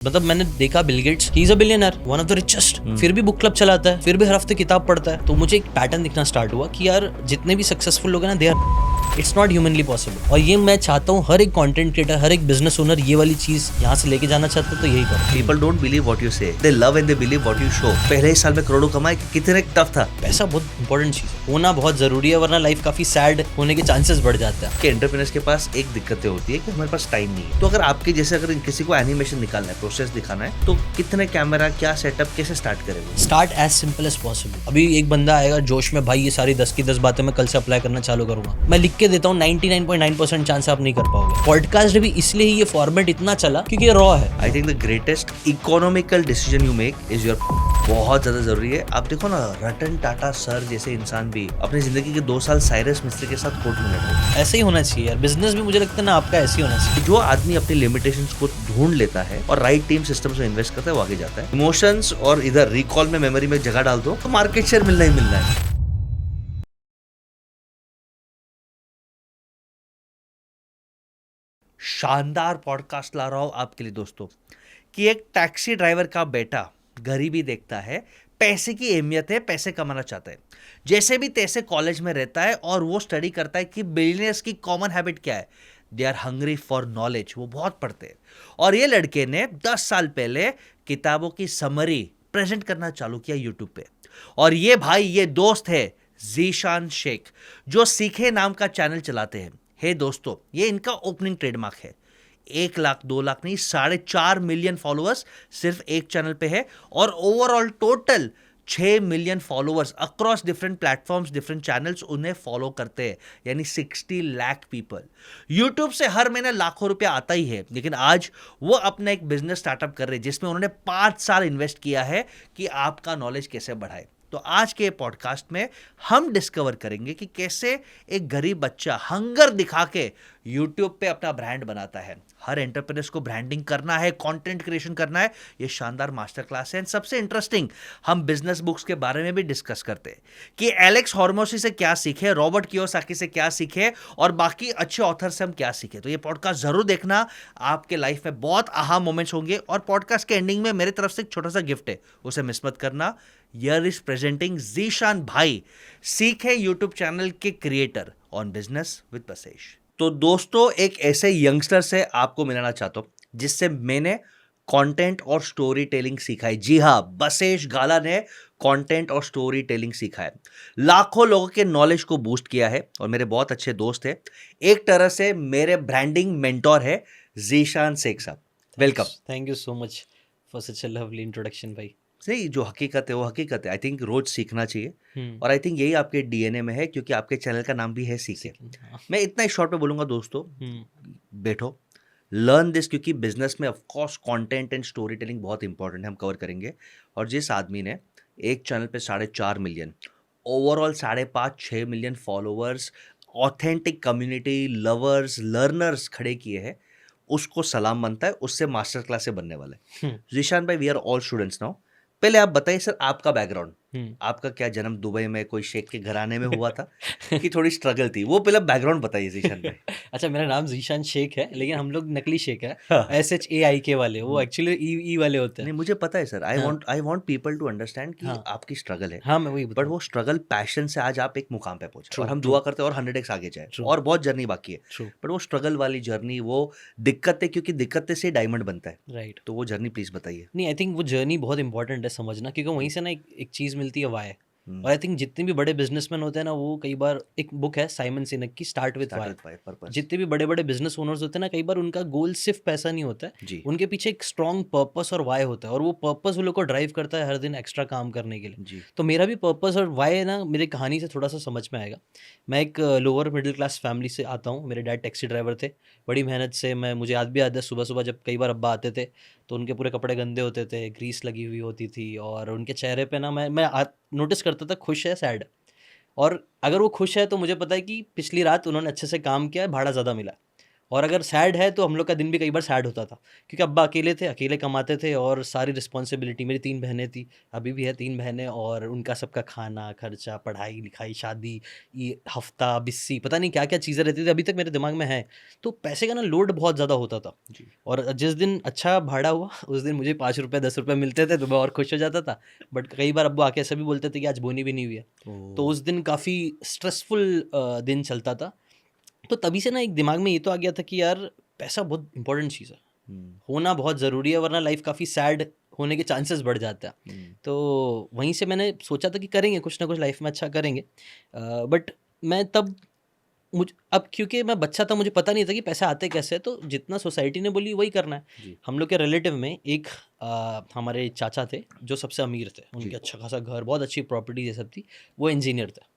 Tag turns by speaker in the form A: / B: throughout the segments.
A: मतलब मैंने देखा Bill Gates, he is a billionaire, one of the richest, फिर भी बुक क्लब चलाता है, फिर भी हर हफ्ते किताब पढ़ता है। तो मुझे एक पैटर्न दिखना स्टार्ट हुआ कि यार जितने भी सक्सेसफुल लोग हैं ना, they are it's not humanly possible. और ये मैं चाहता हूँ हर एक कंटेंट क्रिएटर, हर एक बिजनेस ओनर ये वाली चीज यहाँ से लेके जाना चाहता है, तो यही करो।
B: People don't believe what you say, they love and they believe what you show. पहले ही साल में करोड़ों कमाए, कितने टफ था।
A: पैसा बहुत इंपॉर्टेंट चीज है, होना बहुत जरूरी है, वरना लाइफ काफी सैड होने के चांसेस बढ़ जाते हैं।
B: कि एंटरप्रेन्योर्स के पास एक दिक्कतें होती है कि हमारे पास टाइम नहीं है। तो अगर आपके जैसे अगर किसी को एनिमेशन निकालना है, प्रोसेस दिखाना है, तो कितने कैमरा, क्या सेटअप, कैसे स्टार्ट करेंगे?
A: Start as simple as possible. अभी एक बंदा आएगा जोश में, भाई ये सारी 10 की 10 बातें मैं कल से अप्लाई करना चालू करूंगा, मैं लिख के देता हूँ 99.9% चांस आप नहीं कर पाओगे। पॉडकास्ट भी इसलिए ही ये फॉर्मेट इतना चला क्योंकि ये रॉ है।
B: I think the greatest economical decision you make is your, बहुत ज्यादा जरूरी है। आप देखो ना, रतन टाटा सर जैसे इंसान भी अपनी जिंदगी के 2 साल साइरस मिस्त्री के साथ कोर्ट में लड़े।
A: ऐसे ही होना चाहिए यार, बिजनेस भी मुझे लगता है ना आपका ऐसे ही होना चाहिए।
B: जो आदमी अपनी लिमिटेशंस को ढूंढ लेता है और राइट टीम सिस्टम्स में इन्वेस्ट करता है, वो आगे जाता है। इमोशंस और इधर रिकॉल में, मेमोरी में जगह डाल दो, तो मार्केट शेयर मिलना ही मिलना है। शानदार पॉडकास्ट ला रहा हूं आपके लिए दोस्तों, कि एक टैक्सी ड्राइवर का बेटा गरीबी देखता है, पैसे की अहमियत है, पैसे कमाना चाहता है, जैसे भी तैसे कॉलेज में रहता है और वो स्टडी करता है कि बिलियनियर्स की कॉमन हैबिट क्या है। They are hungry for knowledge, वो बहुत पढ़ते हैं। और ये लड़के ने 10 साल पहले किताबों की समरी प्रेजेंट करना चालू किया यूट्यूब पे। और ये भाई, ये दोस्त है जीशान शेख, जो सीखे नाम का चैनल चलाते हैं। हे दोस्तों, ये इनका ओपनिंग ट्रेडमार्क है। 1 लाख 2 लाख नहीं, 4.5 मिलियन फॉलोअर्स सिर्फ एक चैनल पे है, और overall total 6 million followers across different platforms, different channels उन्हें फॉलो करते हैं, यानी 60 लाख पीपल। यूट्यूब से हर महीने लाखों रुपया आता ही है, लेकिन आज वो अपना एक बिजनेस स्टार्टअप कर रहे हैं जिसमें उन्होंने 5 साल इन्वेस्ट किया है कि आपका नॉलेज कैसे बढ़ाए। तो आज के पॉडकास्ट में हम डिस्कवर करेंगे कि कैसे एक गरीब बच्चा हंगर दिखा के यूट्यूब पे अपना ब्रांड बनाता है। हर एंटरप्रेन्योर्स को ब्रांडिंग करना है, कंटेंट क्रिएशन करना है। ये शानदार मास्टर क्लास है। एंड सबसे इंटरेस्टिंग, हम बिजनेस बुक्स के बारे में भी डिस्कस करते हैं कि एलेक्स हॉर्मोसी से क्या सीखे, रॉबर्ट कियोसाकी से क्या सीखे, और बाकी अच्छे ऑथर से हम क्या सीखे। तो ये पॉडकास्ट जरूर देखना, आपके लाइफ में बहुत आहा मोमेंट्स होंगे। और पॉडकास्ट के एंडिंग में मेरी तरफ से एक छोटा सा गिफ्ट है, उसे मिस मत करना। Here is presenting जीशान भाई, सीखे यूट्यूब चैनल के creator on business with Basesh. तो दोस्तों, एक ऐसे यंगस्टर से आपको मिलाना चाहता हूं जिससे मैंने कंटेंट और स्टोरी टेलिंग सीखा है। जी हाँ, बसेश गाला ने कंटेंट और स्टोरी टेलिंग सीखा है, लाखों लोगों के नॉलेज को बूस्ट किया है, और मेरे बहुत अच्छे दोस्त है। एक तरह से मेरे ब्रांडिंग मेंटोर है जीशान शेख साहब। Welcome.
A: Thank you so much for such a lovely introduction भाई।
B: सही, जो हकीकत है वो हकीकत है। आई थिंक रोज सीखना चाहिए, और आई थिंक यही आपके डीएनए में है, क्योंकि आपके चैनल का नाम भी है सीखे। मैं इतना ही शॉर्ट में बोलूंगा दोस्तों, बैठो, लर्न दिस, क्योंकि बिजनेस में of course content and story telling बहुत इंपॉर्टेंट है, हम कवर करेंगे। और जिस आदमी ने एक चैनल पे 4.5 million, overall 5.5-6 million followers, authentic community, lovers, learners खड़े किए हैं, उसको सलाम बनता है। उससे मास्टर क्लास से बनने वाले जीशान भाई, we are all students now. पहले आप बताइए सर, आपका बैकग्राउंड, आपका क्या जन्म दुबई में कोई शेख के घराने में हुआ था कि थोड़ी स्ट्रगल थी, वो पहले बैकग्राउंड बताइए जीशान भाई।
A: अच्छा, मेरा नाम जीशान शेख है, लेकिन हम लोग नकली शेख है,
B: हाँ।
A: SHAIK वाले, वो एक्चुअली ई वाले होते
B: नहीं,
A: हैं।
B: मुझे पता है सर। आई
A: हाँ।
B: वांट पीपल टू अंडरस्टैंड कि
A: हाँ।
B: आपकी स्ट्रगल है,
A: हाँ, मैं वही
B: बट
A: बता।
B: वो स्ट्रगल पैशन से आज आप एक मुकाम पे पहुंचे,
A: ट्रू,
B: और हम
A: ट्रू,
B: दुआ करते हैं और 100x आगे जाए,
A: ट्रू,
B: और बहुत जर्नी बाकी है।
A: ट्रू,
B: बट वो स्ट्रगल वाली जर्नी, वो दिक्कतें, क्योंकि दिक्कतें से डायमंड बनता है,
A: राइट।
B: तो वो जर्नी प्लीज बताइए।
A: नहीं, आई थिंक वो जर्नी बहुत इंपॉर्टेंट है समझना, क्योंकि वहीं से ना एक चीज़ मिलती है, वाई। और आई थिंक जितने भी बड़े बिजनेसमैन होते हैं ना, वो कई बार, एक बुक है साइमन सिनेक की, स्टार्ट विथ वाई।
B: पर्पस।
A: जितने भी बड़े बड़े बिजनेस ओनर्स होते हैं ना, कई बार उनका गोल सिर्फ पैसा नहीं होता है,
B: जी
A: उनके पीछे एक स्ट्रॉन्ग पर्पस और वाई होता है, और वो पर्पस वो लोग को ड्राइव करता है हर दिन एक्स्ट्रा काम करने के लिए।
B: जी।
A: तो मेरा भी पर्पस और वाई है ना, मेरी कहानी से थोड़ा सा समझ में आएगा। मैं एक लोअर मिडिल क्लास फैमिली से आता हूँ। मेरे डैड टैक्सी ड्राइवर थे, बड़ी मेहनत से। मुझे आज भी याद है, सुबह सुबह जब कई बार अब्बा आते थे तो उनके पूरे कपड़े गंदे होते थे, ग्रीस लगी हुई होती थी, और उनके चेहरे पे ना मैं नोटिस करता था खुश है, सैड। और अगर वो खुश है तो मुझे पता है कि पिछली रात उन्होंने अच्छे से काम किया है, भाड़ा ज़्यादा मिला। और अगर सैड है तो हम लोग का दिन भी कई बार सैड होता था, क्योंकि अब्बा अकेले थे, अकेले कमाते थे और सारी रिस्पॉन्सिबिलिटी, मेरी 3 बहनें थी, अभी भी है 3 बहनें, और उनका सबका खाना, खर्चा, पढ़ाई, लिखाई, शादी, ये हफ्ता, बिस्सी, पता नहीं क्या-क्या चीज़ें रहती थी, अभी तक मेरे दिमाग में है। तो पैसे का ना लोड बहुत ज़्यादा होता था,
B: जी।
A: और जिस दिन अच्छा भाड़ा हुआ, उस दिन मुझे ₹5 ₹10 मिलते थे तो मैं और खुश हो जाता था। बट कई बार अब्बू आके ऐसा भी बोलते थे कि आज बोनी भी नहीं हुई है। तो
B: ओह!
A: उस दिन काफ़ी स्ट्रेसफुल दिन चलता था। तो तभी से ना एक दिमाग में ये तो आ गया था कि यार पैसा बहुत इंपॉर्टेंट चीज़ है,
B: हुँ,
A: होना बहुत ज़रूरी है, वरना लाइफ काफ़ी सैड होने के चांसेस बढ़ जाते हैं।
B: हुँ,
A: तो वहीं से मैंने सोचा था कि करेंगे कुछ ना कुछ लाइफ में अच्छा करेंगे। बट मैं तब मुझ अब क्योंकि मैं बच्चा था, मुझे पता नहीं था कि पैसे आते कैसे हैं, तो जितना सोसाइटी ने बोली वही करना है।
B: जी,
A: हम लोग के रिलेटिव में एक हमारे चाचा थे जो सबसे अमीर थे,
B: जी।
A: उनके अच्छा खासा घर, बहुत अच्छी प्रॉपर्टी ये सब थी, वो इंजीनियर थे।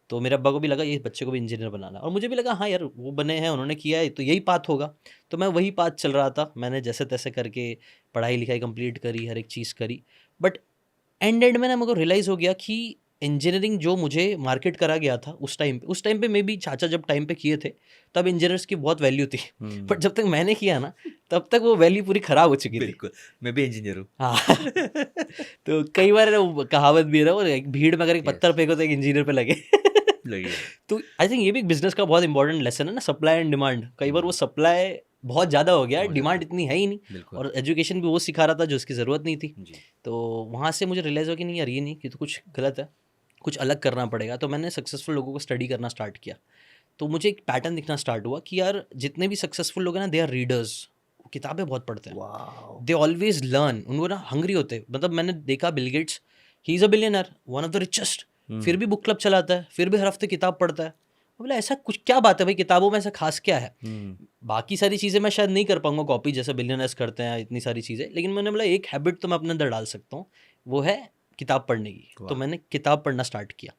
A: तो मेरे अब्बा को भी लगा ये बच्चे को भी इंजीनियर बनाना है, और मुझे भी लगा हाँ यार वो बने हैं, उन्होंने किया है तो यही पाथ होगा। तो मैं वही पाथ चल रहा था, मैंने जैसे तैसे करके पढ़ाई लिखाई कंप्लीट करी, हर एक चीज़ करी। बट एंड में ना मेरे को रियलाइज़ हो गया कि इंजीनियरिंग जो मुझे मार्केट करा गया था उस टाइम पे मे बी चाचा जब टाइम पे किए थे, तब इंजीनियर्स की बहुत वैल्यू थी। बट
B: हुँ,
A: जब तक मैंने किया ना, तब तक वो वैल्यू पूरी खराब हो चुकी थी।
B: बिल्कुल, मैं भी इंजीनियर हूँ।
A: हाँ। तो कई बार वो कहावत भी है ना, वो एक भीड़ में अगर एक पत्थर
B: यस,
A: फेंको तो एक इंजीनियर पे लगे।
B: लगी है।
A: तो आई थिंक ये भी बिजनेस का बहुत इंपॉर्टेंट लेसन है ना, सप्लाई एंड डिमांड। कई बार वो
B: हुँ,
A: सप्लाई बहुत ज़्यादा हो गया है,
B: बहुत
A: डिमांड
B: ज़्यादा,
A: इतनी है ही नहीं,
B: बिल्कुल।
A: और एजुकेशन भी वो सिखा रहा था जो उसकी ज़रूरत नहीं थी।
B: जी,
A: तो वहाँ से मुझे रियलाइज़ हुआ कि नहीं यार ये नहीं, कि तो कुछ गलत है, कुछ अलग करना पड़ेगा। तो मैंने सक्सेसफुल लोगों को स्टडी करना स्टार्ट किया। तो मुझे एक पैटर्न दिखना स्टार्ट हुआ कि यार जितने भी सक्सेसफुल लोग हैं ना, दे आर रीडर्स, किताबें बहुत पढ़ते हैं,
B: वॉव!
A: दे ऑलवेज लर्न, उनको ना हंग्री होते हैं। मतलब मैंने देखा Bill Gates, he is a billionaire, one of the richest, फिर
B: हुँ,
A: भी बुक क्लब चलाता है, फिर भी हर हफ्ते किताब पढ़ता है। बोला ऐसा कुछ क्या बात है भाई, किताबों में ऐसा खास क्या है?
B: हुँ,
A: बाकी सारी चीज़ें मैं शायद नहीं कर पाऊँगा कॉपी, जैसे बिलियनर्स करते हैं इतनी सारी चीज़ें, लेकिन मैंने बोला एक हैबिट तो मैं अपने अंदर डाल सकता हूँ, वो है किताब पढ़ने की। तो
B: वाह!
A: मैंने किताब पढ़ना स्टार्ट किया,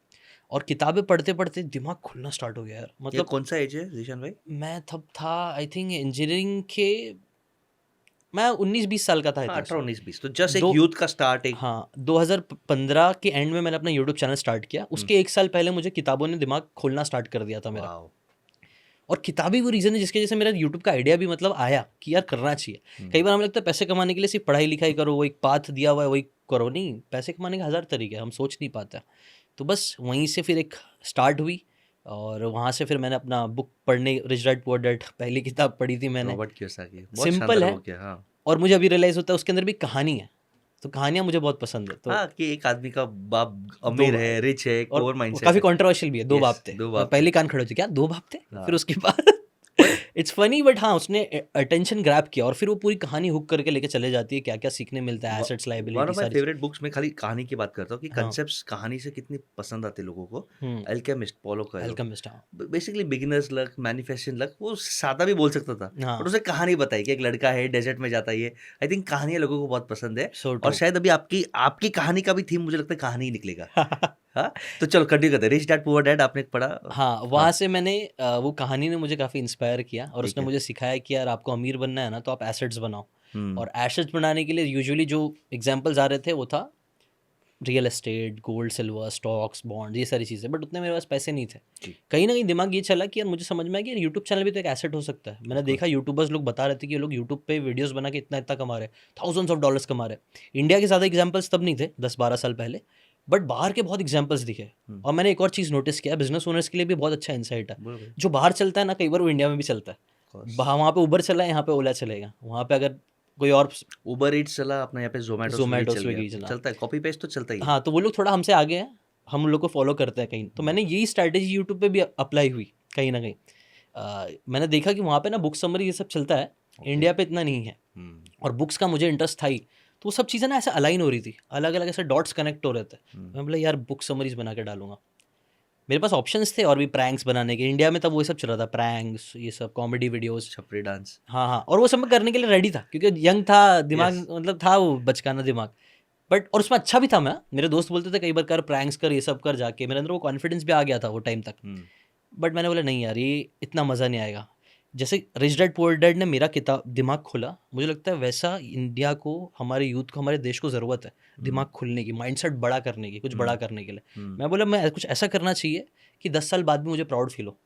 A: और किताबें पढ़ते-पढ़ते दिमाग खुलना स्टार्ट हो गया यार।
B: ये
A: मतलब
B: कौन-सा एज है ज़ीशान भाई?
A: मैं तब था आई थिंक इंजीनियरिंग के, मैं 19-20 साल का था आई
B: हाँ,
A: थिंक
B: 18,
A: सो।
B: 19, 20 तो जस्ट एक
A: दो
B: यूथ का स्टार्ट एक
A: हाँ, 2015 के एंड में मैंने अपना यूट्यूब चैनल स्टार्ट किया।
B: हुँ,
A: उसके 1 साल पहले मुझे किताबों ने दिमाग खोलना स्टार्ट कर दिया था मेरा।
B: वॉव!
A: और किताबी वो रीज़न है जिसकी वजह से मेरा यूट्यूब का आइडिया भी मतलब आया कि यार करना चाहिए।
B: हुँ,
A: कई बार हमें लगता है पैसे कमाने के लिए सिर्फ़ पढ़ाई-लिखाई करो, वो एक पाथ दिया हुआ है वही करो, नहीं, पैसे कमाने के हज़ार तरीके हैं, हम सोच नहीं पाते। तो बस वहीं से फिर एक स्टार्ट हुई, और वहाँ से फिर मैंने अपना बुक पढ़ने, रिच डैड पुअर डैड पहली किताब पढ़ी थी मैंने।
B: रॉबर्ट कियोसाकी बहुत
A: सिंपल
B: शानदार
A: है,
B: बुक है, हाँ।
A: और मुझे अभी रियलाइज़ होता है उसके अंदर भी कहानी है। तो कहानियाँ मुझे बहुत पसंद है। तो
B: हाँ, कि एक आदमी का बाप
A: 2
B: अमीर है, रिच है, एक
A: और
B: ओवर
A: वो
B: माइंडसेट
A: काफ़ी
B: है।
A: कंट्रोवर्शियल भी है, 2 बाप
B: यस,
A: थे।
B: 2
A: मैं
B: बाप थे।
A: पहले कान खड़े हो चुके, क्या 2 बाप थे? फिर
B: हाँ,
A: उसके बाद
B: पर
A: इट्स फनी, बट हाँ, उसने अटेंशन ग्रैब किया, और फिर वो पूरी कहानी हुक करके लेके चले जाती है, क्या-क्या सीखने मिलता है, assets,
B: one
A: liability,
B: of my
A: सारी चीज़।
B: फेवरेट बुक्स में खाली कहानी की बात करता हूँ कि
A: हाँ,
B: कंसेप्ट्स कहानी से कितनी पसंद आते हैं लोगों को।
A: हुँ,
B: अल्केमिस्ट पॉलो कोएल्हो
A: अल्केमिस्ट, हाँ।
B: Basically beginners luck, manifestation luck वो सादा भी बोल सकता था। बट
A: हाँ,
B: उसने कहानी बताई कि एक लड़का है डेजर्ट में जाता है ये। आई थिंक कहानियाँ लोगों को बहुत पसंद है
A: सो
B: और
A: ट्रू।
B: शायद अभी आपकी आपकी कहानी का भी थीम मुझे लगता है कहानी ही निकलेगा। हाँ, तो चलो कंटिन्यू करते हैं। रिच डैड पुअर डैड आपने पढ़ा?
A: हाँ,
B: हाँ,
A: वहाँ से मैंने वो कहानी ने मुझे काफ़ी इंस्पायर किया, और
B: ठीक
A: उसने
B: है।
A: मुझे सिखाया कि यार आपको अमीर बनना है ना, तो आप एसेट्स बनाओ।
B: हुँ,
A: और एसेट्स बनाने के लिए यूजुअली जो एग्ज़ाम्पल्स आ रहे थे वो था real estate, gold, silver, stocks, bond, ये सारी चीज़ें, बट उतने मेरे पास पैसे नहीं थे।
B: जी,
A: कहीं न कहीं दिमाग ये चला कि यार मुझे समझ में आया कि यार यूट्यूब चैनल भी तो एक एसेट हो सकता है। मैंने
B: ऑफ
A: देखा
B: कोर्स।
A: यूट्यूबर्स लोग बता रहे थे कि ये लोग यूट्यूब पे वीडियोज़ बना के इतना-इतना कमा रहे हैं, थाउज़ेंड्स ऑफ डॉलर्स कमा रहे हैं। इंडिया के ज़्यादा एग्ज़ाम्पल्स तब नहीं थे, 10-12 साल पहले, बट बाहर के बहुत एग्ज़ाम्पल्स दिखे।
B: हुँ,
A: और मैंने एक और चीज़ नोटिस किया, बिज़नेस ओनर्स के लिए भी बहुत अच्छा इनसाइट है।
B: बोलो भाई।
A: जो बाहर चलता है ना, कई बार वो इंडिया में भी चलता है।
B: Of course.
A: वहाँ पे उबर चला है, यहाँ पे ओला चलेगा। वहाँ पे अगर कोई और
B: उबर ईट्स चला, अपना यहाँ पे ज़ोमैटो, स्विगी
A: ज़ोमैटो,
B: चल गया।
A: स्विगी चला।
B: चलता है, कॉपी पेस्ट तो चलता ही है।
A: हाँ, तो वो लोग थोड़ा हमसे आगे हैं, हम उन लोग को फ़ॉलो करते हैं कहीं। तो
B: हुँ,
A: मैंने यही स्ट्रैटेजी यूट्यूब पे भी अप्लाई हुई कहीं न कहीं। मैंने देखा कि वहाँ पे ना बुक समरी ये सब चलता है,
B: ओके।
A: इंडिया पे इतना नहीं है,
B: हुँ,
A: और बुक्स का मुझे इंटरेस्ट था ही। तो वो सब चीज़ें ना ऐसे अलाइन हो रही थी, अलग-अलग ऐसे डॉट्स कनेक्ट हो रहे थे।
B: हुँ,
A: मैं बोला यार बुक समरीज़ बना के डालूँगा। मेरे पास ऑप्शंस थे और भी प्रैंक्स बनाने के, इंडिया में तब वो सब चल रहा था, प्रैंक्स, ये सब कॉमेडी वीडियोज़।
B: छपरी डांस।
A: हाँ, हाँ, और वो सब मैं करने के लिए रेडी था, क्योंकि यंग था, दिमाग
B: यस।
A: मतलब था वो बचकाना दिमाग। बट और उसमें अच्छा भी था मैं, मेरे दोस्त बोलते थे कई बार कर प्रैंक्स कर, ये सब कर जाके, मेरे अंदर वो कॉन्फिडेंस भी आ गया था वो टाइम तक।
B: हुँ,
A: बट मैंने बोला नहीं यार ये इतना मज़ा नहीं आएगा। जैसे रिच डैड पुअर डैड ने मेरा किताब दिमाग खोला, मुझे लगता है वैसा इंडिया को, हमारे यूथ को, हमारे देश को ज़रूरत है
B: हुँ,
A: दिमाग खुलने की, माइंडसेट बड़ा करने की, कुछ बड़ा
B: हुँ,
A: करने के लिए।
B: हुँ,
A: मैं बोला मैं कुछ ऐसा करना चाहिए कि 10 साल बाद भी मुझे प्राउड फील हो।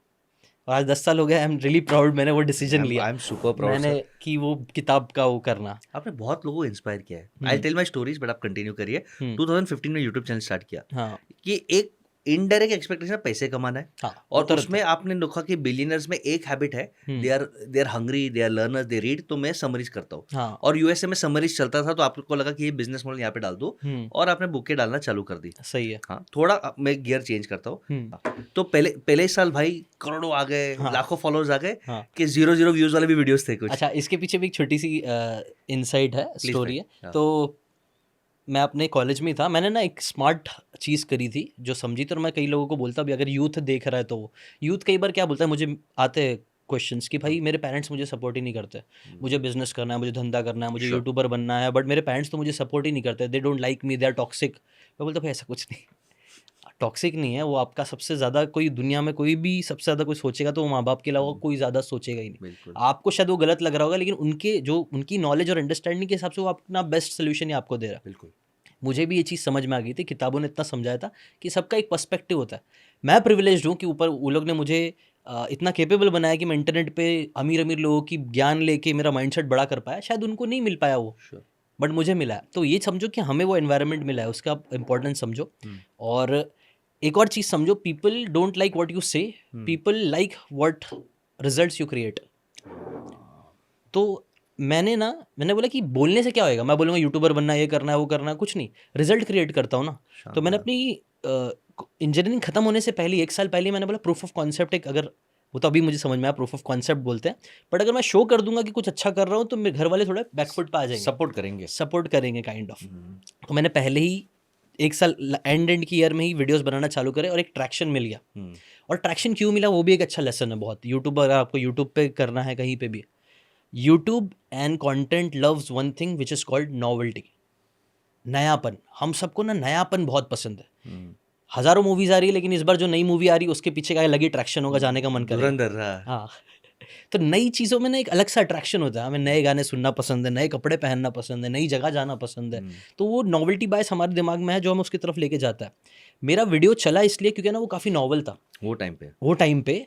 A: और आज 10 साल हो गए, आई एम रियली प्राउड, मैंने वो डिसीजन लिया,
B: आई एम सुपर प्राउड
A: मैंने
B: सर।
A: कि वो किताब का वो करना।
B: आपने बहुत लोगों को इंस्पायर किया है। I tell my stories but आप कंटिन्यू करिए।
A: हम्म,
B: 2015 में यूट्यूब चैनल स्टार्ट किया।
A: हाँ
B: कि एक इनडायरेक्ट एक्सपेक्टेशन पैसे कमाना है,
A: हाँ,
B: और
A: होता
B: उसमें
A: रहता
B: आपने देखा कि बिलियनर्स में एक हैबिट है,
A: है।
B: They are hungry, they are learners, they read. तो मैं समरीज करता हूँ,
A: हाँ,
B: और यूएसए में समरीज चलता था, तो आपको लगा कि ये बिजनेस मॉडल यहाँ पे डाल दो, और आपने बुके डालना चालू कर दी।
A: सही है।
B: हाँ, थोड़ा मैं गियर चेंज करता हूँ।
A: हम्म,
B: तो पहले साल भाई करोड़ों आ गए,
A: हाँ
B: लाखों फॉलोअर्स आ गए,
A: हाँ।
B: कि 0 व्यूज वाले भी वीडियोस थे कुछ।
A: अच्छा, इसके पीछे भी एक छोटी सी इनसाइट है,
B: प्लीज
A: स्टोरी
B: भाई।
A: है।
B: हाँ।
A: तो मैं अपने कॉलेज में ही था, मैंने ना एक स्मार्ट चीज़ करी थी जो समझी थी, और मैं कई लोगों को बोलता भी, अगर यूथ देख रहा है तो यूथ कई बार क्या बोलता है, मुझे आते हैं क्वेश्चंस कि भाई मेरे पेरेंट्स मुझे सपोर्ट ही नहीं करते, मुझे बिजनेस करना है, मुझे धंधा करना है, मुझे
B: Sure.
A: यूट्यूबर बनना है, बट मेरे पेरेंट्स तो मुझे सपोर्ट ही नहीं करते, they don't like me, they are toxic. मैं बोलता भाई ऐसा कुछ नहीं, टॉक्सिक नहीं है वो, आपका सबसे ज़्यादा कोई दुनिया में कोई भी सबसे ज़्यादा कोई सोचेगा तो वो माँ बाप के अलावा कोई ज़्यादा सोचेगा ही नहीं।
B: बिल्कुल।
A: आपको शायद वो गलत लग रहा होगा, लेकिन उनकी नॉलेज और अंडरस्टैंडिंग के हिसाब से वो अपना बेस्ट सोल्यूशन ही आपको दे रहा है।
B: बिल्कुल।
A: मुझे भी ये चीज़ समझ में आ गई थी, किताबों ने इतना समझाया था कि सबका एक पर्सपेक्टिव होता है। मैं प्रिविलेज्ड हूँ कि ऊपर वो लोग ने मुझे इतना कैपेबल बनाया कि मैं इंटरनेट पे अमीर अमीर लोगों की ज्ञान लेके मेरा माइंडसेट बड़ा कर पाया, शायद उनको नहीं मिल पाया वो,
B: Sure.
A: बट मुझे मिला है। तो ये समझो कि हमें वो एनवायरनमेंट मिला है, उसका आप इम्पोर्टेंस समझो। और एक और चीज़ समझो, people don't like what you say, people like what results you create. तो मैंने बोला कि बोलने से क्या होएगा, मैं बोलूँगा यूट्यूबर बनना, ये करना है, वो करना है, कुछ नहीं, रिजल्ट क्रिएट करता हूँ ना। तो मैंने अपनी इंजीनियरिंग खत्म होने से पहले 1 साल पहले मैंने बोला प्रूफ ऑफ कॉन्सेप्ट, एक अगर वो तो अभी मुझे समझ में आया प्रूफ ऑफ कॉन्सेप्ट बोलते हैं, बट अगर मैं शो कर दूंगा कि कुछ अच्छा कर रहा हूँ तो मेरे घर वाले थोड़े बैकफुट पे आ जाएंगे,
B: सपोर्ट करेंगे।
A: सपोर्ट करेंगे काइंड ऑफ। तो मैंने पहले ही 1 साल एंड की ईयर में ही वीडियोस बनाना चालू करे और एक ट्रैक्शन मिल गया। और ट्रैक्शन क्यों मिला वो भी एक अच्छा लेसन है बहुत। यूट्यूब, अगर आपको यूट्यूब पे करना है कहीं पे भी, YouTube and content loves one thing which is called novelty, नयापन। हम सबको ना नयापन बहुत पसंद है। हज़ारों मूवीज़ आ रही है, लेकिन इस बार जो नई मूवी आ रही है उसके पीछे का अलग ही अट्रैक्शन होगा, जाने का मन करेगा।
B: धुरंधर रहा।
A: हाँ तो नई चीज़ों में ना एक अलग सा अट्रैक्शन होता है, हमें नए गाने सुनना पसंद है, नए कपड़े पहनना पसंद है, नई जगह जाना पसंद है। तो वो नॉवेल्टी बायस हमारे दिमाग में है जो हम उसकी तरफ लेके जाता है। मेरा वीडियो चला इसलिए क्योंकि ना वो काफ़ी नॉवल था।
B: वो टाइम पे
A: वो टाइम पे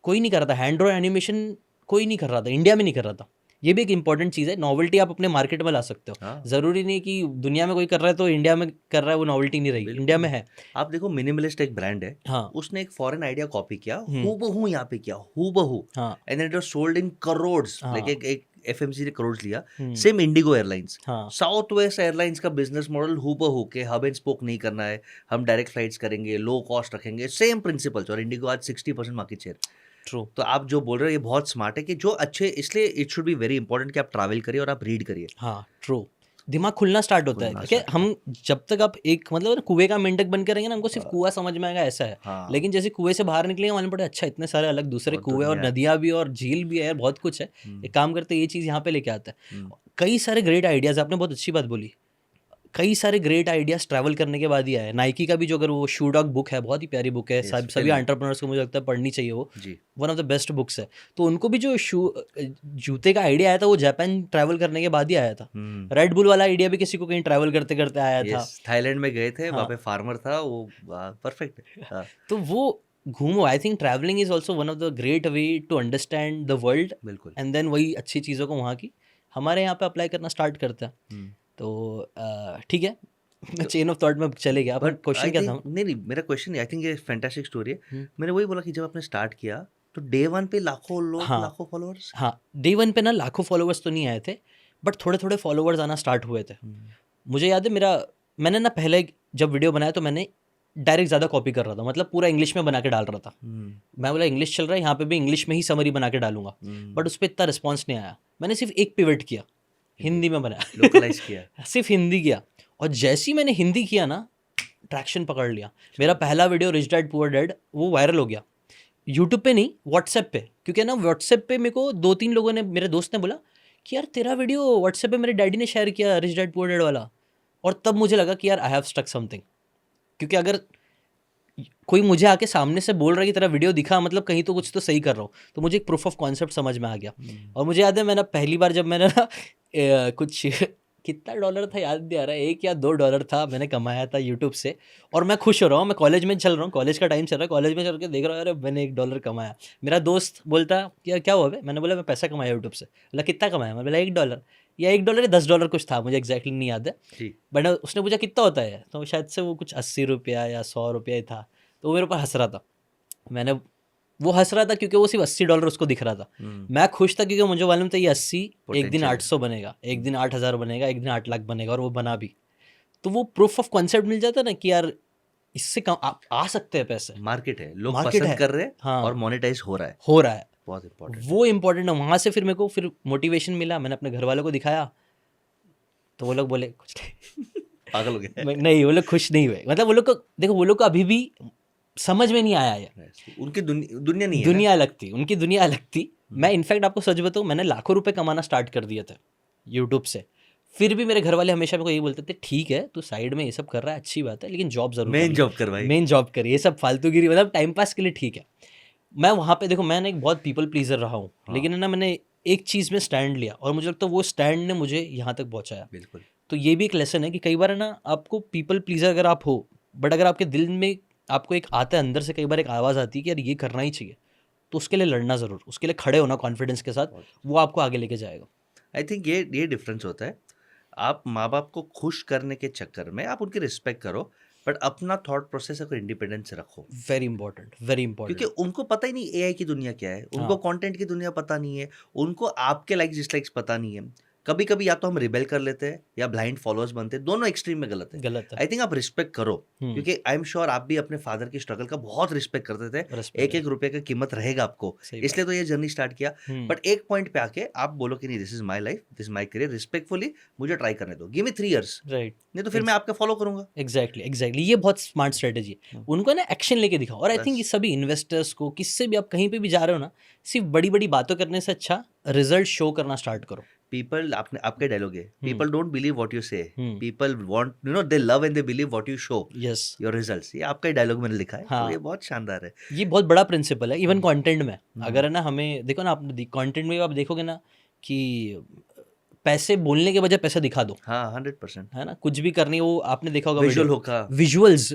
A: कोई नहीं कर रहा था, हैंड ड्रॉ एनिमेशन कोई नहीं कर रहा था, इंडिया में नहीं कर रहा था। ये भी एक इंपॉर्टेंट चीज़ है, नॉवेल्टी आप अपने मार्केट में ला सकते हो।
B: हाँ।
A: ज़रूरी नहीं कि दुनिया में कोई कर रहा है तो इंडिया में कर रहा है वो नॉवेल्टी नहीं रही, इंडिया में है।
B: आप देखो, मिनिमलिस्ट एक ब्रांड है,
A: हाँ
B: उसने एक फॉरेन आइडिया कॉपी किया, हूबहू यहाँ पे किया, हूबहू,
A: हाँ
B: and it was sold in crores.
A: हाँ।
B: लाइक एक एफएमसी ने करोड़ लिया। सेम इंडिगो एयरलाइंस,
A: हाँ
B: साउथ वेस्ट एयरलाइंस का बिजनेस मॉडल हूबहू के, हब एंड स्पोक नहीं करना है, हम डायरेक्ट फ्लाइट्स करेंगे, लो कॉस्ट रखेंगे, सेम प्रिंसिपल्स। और इंडिगो आज 60% मार्केट शेयर।
A: ट्रू।
B: तो आप जो बोल रहे हो ये बहुत स्मार्ट है, कि जो अच्छे, इसलिए it should be very important कि आप ट्रैवल करिए और आप रीड करिए।
A: हाँ ट्रू, दिमाग खुलना स्टार्ट होता है।
B: खुलना
A: देखिए
B: start
A: हम जब तक आप एक मतलब कुएं का मेंढक बन के रहेंगे ना, हमको सिर्फ कुआं समझ में आएगा ऐसा है।
B: हाँ।
A: लेकिन जैसे कुएं से बाहर निकलेंगे मालूम पड़े अच्छा इतने सारे अलग दूसरे
B: बहुत
A: कुएं और
B: दुनिया है।
A: नदियां भी और झील भी है, बहुत कुछ है। एक काम करते हैं, ये चीज़ यहाँ पे लेके आता है। कई सारे ग्रेट आइडियाज़, आपने बहुत अच्छी बात बोली, कई सारे ग्रेट आइडियाज़ ट्रैवल करने के बाद ही आए। नाइकी का भी जो, अगर वो शू डॉग बुक है, बहुत ही प्यारी बुक है, सभी एंटरप्रेन्योर्स को मुझे लगता है पढ़नी चाहिए वो,
B: जी।
A: One of the best books है। तो उनको भी जो जूते का आइडिया आया था वो जापान ट्रैवल करने के बाद ही आया था। रेड बुल वाला आइडिया भी किसी को कहीं ट्रैवल करते करते आया था।
B: थाईलैंड में गए थे, वहाँ पे फार्मर था वो, परफेक्ट है।
A: तो वो घूमो, I think travelling is also one of the great way to understand the world,
B: बिल्कुल।
A: एंड देन वही अच्छी चीज़ों को वहाँ की हमारे यहाँ पे अप्लाई करना स्टार्ट करता है। तो ठीक है, मैं चेन ऑफ थॉट में चले गया। पर क्वेश्चन क्या था?
B: नहीं, मेरा क्वेश्चन, आई थिंक ये फैंटास्टिक स्टोरी है। मैंने वही बोला कि जब आपने स्टार्ट किया तो डे 1 पे लाखों लोग, लाखों फॉलोअर्स।
A: हाँ, डे 1 पे ना लाखों फॉलोअर्स तो नहीं आए थे, बट थोड़े थोड़े फॉलोअर्स आना स्टार्ट हुए थे। मुझे याद है मैंने ना पहले जब वीडियो बनाया तो मैंने डायरेक्ट ज़्यादा कॉपी कर रहा था, मतलब पूरा इंग्लिश में बना के डाल रहा था। मैं बोला इंग्लिश चल रहा है, यहाँ पे भी इंग्लिश में ही समरी बना के डालूंगा, बट उस पर इतना रिस्पॉन्स नहीं आया। मैंने सिर्फ एक पिवट किया, हिंदी में बनाया,
B: लोकलाइज किया,
A: सिर्फ हिंदी किया। और जैसे ही मैंने हिंदी किया ना, ट्रैक्शन पकड़ लिया। मेरा पहला video rich dad poor dad वो वायरल हो गया। यूट्यूब पे नहीं, व्हाट्सएप पे, क्योंकि ना व्हाट्सएप पे मेरे को 2-3 लोगों ने, मेरे दोस्त ने बोला कि यार तेरा वीडियो व्हाट्सएप पे मेरे डैडी ने शेयर किया, रिच डैड पुअर डैड वाला। और तब मुझे लगा कि यार आई हैव स्ट्रक समथिंग, क्योंकि अगर कोई मुझे आके सामने से बोल रहा है कि तेरा वीडियो दिखा, मतलब कहीं तो कुछ तो सही कर रहा हूँ। तो मुझे एक प्रूफ ऑफ कॉन्सेप्ट समझ में आ गया। और मुझे याद है मैंने पहली बार जब मैंने ना कुछ कितना डॉलर था याद नहीं आ रहा है, $1 या $2 था मैंने कमाया था यूट्यूब से। और मैं खुश हो रहा हूँ, मैं कॉलेज में चल रहा हूँ, कॉलेज का टाइम चल रहा है, कॉलेज में चल के देख रहा हूँ अरे मैंने $1 कमाया। मेरा दोस्त बोलता क्या क्या हुआ बे, मैंने बोला मैं पैसा कमाया यूट्यूब से। बोला कितना कमाया, मैं बोला $1 या $1 या $10 कुछ था, मुझे एग्जैक्टली नहीं याद है।
B: जी
A: बट उसने पूछा कितना होता है, तो शायद से वो कुछ ₹80 या ₹100 ही था। तो वो मेरे ऊपर हंस रहा था। मैंने वो हंस रहा था क्योंकि वो सिर्फ $80 उसको दिख रहा था। मैं खुश था क्योंकि मुझे मालूम था ये 80 एक दिन
B: Potential है।
A: 800 बनेगा, एक दिन 8000 बनेगा, एक दिन 8 लाख बनेगा, और वो बना भी। तो वो प्रूफ ऑफ कॉन्सेप्ट मिल जाता है ना कि यार इससे आ सकते हैं पैसे,
B: मार्केट है, लोग
A: मार्केट
B: पसंद
A: है।
B: कर रहे हैं
A: हाँ,
B: और मोनेटाइज हो रहा है,
A: हो रहा है,
B: बहुत इंपॉर्टेंट है।
A: वो इम्पोर्टेंट है। वहाँ से फिर मेरे को फिर मोटिवेशन मिला, मैंने अपने घर वालों को दिखाया, तो वो लोग बोले कुछ
B: पागल हो गया
A: नहीं, वो लोग खुश नहीं हुए। मतलब वो लोग को देखो, वो लोग को अभी भी समझ में नहीं आया ये।
B: उनकी दुनिया नहीं है ना।
A: दुनिया अलग थी, उनकी दुनिया अलग थी। मैं इनफैक्ट आपको सच बताऊं, मैंने लाखों रुपए कमाना स्टार्ट कर दिए थे यूट्यूब से। फिर भी मेरे घर वाले हमेशा मेरे को यही बोलते थे ठीक है तू साइड में ये सब कर रहा है, अच्छी बात है, लेकिन जॉब जरूर
B: मेन जॉब कर भाई।
A: मेन जॉब कर, ये सब फालतूगिरी मतलब टाइम पास के लिए ठीक है। मैं वहाँ पे देखो, मैंने एक बहुत पीपल प्लीजर रहा हूँ, लेकिन है ना मैंने एक चीज़ में स्टैंड लिया और मुझे लगता है वो स्टैंड ने मुझे यहाँ तक पहुँचाया।
B: बिल्कुल।
A: तो ये भी एक लेसन है कि कई बार है ना आपको पीपल प्लीजर अगर आप हो, बट अगर आपके दिल में आपको एक आता है अंदर से, कई बार एक आवाज़ आती है कि यार ये करना ही चाहिए, तो उसके लिए लड़ना ज़रूर, उसके लिए खड़े होना कॉन्फिडेंस के साथ, वो आपको आगे लेके जाएगा।
B: आई थिंक ये डिफरेंस होता है। आप माँ बाप को खुश करने के चक्कर में आप उनकी रिस्पेक्ट करो, बट अपना थॉट प्रोसेस को इंडिपेंडेंस रखो,
A: वेरी इंपॉर्टेंट, वेरी इंपॉर्टेंट।
B: क्योंकि उनको पता ही नहीं एआई की दुनिया क्या है, उनको कंटेंट की दुनिया पता नहीं है, उनको आपके लाइक डिसलाइक्स पता नहीं है। कभी कभी या तो हम रिबेल कर लेते हैं या ब्लाइंड फॉलोअर्स बनते हैं, दोनों एक्सट्रीम में गलत है।
A: गलत है।
B: आई थिंक आप रिस्पेक्ट करो, क्योंकि आई एम श्योर आप भी अपने फादर की स्ट्रगल का बहुत रिस्पेक्ट करते थे।
A: Respect
B: एक एक रुपए का कीमत रहेगा आपको,
A: सही बात।
B: इसलिए तो ये जर्नी स्टार्ट किया। बट एक पॉइंट पे आके आप बोलो कि नहीं, this is my life, this is my career, respectfully मुझे ट्राई करने दो, गिव मी 3 इयर्स,
A: राइट,
B: नहीं तो फिर मैं आपका फॉलो करूंगा।
A: एग्जैक्टली ये बहुत स्मार्ट स्ट्रेटेजी है। उनको ना एक्शन लेके दिखाओ। और आई थिंक
B: बस।
A: ये सभी इन्वेस्टर्स को, किससे भी आप कहीं पे भी जा रहे हो ना, सिर्फ बड़ी बड़ी बातों करने से अच्छा रिजल्ट शो करना स्टार्ट करो।
B: पीपल, आपने आपका डायलॉग है, people don't believe what you say, people want, you know, they love and they believe what you show,
A: yes,
B: your results. ये आपका डायलॉग मैंने लिखा है,
A: हाँ।
B: तो ये बहुत शानदार है।
A: ये बहुत बड़ा प्रिंसिपल है इवन कंटेंट में। अगर है ना हमें देखो ना, आप कंटेंट में आप देखोगे ना कि पैसे बोलने के बजाय पैसा दिखा दो,
B: हाँ 100%।
A: है ना, कुछ भी करनी वो आपने देखा होगा
B: विजुअल
A: वीडियो,
B: होगा,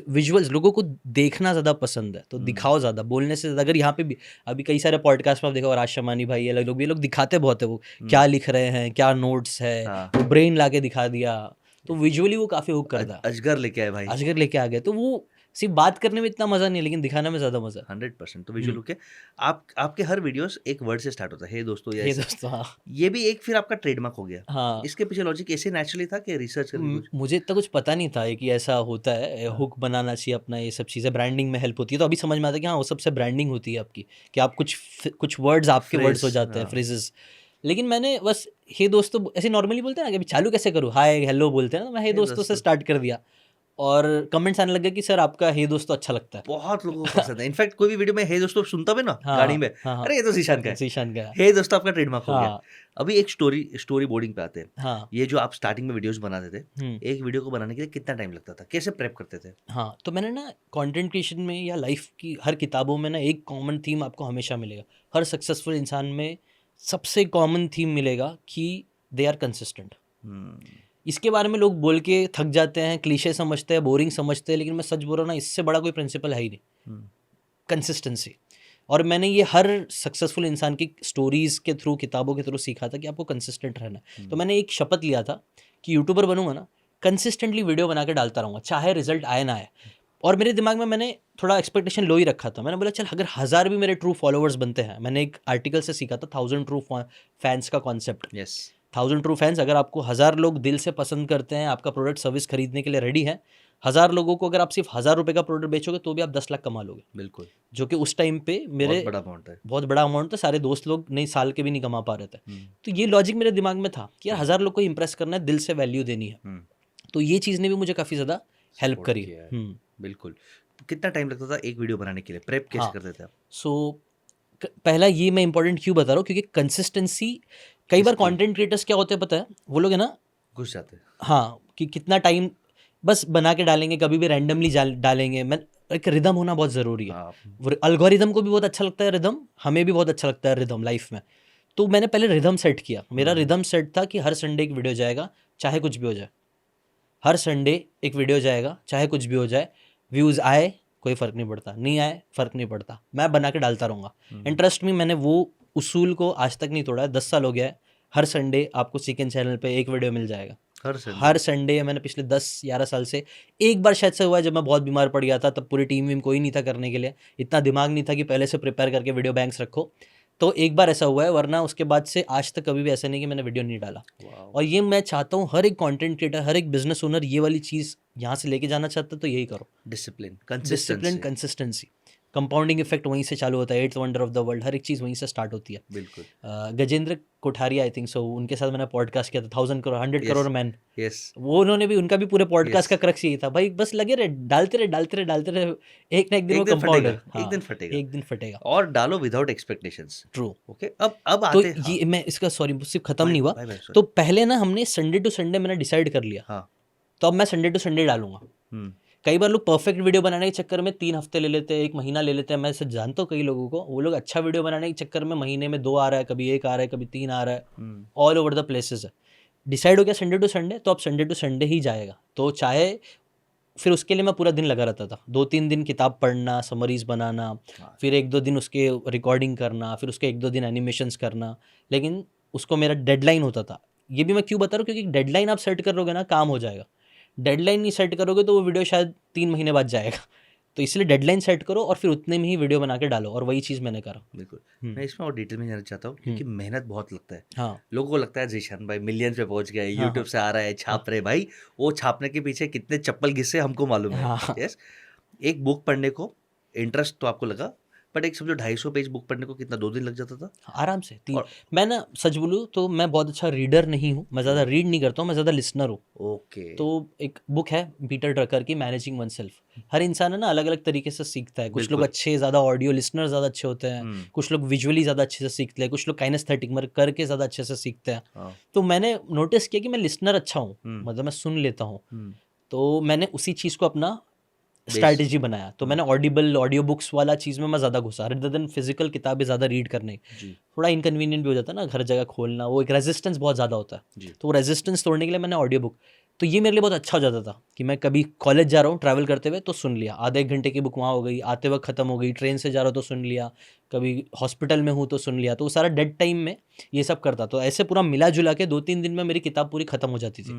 A: विजुअल्स लोगों को देखना ज़्यादा पसंद है, तो दिखाओ ज़्यादा बोलने से ज़्यादा। अगर यहाँ पे भी अभी कई सारे पॉडकास्ट में आप देखो, राज शमानी भाई ये लोग भी, ये लोग दिखाते बहुत है वो क्या लिख रहे हैं, क्या नोट्स है,
B: हाँ।
A: ब्रेन ला के दिखा दिया, तो विजुअली वो काफ़ी हुक करता है।
B: अजगर लेके आए भाई,
A: अजगर लेके आ गए, तो वो सिर्फ बात करने में इतना मज़ा नहीं है, लेकिन दिखाने में ज़्यादा मज़ा है।
B: 100%। तो विजुअल होके आपके हर वीडियोस एक वर्ड से स्टार्ट होता है, हे दोस्तों, या
A: ये
B: ऐसे।
A: दोस्तों, हाँ
B: ये भी एक फिर आपका ट्रेडमार्क हो गया।
A: हाँ,
B: इसके पीछे लॉजिक ऐसे नेचुरली था कि रिसर्च करके कुछ?
A: मुझे इतना कुछ पता नहीं था कि ऐसा होता है, हुक बनाना चाहिए अपना, ये सब चीज़ें ब्रांडिंग में हेल्प होती है। तो अभी समझ में आता है कि हाँ वो सबसे ब्रांडिंग होती है आपकी, कि आप कुछ वर्ड्स आपके वर्ड्स हो
B: Phrase,
A: जाते हैं,
B: हाँ।
A: फ्रेजेस। लेकिन मैंने बस हे दोस्तों ऐसे नॉर्मली बोलते हैं ना कि अभी चालू कैसे करूँ, हाय हेलो बोलते हैं ना, मैं हे दोस्तों से
B: दोस्तों।
A: स्टार्ट कर दिया, और कमेंट्स आने लग गए कि सर आपका हे दोस्तों अच्छा लगता है।
B: बहुत लोगों को पसंद है। इनफैक्ट कोई भी वीडियो में हे दोस्तों सुनता भी ना
A: हाँ,
B: गाड़ी में,
A: हाँ, हाँ।
B: अरे ये तो शीशान का है,
A: शीशान का है।
B: हे दोस्तों आपका ट्रेडमार्क हो गया।
A: हाँ,
B: अभी एक स्टोरी बोर्डिंग पे आते हैं।
A: हाँ,
B: ये जो आप स्टार्टिंग में वीडियोस बनाते थे,
A: हम्म,
B: एक वीडियो को बनाने के लिए कितना टाइम लगता था, कैसे प्रेप करते थे?
A: हाँ। तो मैंने ना कंटेंट क्रिएशन में या लाइफ की हर किताबों में ना एक कॉमन थीम आपको हमेशा मिलेगा। हर सक्सेसफुल इंसान में सबसे कॉमन थीम मिलेगा कि दे आर कंसिस्टेंट। इसके बारे में लोग बोल के थक जाते हैं, क्लीशे समझते हैं, बोरिंग समझते हैं, लेकिन मैं सच बोल रहा हूँ ना, इससे बड़ा कोई प्रिंसिपल है ही नहीं, कंसिस्टेंसी। और मैंने ये हर सक्सेसफुल इंसान की स्टोरीज़ के थ्रू, किताबों के थ्रू सीखा था कि आपको कंसिस्टेंट रहना है। तो मैंने एक शपथ लिया था कि यूट्यूबर बनूंगा ना, कंसिस्टेंटली वीडियो बना के डालता रहूँगा, चाहे रिजल्ट आए ना आए। और मेरे दिमाग में मैंने थोड़ा एक्सपेक्टेशन लो ही रखा था। मैंने बोला चल अगर 1000 भी मेरे ट्रू फॉलोअर्स बनते हैं, मैंने एक आर्टिकल से सीखा था 1000 ट्रू फैंस का कॉन्सेप्ट।
B: यस,
A: 1000 ट्रू फैंस, अगर आपको 1000 लोग दिल से पसंद करते हैं, आपका प्रोडक्ट सर्विस खरीदने के लिए रेडी है, 1000 लोगों को अगर आप सिर्फ 1000 रुपये का प्रोडक्ट बेचोगे तो भी आप 10 लाख कमा लोगे।
B: बिल्कुल,
A: जो कि उस टाइम पे मेरे
B: बहुत बड़ा अमाउंट है।
A: बहुत बड़ा अमाउंट था। सारे दोस्त लोग नहीं साल के भी नहीं कमा पा रहे थे। तो ये लॉजिक मेरे दिमाग में था कि यार 1000 लोग को इंप्रेस करना है, दिल से वैल्यू देनी है। तो ये चीज़ ने भी मुझे काफ़ी ज़्यादा हेल्प करी।
B: बिल्कुल। कितना टाइम लगता था एक वीडियो बनाने के लिए, प्रेप कैसे
A: हाँ।
B: करते थे आप?
A: सो पहला ये मैं इंपॉर्टेंट क्यों बता रहा हूँ, क्योंकि कंसिस्टेंसी, कई बार कंटेंट क्रिएटर्स क्या होते हैं पता है, वो लोग है ना,
B: घुस जाते हैं।
A: हाँ, कि कितना टाइम बस बना के डालेंगे, कभी भी रैंडमली डालेंगे। मैं एक रिदम होना बहुत ज़रूरी है।
B: हाँ,
A: वो अल्गोरिदम को भी बहुत अच्छा लगता है रिदम, हमें भी बहुत अच्छा लगता है रिदम लाइफ में। तो मैंने पहले रिदम सेट किया। मेरा
B: हम्म।
A: रिदम सेट था कि हर संडे एक वीडियो जाएगा, चाहे कुछ भी हो जाए। हर संडे एक वीडियो जाएगा, चाहे कुछ भी हो जाए। व्यूज़ आए कोई फ़र्क नहीं पड़ता, नहीं आए फ़र्क नहीं पड़ता, मैं बना के डालता रहूँगा। एंड ट्रस्ट मी, मैंने वो उसूल को आज तक नहीं तोड़ा है। 10 साल हो गया है। हर संडे आपको सीकेंड चैनल पे एक वीडियो मिल जाएगा।
B: हर संडे
A: हर संडे मैंने पिछले 10-11 साल से, एक बार शायद से हुआ है जब मैं बहुत बीमार पड़ गया था, तब पूरी टीम वीम कोई नहीं था करने के लिए, इतना दिमाग नहीं था कि पहले से प्रिपेयर करके वीडियो बैंक्स रखो। तो एक बार ऐसा हुआ है, वरना उसके बाद से आज तक कभी भी ऐसा नहीं कि मैंने वीडियो नहीं डाला।
B: वाओ
A: और ये मैं चाहता हूँ हर एक कंटेंट क्रिएटर, हर एक बिजनेस ओनर ये वाली चीज़ यहाँ से लेके जाना चाहता है, तो यही करो।
B: Discipline
A: discipline,
B: consistency
A: consistency, compounding effect वहीं से चालू होता है। 8th wonder of the world, हर एक चीज़ वहीं से स्टार्ट होती है।
B: बिल्कुल
A: Gajendra Kothari, I think so, उनके साथ मैंने पॉडकास्ट किया था, 1000 crore 100
B: yes
A: crore man.
B: Yes
A: वो उन्होंने भी, उनका भी पूरे पॉडकास्ट का
B: यस
A: क्रक्स यही था भाई, बस लगे रहे, डालते रहे डालते रहे डालते रहे, एक ना एक दिन वो
B: एक दिन
A: कंपाउंड
B: फटेगा
A: है।
B: एक
A: हाँ,
B: दिन फटेगा
A: एक दिन फटेगा।
B: और डालो विदाउट एक्सपेक्टेशंस
A: ट्रू।
B: ओके अब
A: तो
B: आते हाँ
A: ये मैं इसका, सॉरी, सिर्फ खत्म
B: भाई
A: नहीं हुआ।
B: भाई भाई
A: तो
B: सॉरी
A: पहले ना हमने संडे टू संडे मैंने डिसाइड कर लिया,
B: हाँ
A: तो अब मैं संडे टू संडे डालूंगा।
B: हम्म
A: कई बार लोग परफेक्ट वीडियो बनाने के चक्कर में 3 हफ्ते ले लेते हैं, 1 महीना ले लेते हैं। मैं सच जानता हूँ कई लोगों को, वो लोग अच्छा वीडियो बनाने के चक्कर में महीने में 2 आ रहा है, कभी 1 आ रहा है, कभी 3 आ रहा है,
B: हम्म
A: ऑल ओवर द प्लेसेस है। डिसाइड हो गया संडे टू संडे, तो अब संडे टू संडे ही जाएगा। तो चाहे फिर उसके लिए मैं पूरा दिन लगा रहता था, 2-3 दिन किताब पढ़ना, समरीज बनाना,
B: हाँ
A: फिर 1-2 दिन उसके रिकॉर्डिंग करना, फिर उसके 1-2 दिन एनिमेशंस करना। लेकिन उसको मेरा डेडलाइन होता था। ये भी मैं क्यों बता रहा हूँ, क्योंकि डेडलाइन आप सेट करोगे ना, काम हो जाएगा। डेडलाइन नहीं सेट करोगे तो वो वीडियो शायद 3 महीने बाद जाएगा। तो इसलिए डेडलाइन सेट करो और फिर उतने में ही वीडियो बना के डालो, और वही चीज़ मैंने करा।
B: बिल्कुल
A: हम्म,
B: मैं इसमें और डिटेल में जाना चाहता हूँ क्योंकि मेहनत बहुत लगता है
A: हाँ
B: लोगों को लगता है जीशान भाई मिलियंस पे पहुंच गए
A: हाँ
B: यूट्यूब
A: हाँ
B: से आ रहा है छाप रहे भाई वो छापने के पीछे कितने चप्पल घिसे हमको मालूम है
A: हाँ हाँ,
B: यस एक बुक पढ़ने को इंटरेस्ट तो आपको लगा बट एक समझो 250 पेज बुक पढ़ने को कितना 2 दिन लग जाता था
A: आराम से 3।
B: और
A: मैं ना सच बोलूँ तो मैं बहुत अच्छा रीडर नहीं हूँ, मैं ज़्यादा रीड नहीं करता हूँ, मैं ज़्यादा लिसनर हूँ।
B: ओके
A: तो एक बुक है पीटर ड्रकर की, मैनेजिंग वनसेल्फ। हर इंसान है ना अलग अलग तरीके से सीखता है। कुछ लोग
B: बिल्कुल
A: अच्छे ज़्यादा ऑडियो लिसनर ज़्यादा अच्छे होते हैं, कुछ लोग विजुअली ज़्यादा अच्छे से सीखते हैं, कुछ लोग काइनेस्थेटिक मर करके ज़्यादा अच्छे से सीखते हैं।
B: हाँ
A: तो मैंने नोटिस किया कि मैं लिसनर अच्छा हूँ,
B: हम्म
A: मतलब मैं सुन लेता हूँ।
B: हम्म
A: तो मैंने उसी चीज़ को अपना
B: बेस
A: स्ट्रैटेजी बनाया। तो मैंने ऑडिबल ऑडियो बुक्स वाला चीज़ में मैं ज़्यादा घुसा, रेदर देन फिजिकल किताबें ज़्यादा रीड करने।
B: जी
A: थोड़ा इनकन्वीनियंट भी हो जाता है ना, हर जगह खोलना, वो एक रेजिस्टेंस बहुत ज़्यादा होता है।
B: जी
A: तो वो रेजिस्टेंस तोड़ने के लिए मैंने ऑडियो बुक, तो ये मेरे लिए बहुत अच्छा हो जाता था कि मैं कभी कॉलेज जा रहा हूँ ट्रैवल करते हुए तो सुन लिया, आधे 1 घंटे की बुक वहाँ हो गई, आते वक्त ख़त्म हो गई, ट्रेन से जा रहा हूँ तो सुन लिया, कभी हॉस्पिटल में हूँ तो सुन लिया। तो वो सारा डेड टाइम में ये सब करता। तो ऐसे पूरा मिला जुला के 2-3 दिन में मेरी किताब पूरी ख़त्म हो जाती थी।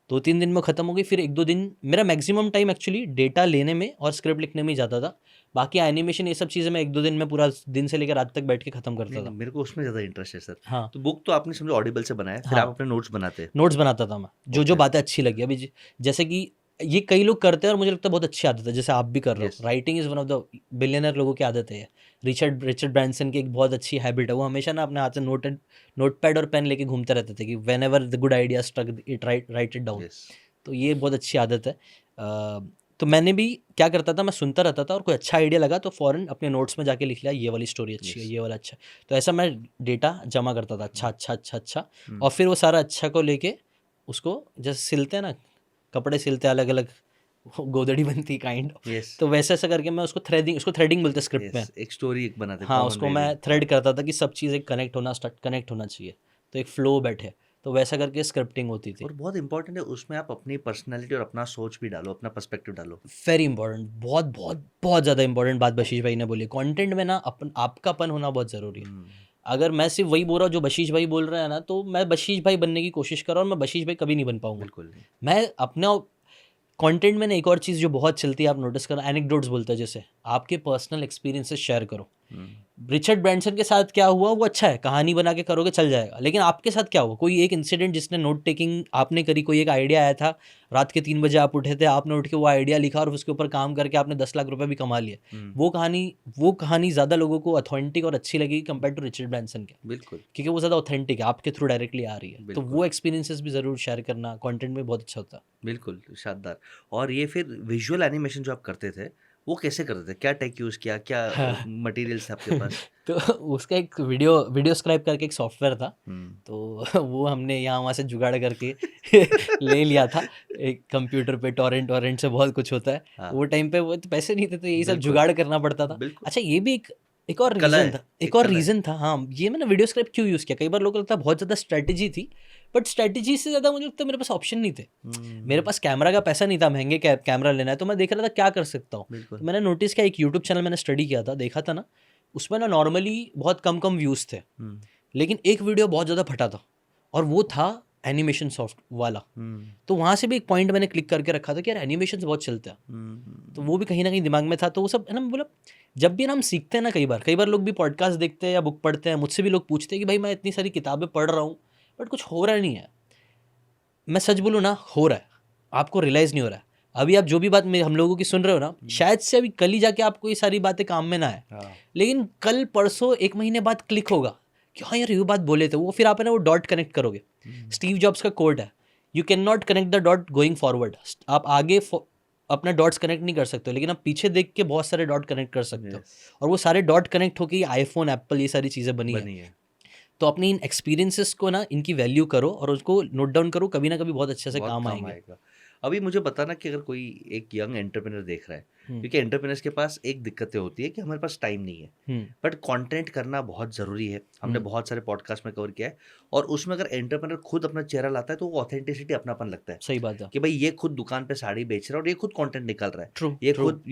A: 2-3 दिन में ख़त्म हो गई। फिर 1-2 दिन मेरा मैक्सिमम टाइम एक्चुअली डेटा लेने में और स्क्रिप्ट लिखने में ही जाता था। बाकी एनिमेशन ये सब चीज़ें मैं 1-2 दिन में पूरा दिन से लेकर रात तक बैठ के ख़त्म
B: नहीं
A: करता
B: नहीं
A: था।
B: मेरे को उसमें ज़्यादा इंटरेस्ट है सर
A: हाँ
B: तो बुक तो आपने समझो ऑडिबल से बनाया फिर
A: हाँ,
B: आप अपने नोट्स बनाते हैं
A: नोट्स बनाता था मैं, जो
B: ओके
A: बातें अच्छी लगी। अभी जैसे कि ये कई लोग करते हैं और मुझे लगता है बहुत अच्छी आदत है, जैसे आप भी कर रहे
B: यस
A: हो। Writing is one of the billionaire लोगों की आदत है ये। रिचर्ड रिचर्ड ब्रांसन की एक बहुत अच्छी हैबिट है, वो हमेशा ना अपने हाथ से नोटपैड और पेन लेके घूमते रहते थे कि whenever the good idea struck it, write it down.
B: Yes
A: तो ये बहुत अच्छी आदत है। तो मैंने भी क्या करता था, मैं सुनता रहता था और कोई अच्छा आइडिया लगा तो फ़ौरन अपने नोट्स में जाके लिख लिया, ये वाली स्टोरी अच्छी है,
B: यस
A: ये वाला अच्छा है। तो ऐसा मैं डेटा जमा करता था, अच्छा अच्छा अच्छा अच्छा। और फिर वो सारा अच्छा को लेके उसको, जैसे सिलते हैं ना, कपड़े सिलते हैं अलग अलग, गोदड़ी बनती काइंड।
B: यस
A: तो वैसे ऐसा करके मैं उसको थ्रेडिंग बोलते हैं स्क्रिप्ट में।
B: यस एक स्टोरी एक बनाते
A: हाँ,
B: कॉमन
A: उसको
B: रेडियन
A: मैं थ्रेड करता था कि सब चीज़ें कनेक्ट होना चाहिए, तो एक फ्लो बैठे। तो वैसा करके स्क्रिप्टिंग होती थी।
B: और बहुत इंपॉर्टेंट है उसमें आप अपनी पर्सनालिटी और अपना सोच भी डालो अपना पर्सपेक्टिव डालो
A: वेरी इंपॉर्टेंट, बहुत बहुत बहुत ज़्यादा इंपॉर्टेंट बात बशीष भाई ने बोली। कंटेंट में ना आपकापन होना बहुत ज़रूरी है। अगर मैं सिर्फ वही बोल रहा हूँ जो बशीष भाई बोल रहे हैं ना, तो मैं बशीष भाई बनने की कोशिश कर रहा हूँ और मैं बशीष भाई कभी नहीं बन पाऊंगा।
B: बिल्कुल नहीं
A: मैं अपना कंटेंट में ना एक और चीज़ जो बहुत चलती है, आप नोटिस करना, एनेक्डोट्स बोलते हैं, जैसे आपके पर्सनल एक्सपीरियंसेस शेयर करो। रिचर्ड ब्रांसन के साथ क्या हुआ वो अच्छा है, कहानी बना के करोगे चल जाएगा, लेकिन आपके साथ क्या हुआ, कोई एक इंसिडेंट जिसने नोट टेकिंग आपने करी, कोई एक आइडिया आया था, रात के 3 बजे आप उठे थे, आपने उठ के वो आइडिया लिखा और उसके ऊपर काम करके आपने 10 लाख रुपए भी कमा लिए। वो कहानी ज़्यादा लोगों को ऑथेंटिक और अच्छी लगेगी कंपेयर टू रिचर्ड ब्रांसन के,
B: बिल्कुल
A: क्योंकि वो ज़्यादा ऑथेंटिक है, आपके थ्रू डायरेक्टली आ रही है। तो
B: बिल्कुल
A: वो एक्सपीरियंसेस भी ज़रूर शेयर करना कंटेंट में बहुत अच्छा होता है।
B: बिल्कुल शानदार और ये फिर विजुअल एनिमेशन जो आप करते थे वो कैसे करते थे क्या टेक यूज़ किया क्या मटेरियल्स थे आपके पास
A: तो उसका एक वीडियो स्क्राइब करके एक सॉफ्टवेयर था,
B: हम्म
A: तो वो हमने यहाँ वहाँ से जुगाड़ करके ले लिया था। एक कंप्यूटर पे टॉरेंट से बहुत कुछ होता है।
B: हाँ
A: वो टाइम पे वो तो पैसे नहीं थे, तो यही सब
B: बिल्कुल
A: जुगाड़ करना पड़ता था।
B: बिल्कुल
A: अच्छा, ये भी एक एक और
B: कला
A: रीज़न
B: है,
A: था एक
B: एक
A: और
B: कला है।
A: रीज़न था हाँ, ये मैंने वीडियो स्क्रिप्ट क्यों यूज़ किया, कई बार लोगों को लगता है बहुत ज़्यादा स्ट्रैटेजी थी, बट स्ट्रैटेजी से ज़्यादा मुझे लगता है मेरे पास ऑप्शन नहीं थे। मेरे पास कैमरा का पैसा नहीं था, महँगे कैमरा लेना है, तो मैं देख रहा था क्या कर सकता हूँ।
B: बिल्कुल।
A: तो मैंने नोटिस किया, एक यूट्यूब चैनल मैंने स्टडी किया था, देखा था ना, उसमें ना नॉर्मली बहुत कम व्यूज़ थे,
B: हुँ,
A: लेकिन एक वीडियो बहुत ज़्यादा फटा था और वो था एनिमेशन सॉफ्ट वाला।
B: हुँ,
A: तो वहाँ से भी एक पॉइंट मैंने क्लिक करके रखा था कि यार एनिमेशंस बहुत चलते हैं। तो
B: हुँ,
A: वो भी कहीं न कहीं दिमाग में था, तो वो सब है ना, मैं बोला जब भी ना हम सीखते हैं ना, कई बार लोग भी पॉडकास्ट देखते हैं या बुक पढ़ते हैं, मुझसे भी लोग पूछते हैं कि भाई मैं इतनी सारी किताबें पढ़ रहा हूँ, बट कुछ हो रहा नहीं है। मैं सच बोलूँ ना, हो रहा है, आपको रियलाइज़ नहीं हो रहा है। अभी आप जो भी बात हम लोगों की सुन रहे हो ना, शायद से अभी कल ही जाके आपको ये सारी बातें काम में ना आए,
B: हाँ,
A: लेकिन कल परसों 1 महीने बाद क्लिक होगा कि हाँ यार, ये बात बोले थे वो, फिर आप है ना वो डॉट कनेक्ट करोगे।
B: हुँ,
A: स्टीव जॉब्स का कोट है, you can not connect the dot going forward. आप आगे अपना डॉट्स कनेक्ट नहीं कर सकते हो, लेकिन आप पीछे देख के बहुत सारे डॉट कनेक्ट कर सकते हो,
B: यस,
A: और वो सारे डॉट कनेक्ट होके आईफोन, एप्पल, ये सारी चीज़ें बनी है।
B: बनी है,
A: तो अपनी इन एक्सपीरियंसेस को ना, इनकी वैल्यू करो और उसको नोट डाउन करो, कभी ना कभी बहुत अच्छे से
B: बहुत
A: काम
B: काम
A: आएंगे।
B: आएगा। अभी मुझे बताना कि अगर कोई एक यंग एंटरप्रेन्योर देख रहा है,
A: हम्म,
B: क्योंकि एंटरप्रेन्योर्स के पास एक दिक्कतें होती है कि हमारे पास टाइम नहीं है,
A: हम्म,
B: बट कंटेंट करना बहुत ज़रूरी है। हमने बहुत सारे पॉडकास्ट में कवर किया है और उसमें अगर एंटरप्रेन्योर खुद अपना चेहरा लाता है तो वो ऑथेंटिसिटी अपनापन लगता है
A: सही बात है।
B: कि भाई ये खुद दुकान पे साड़ी बेच रहा है और ये खुद कंटेंट निकाल रहा है।
A: ट्रू,
B: ये
A: ट्रू,
B: खुद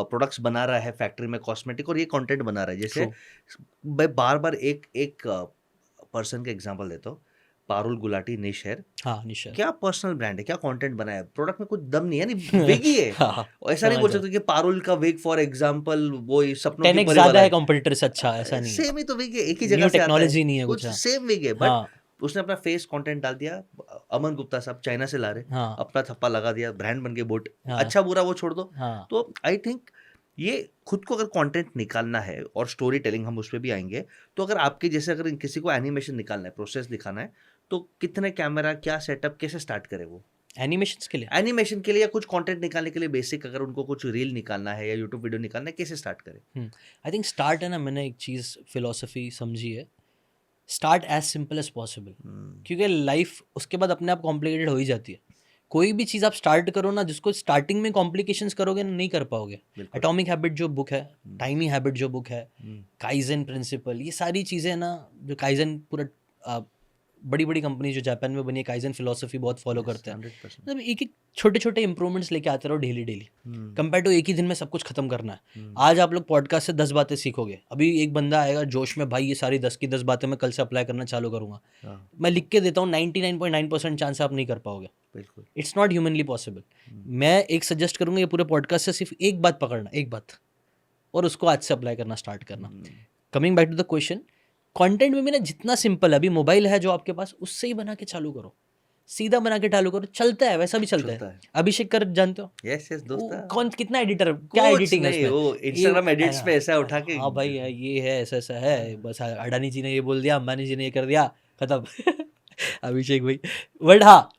B: प्रोडक्ट्स बना रहा है फैक्ट्री में कॉस्मेटिक और ये कंटेंट बना रहा है।
A: ट्रू।
B: जैसे मैं बार-बार एक एक पर्सन का एग्ज़ाम्पल देता हूँ, पारुल गुलाटी निशर।
A: हाँ, निश्चय।
B: क्या पर्सनल ब्रांड है, क्या कंटेंट बनाया है, प्रोडक्ट में कुछ दम नहीं है, यानी विग ही है।
A: हाँ,
B: और ऐसा नहीं बोल
A: समझ रहा हूँ।
B: सकते कि पारुल का विग फॉर एग्जांपल वो ये सपनों की
A: 10x
B: परी
A: ज़्यादा
B: वाला
A: है
B: है।
A: कॉम्पिटिटर से, अच्छा ऐसा नहीं है।
B: सेम ही तो विग है, एक ही जगह
A: न्यू
B: से आता है,
A: टेक्नोलॉजी नहीं है कुछ।
B: कुछ
A: हाँ,
B: सेम विग है, बट
A: हाँ,
B: उसने अपना फेस कंटेंट डाल दिया। अमन गुप्ता साहब चाइना से ला रहे,
A: हाँ,
B: अपना थप्पा लगा दिया, ब्रांड बन के बोट।
A: हाँ,
B: अच्छा बुरा वो छोड़ दो।
A: हाँ।
B: तो आई थिंक ये खुद को अगर कंटेंट निकालना है और स्टोरी टेलिंग, हम उस पे भी आएंगे। तो अगर आपके जैसे अगर किसी को एनिमेशन निकालना है, प्रोसेस दिखाना है, तो कितने कैमरा, क्या सेटअप, कैसे स्टार्ट करे वो
A: एनिमेशंस के लिए
B: एनिमेशन के लिए या कुछ कंटेंट निकालने के लिए? बेसिक अगर उनको कुछ रील निकालना है या यूट्यूब वीडियो निकालना है, कैसे स्टार्ट करें?
A: आई थिंक स्टार्ट है ना, मैंने एक चीज़ फिलॉसफी समझी है, start as simple as possible.
B: Hmm,
A: क्योंकि लाइफ उसके बाद अपने आप कॉम्प्लिकेटेड हो ही जाती है। कोई भी चीज़ आप स्टार्ट करो ना, जिसको स्टार्टिंग में कॉम्प्लिकेशंस करोगे ना, नहीं कर पाओगे।
B: बिल्कुल।
A: एटॉमिक हैबिट जो बुक है,
B: हम्म,
A: टाइमी हैबिट जो बुक है,
B: हम्म,
A: काइजन प्रिंसिपल, ये सारी चीज़ें ना, जो काइजन पूरा बड़ी बड़ी कंपनी जो जापान में बनी है, काइजन फिलोसफी बहुत फॉलो
B: यस,
A: करते हैं।
B: 100%।
A: मतलब एक एक छोटे छोटे इंप्रूवमेंट्स लेके आते रहो daily daily,
B: hmm,
A: compare to एक ही दिन में सब कुछ खत्म करना है।
B: हम्म,
A: आज आप लोग पॉडकास्ट से 10 बातें सीखोगे, अभी एक बंदा आएगा जोश में, भाई ये सारी 10 की 10 बातें मैं कल से अप्लाई करना चालू करूंगा।
B: हाँ,
A: मैं लिख के देता हूँ, 99.9% चांस आप नहीं कर पाओगे।
B: बिल्कुल।
A: It's not humanly possible.
B: Hmm,
A: मैं एक सजेस्ट करूंगा, ये पूरे पॉडकास्ट से सिर्फ एक बात पकड़ना, एक बात, और उसको आज से अप्लाई करना स्टार्ट करना।
B: Hmm,
A: coming back to the question, content में भी ना जितना सिंपल है, अभी मोबाइल है जो आपके पास, उससे ही बना के चालू करो, सीधा बना के चालू करो, चलता है, वैसा भी चलता
B: चलता
A: है।
B: है।
A: अभिषेक कर जानते हो,
B: यस यस दोस्त।
A: कौन कितना एडिटर, क्या
B: कुछ
A: एडिटिंग है
B: नहीं,
A: उसमें,
B: वो
A: ये
B: इंस्टाग्राम एडिट्स पे ऐसा उठा के
A: हाँ भाई ये है, ऐसा ऐसा है, बस अडानी जी ने ये बोल दिया, अंबानी जी ने ये कर दिया, खत्म। अभिषेक भाई, बट हाँ,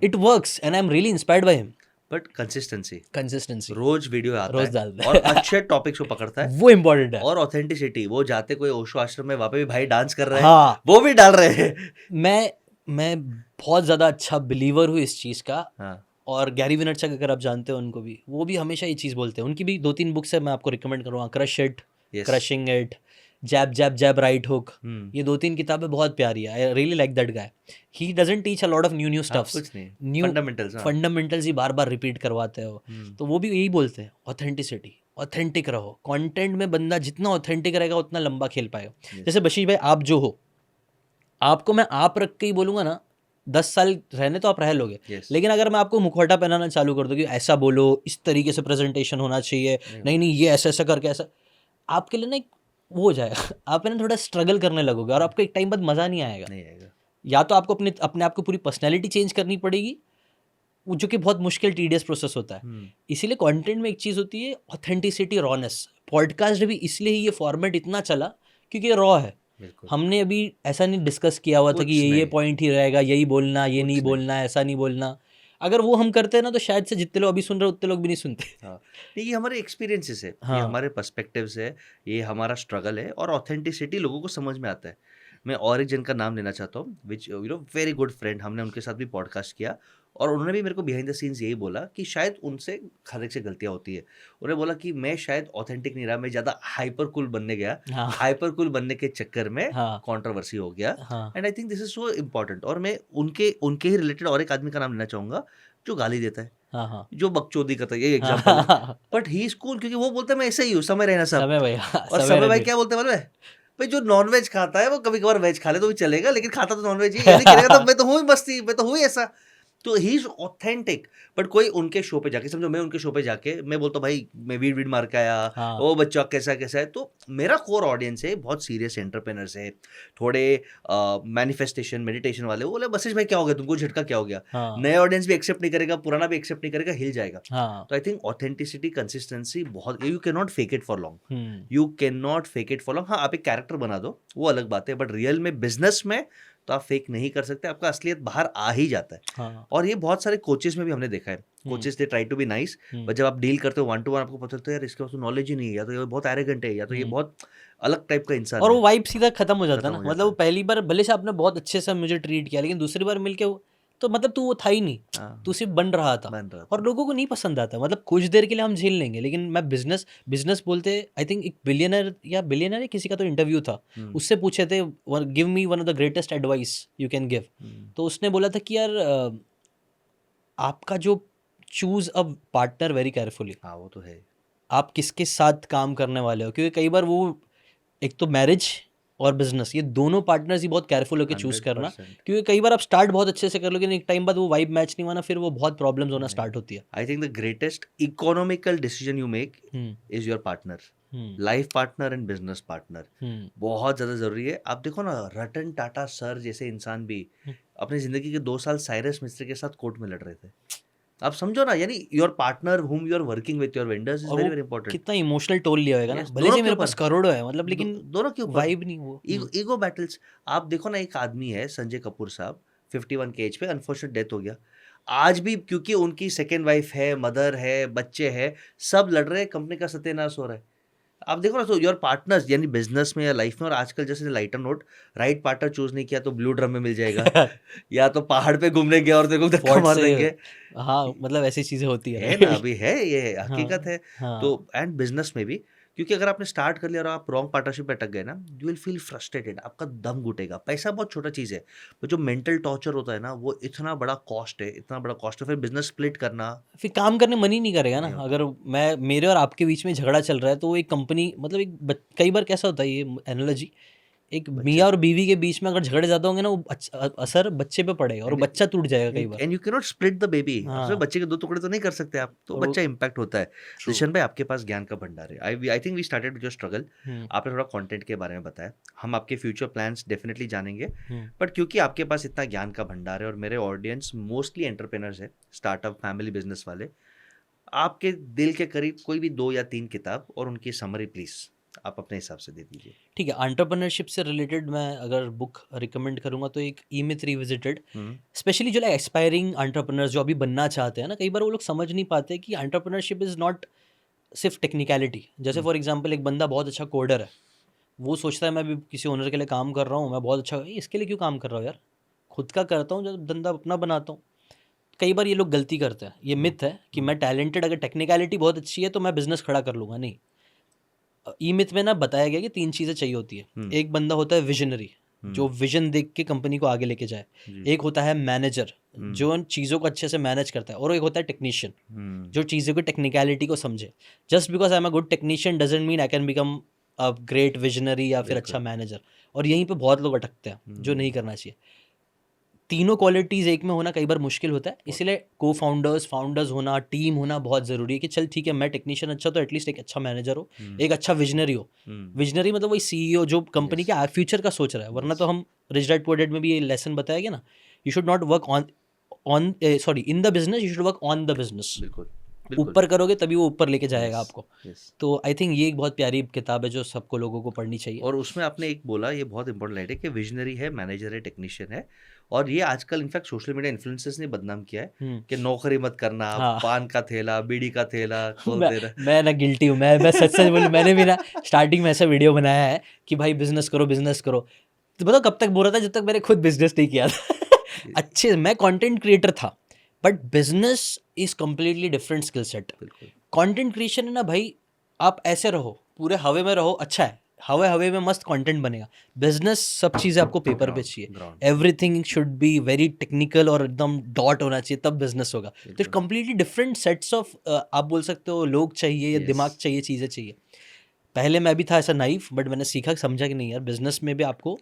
A: it works and I am really inspired by him.
B: But consistency,
A: consistency
B: रोज वीडियो आता
A: रोज
B: है
A: डालता
B: और
A: है।
B: अच्छे टॉपिक्स को पकड़ता है।
A: वो इम्पोर्टेंट है।
B: और ऑथेंटिसिटी, वो जाते कोई ओशो आश्रम में, वहां पे भी भाई डांस कर रहे हैं,
A: हाँ,
B: वो भी डाल रहे हैं।
A: मैं बहुत ज़्यादा अच्छा बिलीवर हूँ इस चीज़ का।
B: हाँ,
A: और गैरी विनरचक अगर आप जानते हो उनको भी, वो भी हमेशा ये चीज़ बोलते हैं। उनकी भी 2-3 बुक्स है, मैं आपको रिकमेंड करूँगा, crush it,
B: yes.
A: Crushing it, jab jab jab right hook.
B: Hmm,
A: ये 2-3 किताबें बहुत प्यारी है, I really like that guy. He doesn't teach a lot of new
B: हाँ,
A: स्टफ्स,
B: कुछ नहीं,
A: न्यू
B: फंडामेंटल्स। हाँ,
A: फंडामेंटल्स ही बार बार रिपीट करवाते हो।
B: हम्म,
A: तो वो भी यही बोलते हैं, ऑथेंटिसिटी, ऑथेंटिक रहो। कंटेंट में बंदा जितना ऑथेंटिक रहेगा उतना लंबा खेल पाएगा।
B: yes,
A: जैसे बशीर भाई, आप जो हो, आपको मैं आप रख के ही बोलूंगा ना, 10 साल रहने तो आप रह लोगे,
B: yes,
A: लेकिन अगर मैं आपको मुखौटा पहनाना चालू कर दूँ कि ऐसा बोलो, इस तरीके से प्रेजेंटेशन होना चाहिए, नहीं नहीं ये ऐसा ऐसा करके ऐसा, आपके लिए ना एक वो हो जाएगा। आप है ना थोड़ा स्ट्रगल करने लगोगे और आपको एक टाइम बाद मज़ा नहीं आएगा।
B: नहीं आएगा।
A: या तो आपको अपने अपने आप को पूरी पर्सनैलिटी चेंज करनी पड़ेगी, वो जो कि बहुत मुश्किल टीडियस प्रोसेस होता है।
B: हम्म,
A: इसीलिए कंटेंट में एक चीज़ होती है, ऑथेंटिसिटी, रॉनेस। पॉडकास्ट भी इसलिए ही ये फॉर्मेट इतना चला क्योंकि ये रॉ है।
B: बिल्कुल।
A: हमने अभी ऐसा नहीं डिस्कस किया हुआ था कि
B: कुछ
A: ये
B: नहीं,
A: पॉइंट ही रहेगा, यही बोलना, ये
B: कुछ
A: नहीं
B: नहीं।
A: बोलना, ऐसा नहीं बोलना। अगर वो हम करते हैं ना, तो शायद से जितने लोग अभी सुन रहे उतने लोग भी नहीं सुनते।
B: हाँ, नहीं, ये हमारे एक्सपीरियंसेस है, ये
A: हाँ,
B: हमारे पर्सपेक्टिव्स है, ये हमारा स्ट्रगल है और ऑथेंटिसिटी लोगों को समझ में आता है। मैं और एक जन का नाम लेना चाहता हूँ, विच वेरी गुड फ्रेंड, हमने उनके साथ भी पॉडकास्ट किया। और उन्होंने भी मेरे को बिहाइंड द सीन्स यही बोला कि शायद उनसे हर एक से गलतियां होती है। उन्होंने बोला कि मैं शायद ऑथेंटिक नहीं रहा, मैं ज़्यादा हाइपर कूल बनने गया,
A: हाँ,
B: हाइपर कूल बनने के चक्कर में
A: हाँ,
B: कंट्रोवर्सी हो गया।
A: हाँ,
B: and I think this is so important. और मैं उनके उनके ही रिलेटेड और एक आदमी का नाम लेना चाहूंगा जो गाली देता है,
A: हाँ, हाँ,
B: जो बकचोदी करता है, ये
A: हाँ,
B: एग्जाम्पल है।
A: हाँ,
B: बट ही इज कूल क्योंकि वो बोलता है मैं ऐसे ही हूँ, समय रहना सब।
A: समय भैया
B: और
A: समय
B: समय भाई
A: रणवीर।
B: क्या बोलते हैं मालूम है? भाई जो नॉनवेज खाता है वो कभी कभार वेज खा ले तो भी चलेगा, लेकिन खाता तो नॉनवेज ही, ये नहीं करेगा तो मैं तो हूँ ही मस्ती, मैं तो हूँ ही ऐसा। तो ही इज ऑथेंटिक। बट कोई उनके शो पे जाके, समझो मैं उनके शो पे जाके मैं बोलता हूँ भाई मैं वीड वीड मार के आया,
A: हाँ,
B: ओ बच्चा कैसा कैसा है, तो मेरा कोर ऑडियंस है बहुत सीरियस एंटरप्रेनर्स है, थोड़े मैनिफेस्टेशन मेडिटेशन वाले, वो बोले बस भाई क्या हो गया तुमको, झटका क्या हो गया।
A: हाँ,
B: नए ऑडियंस भी एक्सेप्ट नहीं करेगा, पुराना भी एक्सेप्ट नहीं करेगा, हिल जाएगा।
A: हाँ,
B: तो आई थिंक ऑथेंटिसिटी कंसिस्टेंसी बहुत, you can not fake it for long,
A: hmm,
B: you can not fake it for long. हाँ, आप एक कैरेक्टर बना दो वो अलग बात है, बट रियल में बिजनेस में तो आप फेक नहीं कर सकते, आपका असलियत बाहर आ ही जाता है।
A: हाँ,
B: और ये बहुत सारे कोचेस में भी हमने देखा है, coaches they try to be nice,
A: hmm,
B: but जब आप डील करते हो वन टू वन आपको पता चलता है यार इसके पास तो नॉलेज ही नहीं है, या तो ये बहुत एरोगेंट है, या तो ये
A: हम्म।
B: बहुत अलग टाइप का इंसान
A: और वो
B: है।
A: वाइब सीधा खत्म हो जाता है
B: खत्म
A: ना,
B: हो
A: मतलब
B: जाता
A: वो
B: है।
A: पहली बार भले से आपने बहुत अच्छे से मुझे ट्रीट किया, लेकिन दूसरी बार मिलके तो मतलब तू वो था ही नहीं, तू
B: हाँ,
A: सिर्फ बन रहा था।
B: बन रहा
A: और
B: था।
A: लोगों को नहीं पसंद आता, मतलब कुछ देर के लिए हम झेल लेंगे, लेकिन मैं बिजनेस बिजनेस बोलते, आई थिंक एक बिलियनर किसी का तो इंटरव्यू था,
B: हम्म,
A: उससे पूछे थे give me one of the greatest advice you can give.
B: Hmm,
A: तो उसने बोला था कि यार आपका जो choose a partner very carefully,
B: हाँ वो तो है।
A: आप किसके साथ काम करने वाले हो, क्योंकि कई बार वो एक तो मैरिज और बिजनेस, ये दोनों पार्टनर्स ही बहुत केयरफुल होकर चूज करना,
B: 100%।
A: क्योंकि कई बार आप स्टार्ट बहुत अच्छे से कर लो, लेकिन एक टाइम बाद वो वाइब मैच नहीं हुआ ना, फिर वो बहुत प्रॉब्लम्स होना
B: नहीं,
A: स्टार्ट होती है।
B: I think the greatest economical decision you make
A: hmm,
B: is your partner,
A: hmm,
B: life partner and business partner.
A: Hmm,
B: बहुत ज़्यादा ज़रूरी है। आप देखो ना, रतन टाटा सर जैसे इंसान भी
A: हम्म।
B: अपनी ज़िंदगी के 2 साल साइरस मिस्त्री के साथ कोर्ट में लड़ रहे थे। आप समझो ना, यानी your partner whom you are working with your vendors is
A: और
B: वेरी
A: वो
B: वेरी इंपॉर्टेंट।
A: कितना इमोशनल टोल लिया होगा ना,
B: यस,
A: भले
B: दोनों
A: से
B: के
A: मेरे
B: ऊपर,
A: पास करोड़ों है, मतलब, लेकिन
B: दोनों के ऊपर
A: वाइब नहीं वो।
B: Ego battles. आप देखो ना, एक आदमी है संजय कपूर साहब, 51 के एज पे अनफॉर्चुनेट डेथ हो गया। आज भी क्योंकि उनकी सेकेंड वाइफ है, मदर है, बच्चे हैं, सब लड़ रहे हैं, कंपनी का सत्यानाश हो रहा है। आप देखो ना, तो योर पार्टनर्स यानी बिजनेस में या लाइफ में, और आजकल जैसे lighter note, right partner choose नहीं किया तो ब्लू ड्रम में मिल जाएगा, या तो पहाड़ पे घूमने गया और तेरे को धक्का
A: फॉर्ट
B: मार
A: से,
B: देंगे।
A: हाँ, मतलब ऐसी चीजें होती है,
B: है ना,
A: राइट।
B: अभी है, ये
A: हाँ,
B: हकीकत है। तो
A: हाँ,
B: एंड बिजनेस में भी, क्योंकि अगर आपने स्टार्ट कर लिया और आप रॉन्ग पार्टनरशिप पे अटक गए ना, यू विल फील फ्रस्ट्रेटेड, आपका दम घुटेगा। पैसा बहुत छोटा चीज़ है, पर जो मेंटल टॉर्चर होता है ना, वो इतना बड़ा कॉस्ट है, इतना बड़ा कॉस्ट है। फिर बिजनेस स्प्लिट करना
A: फिर काम करने मन ही नहीं करेगा ना,
B: नहीं होता।
A: अगर मैं मेरे और आपके बीच में झगड़ा चल रहा है, तो वो एक कंपनी, मतलब कई बार कैसा होता है ये एनालॉजी, एक
B: बच्चा,
A: मियाँ और बीवी के बीच में अगर झगड़े ज़्यादा होंगे ना, वो असर बच्चे पे पड़ेगा और वो
B: एंड
A: बच्चा टूट जाएगा कई बार।
B: And you can not split the baby. आप उसमें
A: हाँ,
B: बच्चे के 2 टुकड़े तो नहीं कर सकते आप, तो
A: और वो
B: बच्चा इम्पैक्ट होता है।
A: ट्रू।
B: जिशन भाई, आपके पास ज्ञान का भंडार है। I think we started with your struggle.
A: Hmm,
B: आपने थोड़ा कंटेंट के बारे में बताया, हम आपके फ्यूचर प्लान्स डेफिनेटली जानेंगे।
A: हम्म,
B: बट क्योंकि आपके पास इतना ज्ञान का भंडार है और मेरे ऑडियंस मोस्टली एंटरप्रेनर्स है, स्टार्टअप फैमिली बिजनेस वाले, आपके दिल के करीब कोई भी 2 या 3 किताब और उनकी समरी प्लीज आप अपने हिसाब से दे दीजिए।
A: ठीक है। एंटरप्रेन्योरशिप से रिलेटेड मैं अगर बुक रिकमेंड करूंगा तो एक ई मिथ रिविजिटेड,
B: हम्म,
A: स्पेशली जो एस्पायरिंग एंटरप्रेन्योर्स जो अभी बनना चाहते हैं ना, कई बार वो लोग समझ नहीं पाते कि एंटरप्रेन्योरशिप इज़ नॉट सिर्फ टेक्निकलिटी। जैसे
B: हम्म,
A: फॉर एग्जांपल एक बंदा बहुत अच्छा कोडर है, वो सोचता है मैं भी किसी ओनर के लिए काम कर रहा हूँ, मैं बहुत अच्छा, इसके लिए क्यों काम कर रहा हूँ यार, खुद का करता हूँ, जब धंधा अपना बनाता हूँ। कई बार ये लोग गलती करते हैं, ये मिथ है कि मैं टैलेंटेड, अगर टेक्निकलिटी बहुत अच्छी है तो मैं बिजनेस खड़ा कर लूँगा, नहीं। ई मिथ में ना बताया गया कि 3 चीज़ें चाहिए होती है।
B: हम्म,
A: एक बंदा होता है विजनरी, जो
B: हम्म,
A: विजन देख के कंपनी को आगे लेके जाए।
B: जी,
A: एक होता है मैनेजर,
B: हम्म,
A: जो उन चीज़ों को अच्छे से मैनेज करता है। और एक होता है टेक्नीशियन,
B: हम्म,
A: जो चीज़ों की टेक्निकलिटी को समझे। Just because I am a good technician doesn't mean I can become a great visionary या फिर अच्छा
B: बिल्कुल,
A: मैनेजर। और यहीं पे बहुत लोग अटकते हैं, जो नहीं
B: हम्म,
A: करना चाहिए। तीनों क्वालिटीज़ एक में होना कई बार मुश्किल होता है,
B: बहुत,
A: इसलिए को फाउंडर्स होना, टीम होना बहुत ज़रूरी है कि चल ठीक है, मैं टेक्नीशियन अच्छा, तो एटलीस्ट एक अच्छा मैनेजर हो,
B: हम्म,
A: एक अच्छा विजनरी हो।
B: हम्म,
A: विजनरी मतलब वही सीईओ जो कंपनी
B: यस,
A: के फ्यूचर का सोच रहा है, वरना
B: यस,
A: तो हम रिच डैड पुअर डैड में भी ये लेसन बताया गया ना, you should not work on sorry in the business, you should work on the business.
B: बिल्कुल, बिल्कुल,
A: ऊपर करोगे तभी वो ऊपर लेके जाएगा
B: यस,
A: आपको।
B: यस।
A: तो आई थिंक ये एक बहुत प्यारी किताब है जो सबको लोगों को पढ़नी चाहिए।
B: और उसमें आपने एक बोला, ये बहुत इंपॉर्टेंट लाइन है कि विजनरी है, मैनेजर है, टेक्नीशियन है। और ये आजकल इनफैक्ट सोशल मीडिया इन्फ्लुएंसर्स ने बदनाम किया है
A: हम्म,
B: कि नौकरी मत करना,
A: हाँ।
B: पान का थैला, बीड़ी का थैला खोल
A: मैं
B: देना।
A: मैं ना गिल्टी हूँ, मैं सच सच बोलूं, मैंने भी ना स्टार्टिंग में ऐसा वीडियो बनाया है कि भाई बिजनेस करो, बिजनेस करो। तो बताओ कब तक बोल रहा था, जब तक मैंने खुद बिजनेस नहीं किया था। अच्छे, मैं कंटेंट क्रिएटर था, but business is completely different skill set.
B: बिल्कुल
A: कंटेंट क्रिएशन है ना भाई, आप ऐसे रहो, पूरे हवे में रहो, अच्छा है, हवे हवे में मस्त कंटेंट बनेगा। बिजनेस सब चीज़ें आपको पेपर पे चाहिए,
B: ground
A: everything should be very technical और एकदम डॉट होना चाहिए, तब बिजनेस होगा। तो
B: बिल्कुल
A: कम्प्लीटली डिफरेंट सेट्स ऑफ आप बोल सकते हो लोग चाहिए या दिमाग
B: यस
A: चाहिए, चीज़ें चाहिए। पहले मैं भी था ऐसा नाइफ, बट मैंने सीखा समझा कि नहीं यार, बिजनेस में भी आपको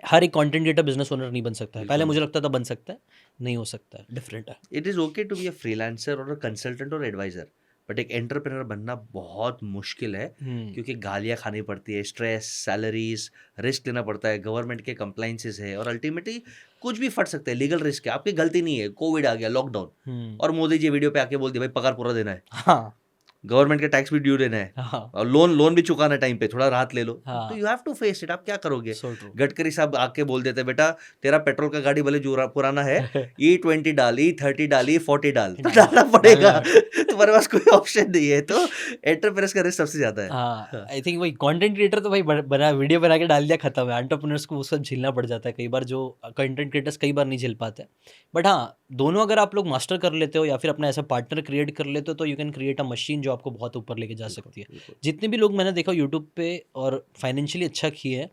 A: हर एक कंटेंट क्रिएटर बिजनेस ओनर नहीं बन सकता है। पहले
B: बिल्कुल
A: मुझे लगता था बन सकता है, नहीं हो सकता है, डिफरेंट है।
B: It is okay to be a freelancer और अ कंसल्टेंट और एडवाइजर, बट एक एंटरप्रेन्योर बनना बहुत मुश्किल है क्योंकि गालियाँ खानी पड़ती है, स्ट्रेस, सैलरीज, रिस्क लेना पड़ता है, गवर्नमेंट के कंप्लाइंसेस है और अल्टीमेटली कुछ भी फट सकता है, लीगल रिस्क है, आपकी गलती नहीं है, कोविड आ गया, लॉकडाउन, और मोदी जी वीडियो पे आके बोल दिया भाई पगार पूरा देना है,
A: हाँ
B: गवर्नमेंट का टैक्स भी ड्यू देना है,
A: हाँ
B: और लोन लोन भी चुकाना टाइम पे, थोड़ा राहत ले लो, तो
A: हाँ,
B: you have to face it. आप क्या करोगे?
A: So true.
B: गडकरी साहब आके बोल देते बेटा तेरा पेट्रोल का गाड़ी भले पुराना है, E20 डाल, E30 डाल, E40 डाल, तो डालना पड़ेगा, तुम्हारे पास कोई ऑप्शन नहीं है। तो एंटरप्रेन्योर्स का रिस्क सबसे ज्यादा है।
A: हाँ, आई थिंक वही कंटेंट क्रिएटर तो भाई बना वीडियो बना के डाल दिया, खत्म है। एंटरप्रेन्योर्स को वो सब झेलना पड़ जाता है कई बार, जो कंटेंट क्रिएटर्स कई बार नहीं झेल पाते। बट हाँ, दोनों अगर आप लोग मास्टर कर लेते हो या फिर अपना ऐसा पार्टनर क्रिएट कर लेते हो, तो you can create a machine जो आपको बहुत ऊपर लेके जा सकती है।
B: बिल्कुल
A: जितने भी लोग मैंने देखा यूट्यूब पे और फाइनेंशियली अच्छा किए हैं,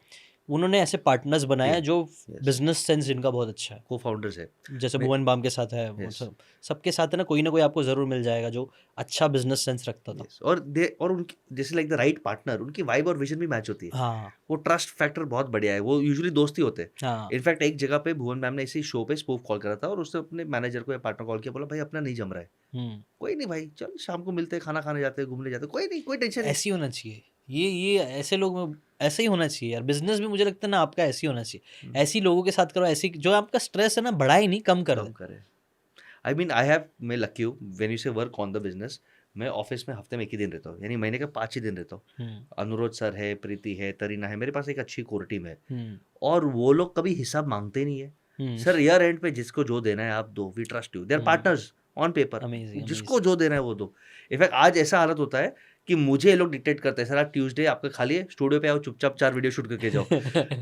A: उन्होंने ऐसे पार्टनर्स बनाए हैं
B: टीम,
A: जो
B: यस,
A: बिजनेस सेंस जिनका बहुत अच्छा है।
B: को फाउंडर्स है।
A: जैसे
B: मैं
A: भुवन बाम के साथ है, वो
B: यस
A: सब सबके साथ है ना कोई आपको ज़रूर मिल जाएगा जो अच्छा बिजनेस सेंस रखता था।
B: यस और उनकी जैसे लाइक द राइट पार्टनर, उनकी वाइब और विजन भी मैच होती है,
A: हाँ
B: वो ट्रस्ट फैक्टर बहुत बढ़िया है, वो यूजुअली दोस्ती होते हैं।
A: हाँ।
B: इनफैक्ट एक जगह पे भुवन मैम ने इसी शो पे स्पूफ कॉल करा था और उसने अपने मैनेजर को या पार्टनर कॉल किया, बोला भाई अपना नहीं जम रहा है,
A: हम्म।
B: कोई नहीं भाई चल शाम को मिलते हैं, खाना खाने जाते हैं, घूमने जाते हैं, कोई नहीं, कोई टेंशन नहीं।
A: ऐसे ही होना चाहिए, ये ऐसे लोग ऐसे ही होना चाहिए यार। बिजनेस भी मुझे लगता है ना आपका ऐसे ही होना चाहिए, ऐसी लोगों के साथ करो, ऐसी जो आपका स्ट्रेस है ना बढ़ाए नहीं, कम कर
B: कम
A: दे।
B: करे। आई मीन आई हैव, मैं लकी हूँ, व्हेन यू से वर्क ऑन द बिजनेस, मैं ऑफिस में हफ्ते में एक ही दिन रहता हूँ, यानी महीने के 5 ही दिन रहता हूँ।
A: हम्म
B: अनुरोध सर है, प्रीति है, तरीना है, मेरे पास एक अच्छी कोर टीम है,
A: हम्म
B: और वो लोग कभी हिसाब मांगते नहीं है।
A: हम्म।
B: सर ईयर एंड पे जिसको जो देना है आप दो, we trust you, they are partners on paper,
A: amazing
B: जिसको
A: अमेजिंग।
B: जो देना है वो दो। इनफैक्ट आज ऐसा हालत होता है कि मुझे ये लोग डिक्टेट करते हैं, सर आज ट्यूसडे आपका खाली है, स्टूडियो पे आओ, चुपचाप 4 वीडियो शूट करके जाओ,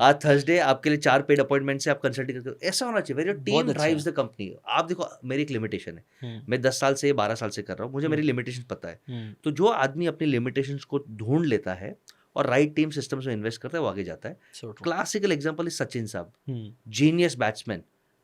B: आज थर्सडे आपके लिए 4 पेड अपॉइंटमेंट से आप कंसल्टिंग करके, ऐसा होना चाहिए। वेरी टीम
A: बहुत अच्छा
B: ड्राइव्स
A: है।
B: The company. आप देखो मेरी एक लिमिटेशन है,
A: हम्म
B: मैं 10 साल से 12 साल से कर रहा हूँ, मुझे मेरी लिमिटेशन पता है। तो जो आदमी अपनी लिमिटेशंस को ढूंढ लेता है और राइट टीम सिस्टम्स में इन्वेस्ट करता है, वो आगे जाता है।
A: So true.
B: Classical example is Sachin साहब,
A: hmm
B: genius batsman,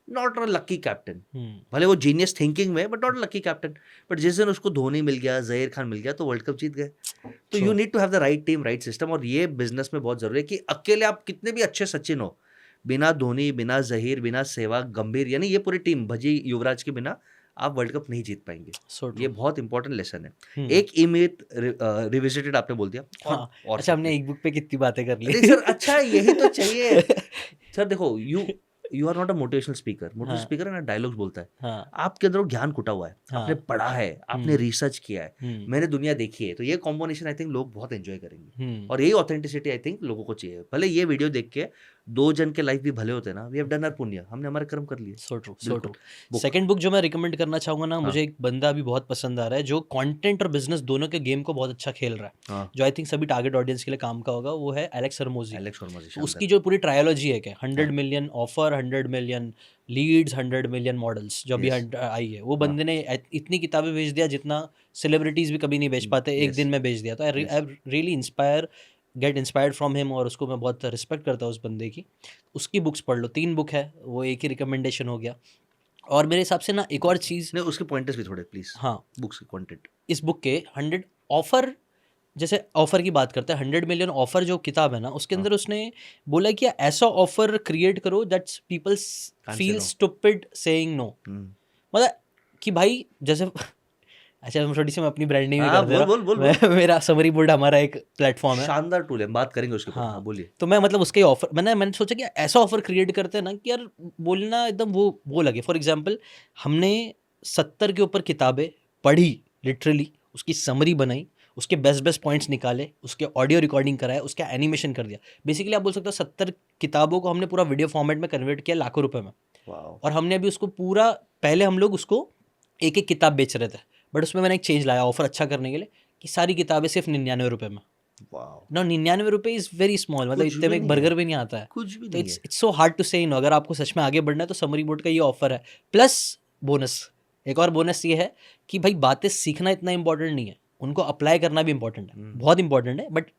B: not a lucky captain,
A: hmm.
B: भले वो जीनियस थिंकिंग में, but not lucky captain. But जिस दिन उसको धोनी मिल गया, जहीर खान मिल गया, तो वर्ल्ड कप जीत गए। तो you
A: True.
B: Need to have the right team, right system, और ये बिजनेस में बहुत जरूरी है कि अकेले आप कितने भी अच्छे सचिन हो, बिना धोनी, बिना जहीर, बिना सहवाग, गंभीर, यानी ये पूरी टीम भजी युवराज के बिना आप वर्ल्ड कप नहीं जीत पाएंगे।
A: सो
B: ये
A: ट्रू।
B: बहुत इंपॉर्टेंट लेसन है।
A: हम्म।
B: एक इमेज रिविजिटेड आपने बोल दिया,
A: हाँ,
B: और
A: अच्छा हमने
B: सकते
A: एक बुक पे कितनी बातें कर ली।
B: नहीं सर, अच्छा यही तो चाहिए। सर देखो, you are not a motivational speaker. Motivational
A: हाँ
B: स्पीकर है ना, डायलॉग्स बोलता है,
A: हाँ
B: आपके अंदर वो ज्ञान कुटा हुआ है, आपने
A: हाँ।
B: पढ़ा है, आपने रिसर्च किया है,
A: हम्म
B: मैंने दुनिया देखी है, तो ये कॉम्बिनेशन आई थिंक लोग बहुत एंजॉय करेंगे।
A: हम्म।
B: और यही ऑथेंटिसिटी आई थिंक लोगों को चाहिए। भले ये वीडियो देख के 2 जन के लाइफ भी भले होते हैं ना, वी हैव डन आवर पुण्य, हमने हमारे कर्म कर लिए।
A: सो ट्रू सो
B: बिल्कुल।
A: ट्रू।
B: बुक,
A: सेकंड बुक जो मैं रिकमेंड करना चाहूंगा ना,
B: हाँ
A: मुझे एक बंदा अभी बहुत पसंद आ रहा है जो कंटेंट और बिजनेस दोनों के गेम को बहुत अच्छा खेल रहा है,
B: हाँ,
A: जो आई थिंक सभी टारगेट ऑडियंस के लिए काम का होगा। वो है एलेक्स हरमोजी।
B: एलेक्स वर्मा जी
A: तो उसकी
B: शानदार।
A: जो पूरी ट्रायोलॉजी है क्या, 100
B: हाँ,
A: million offer, 100 million leads, 100 million models जो अभी
B: यस,
A: आई है, वो
B: हाँ,
A: बंदे ने इतनी किताबें बेच दिया जितना सेलिब्रिटीज भी कभी नहीं बेच पाते, एक
B: यस,
A: दिन में बेच दिया। तो I
B: yes,
A: really get inspired from him, और उसको मैं बहुत रिस्पेक्ट करता हूँ उस बंदे की। उसकी बुक्स पढ़ लो, 3 बुक है, वो एक ही रिकमेंडेशन हो गया। और मेरे हिसाब से ना एक और चीज़,
B: नहीं उसके पॉइंटर्स भी थोड़े प्लीज,
A: हाँ,
B: बुक्स के कंटेंट।
A: इस बुक के 100 ऑफर, जैसे ऑफर की बात करते हैं, 100 मिलियन ऑफर जो किताब है ना, उसके
B: हाँ,
A: अंदर उसने बोला कि ऐसा ऑफर क्रिएट करो that's people
B: can say
A: feel
B: no.
A: Stupid saying no. मतलब कि भाई जैसे अच्छा, मैं थोड़ी सी मैं अपनी ब्रांडिंग भी
B: हाँ
A: कर दे
B: बोल
A: रहा
B: बोल बोल
A: हूँ।
B: बोल,
A: मेरा समरी बोर्ड हमारा एक प्लेटफॉर्म है।
B: शानदार टूल है, बात करेंगे उसके ऊपर। हाँ
A: हाँ,
B: बोलिए।
A: तो मैं मतलब उसके ऑफर मैंने सोचा कि ऐसा ऑफर क्रिएट करते हैं ना कि यार बोलना एकदम वो लगे। फॉर एग्जांपल, हमने 70 के ऊपर किताबें पढ़ी, लिटरली उसकी समरी बनाई, उसके बेस्ट बेस्ट पॉइंट्स निकाले, उसके ऑडियो रिकॉर्डिंग कराया, उसका एनिमेशन कर दिया। बेसिकली आप बोल सकते हो 70 किताबों को हमने पूरा वीडियो फॉर्मेट में कन्वर्ट किया लाखों रुपए में।
B: वाओ,
A: और हमने अभी उसको पूरा, पहले हम लोग उसको एक एक किताब बेच रहे थे, बट उसमें मैंने एक चेंज लाया ऑफर अच्छा करने के लिए, कि सारी किताबें सिर्फ 99 रुपये में।
B: वाओ,
A: ना 99 रुपये इज़ वेरी स्मॉल, मतलब
B: कुछ
A: इतने में
B: भी
A: एक
B: नहीं
A: बर्गर
B: है,
A: भी नहीं आता है।
B: कुछ भी
A: तो
B: नहीं है।
A: इट्स सो हार्ड टू से नो। अगर आपको सच में आगे बढ़ना है तो समरी बोर्ड का ये ऑफर है, प्लस बोनस एक और बोनस ये है कि भाई बातें सीखना इतना इंपॉर्टेंट नहीं है, उनको अप्लाई करना भी इंपॉर्टेंट है, बहुत इंपॉर्टेंट है। बट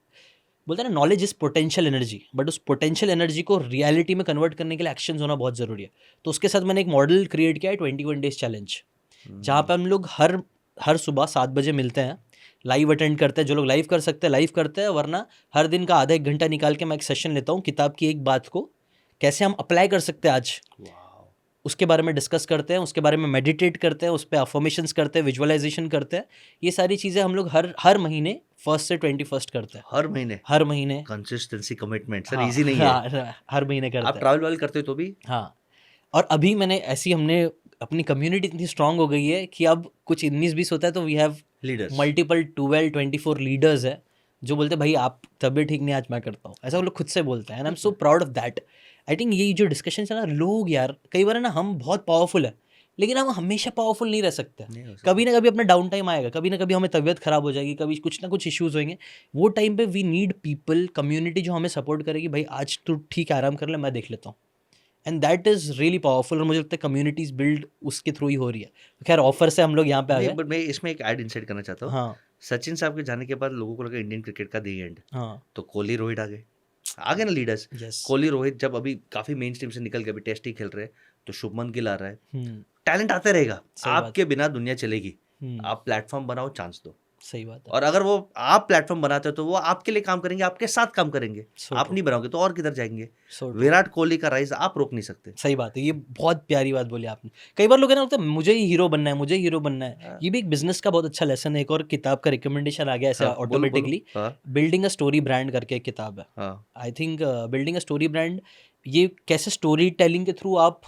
A: बोलते हैं ना, knowledge is potential energy, but उस पोटेंशियल एनर्जी को रियलिटी में कन्वर्ट करने के लिए एक्शंस होना बहुत ज़रूरी है। तो उसके साथ मैंने एक मॉडल क्रिएट किया है 21 डेज चैलेंज, जहाँ पे हम लोग हर सुबह 7 बजे मिलते हैं, लाइव अटेंड करते हैं, जो लोग लाइव कर सकते हैं लाइव करते हैं, वरना हर दिन का आधा एक घंटा निकाल के मैं एक सेशन लेता हूँ, किताब की एक बात को कैसे हम अप्लाई कर सकते हैं आज, उसके बारे में डिस्कस करते हैं, उसके बारे में मेडिटेट करते हैं, उस पर अफर्मेशंस करते हैं, विजुअलाइजेशन करते हैं। ये सारी चीज़ें हम लोग हर महीने 1 से 21 करते हैं। हर महीने
B: कंसिस्टेंसी, कमिटमेंट सर
A: हाँ,
B: इजी नहीं है।
A: हाँ, हर महीने
B: आप
A: करते हैं।
B: ट्रैवल वाल करते हो तो भी?
A: हाँ, और अभी हमने अपनी कम्युनिटी इतनी स्ट्रांग हो गई है कि अब कुछ 19-20 होता है तो we have
B: leaders
A: multiple 12-24 leaders है जो बोलते हैं भाई आप तबीयत ठीक नहीं आज मैं करता हूँ, ऐसा वो लोग खुद से बोलते हैं, and I am so proud of that. I think ये जो डिस्कशन है ना, लोग यार कई बार है ना, हम बहुत पावरफुल है लेकिन हम हमेशा पावरफुल नहीं रह सकते।
B: नहीं हो सकता।
A: कभी ना कभी अपना डाउन टाइम आएगा, कभी ना कभी हमें तबीयत खराब हो जाएगी, कभी कुछ ना कुछ इश्यूज होंगे, वो टाइम पे वी नीड पीपल, कम्युनिटी जो हमें सपोर्ट करेगी, भाई आज तू ठीक है आराम कर ले मैं देख लेता हूँ, and that is really powerful. और मुझे लगता है कम्युनिटीज बिल्ड उसके थ्रू ही हो रही है। खैर ऑफर से हम लोग यहाँ पे आ
B: नहीं,
A: गए।
B: बट मैं इसमें एक ऐड इंसर्ट करना चाहता हूँ।
A: हाँ
B: सचिन साहब के जाने के बाद लोगों को लगा इंडियन क्रिकेट का दी एंड,
A: हाँ
B: तो कोहली रोहित आ गए ना लीडर्स।
A: यस
B: कोहली रोहित जब अभी काफी मेन स्ट्रीम से निकल के अभी टेस्ट ही खेल रहे हैं, तो शुभमन गिल आ रहा है। टैलेंट आते रहेगा,
A: सही बात।
B: आपके बिना दुनिया चलेगी।
A: हम्म,
B: आप प्लेटफॉर्म बनाओ, चांस दो,
A: सही बात है।
B: और अगर वो आप प्लेटफॉर्म बनाते हो तो वो आपके लिए काम करेंगे, आपके साथ काम करेंगे।
A: So
B: आप
A: true.
B: नहीं बनाओगे तो और किधर जाएंगे?
A: So true.
B: विराट कोहली का राइज आप रोक नहीं सकते।
A: सही बात है, ये बहुत प्यारी बात बोली आपने। कई बार लोग है ना बोलते हैं मुझे ही हीरो बनना है, मुझे हीरो बनना है।
B: हाँ।
A: ये भी एक बिजनेस का बहुत अच्छा लेसन है। एक और किताब का रिकमेंडेशन आ गया ऐसे
B: हाँ, बोलो, बोलो।
A: ऑटोमेटिकली,
B: हाँ,
A: बिल्डिंग अ स्टोरी ब्रांड करके एक किताब है।
B: हाँ,
A: I think building a story brand, ये कैसे स्टोरी टेलिंग के थ्रू आप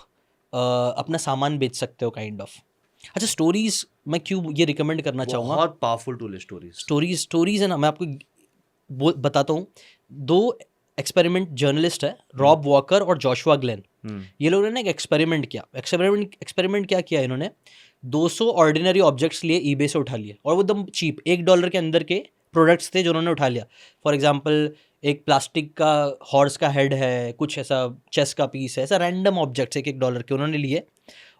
A: अपना सामान बेच सकते हो काइंड ऑफ। अच्छा, स्टोरीज मैं क्यों ये रिकमेंड करना चाहूँगा,
B: बहुत पावरफुल टूल है स्टोरीज।
A: स्टोरीज है ना, मैं आपको बताता हूँ। 2 एक्सपेरिमेंट जर्नलिस्ट है, रॉब वॉकर और जोशुआ ग्लेन। ये लोगों ने एक एक्सपेरिमेंट किया। एक्सपेरिमेंट क्या किया इन्होंने, 200 ऑर्डिनरी ऑब्जेक्ट्स लिए ईबे से उठा लिए, और वो एकदम चीप $1 के अंदर के प्रोडक्ट्स थे जो उन्होंने उठा लिया। फॉर एग्जांपल एक प्लास्टिक का हॉर्स का हेड है, कुछ ऐसा चेस का पीस है, ऐसा रैंडम ऑब्जेक्ट्स $1 के उन्होंने लिए,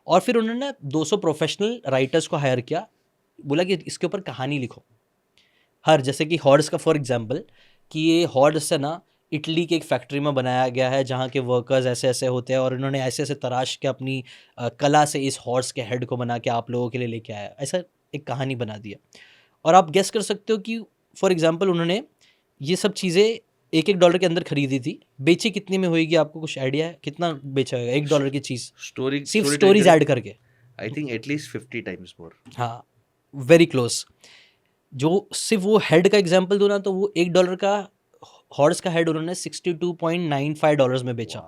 A: और फिर उन्होंने 200 प्रोफेशनल राइटर्स को हायर किया, बोला कि इसके ऊपर कहानी लिखो। जैसे कि हॉर्स का फॉर एग्जांपल, कि ये हॉर्स है ना इटली की एक फैक्ट्री में बनाया गया है जहाँ के वर्कर्स ऐसे ऐसे होते हैं, और इन्होंने ऐसे ऐसे तराश के अपनी कला से इस हॉर्स के हेड को बना के आप लोगों के लिए लेके आया, ऐसा एक कहानी बना दिया। और आप गेस कर सकते हो कि फॉर एग्जांपल उन्होंने ये सब चीज़ें $1 के अंदर खरीदी थी, बेची कितने में होगी, आपको कुछ आइडिया है कितना बेचा होगा $1 की चीज़, सिर्फ स्टोरीज ऐड करके?
B: I think at least 50 times more.
A: हाँ, वेरी क्लोज। जो सिर्फ वो हेड का एग्जांपल दूँ ना, तो वो $1 का हॉर्स का हेड उन्होंने $62.95 में बेचा।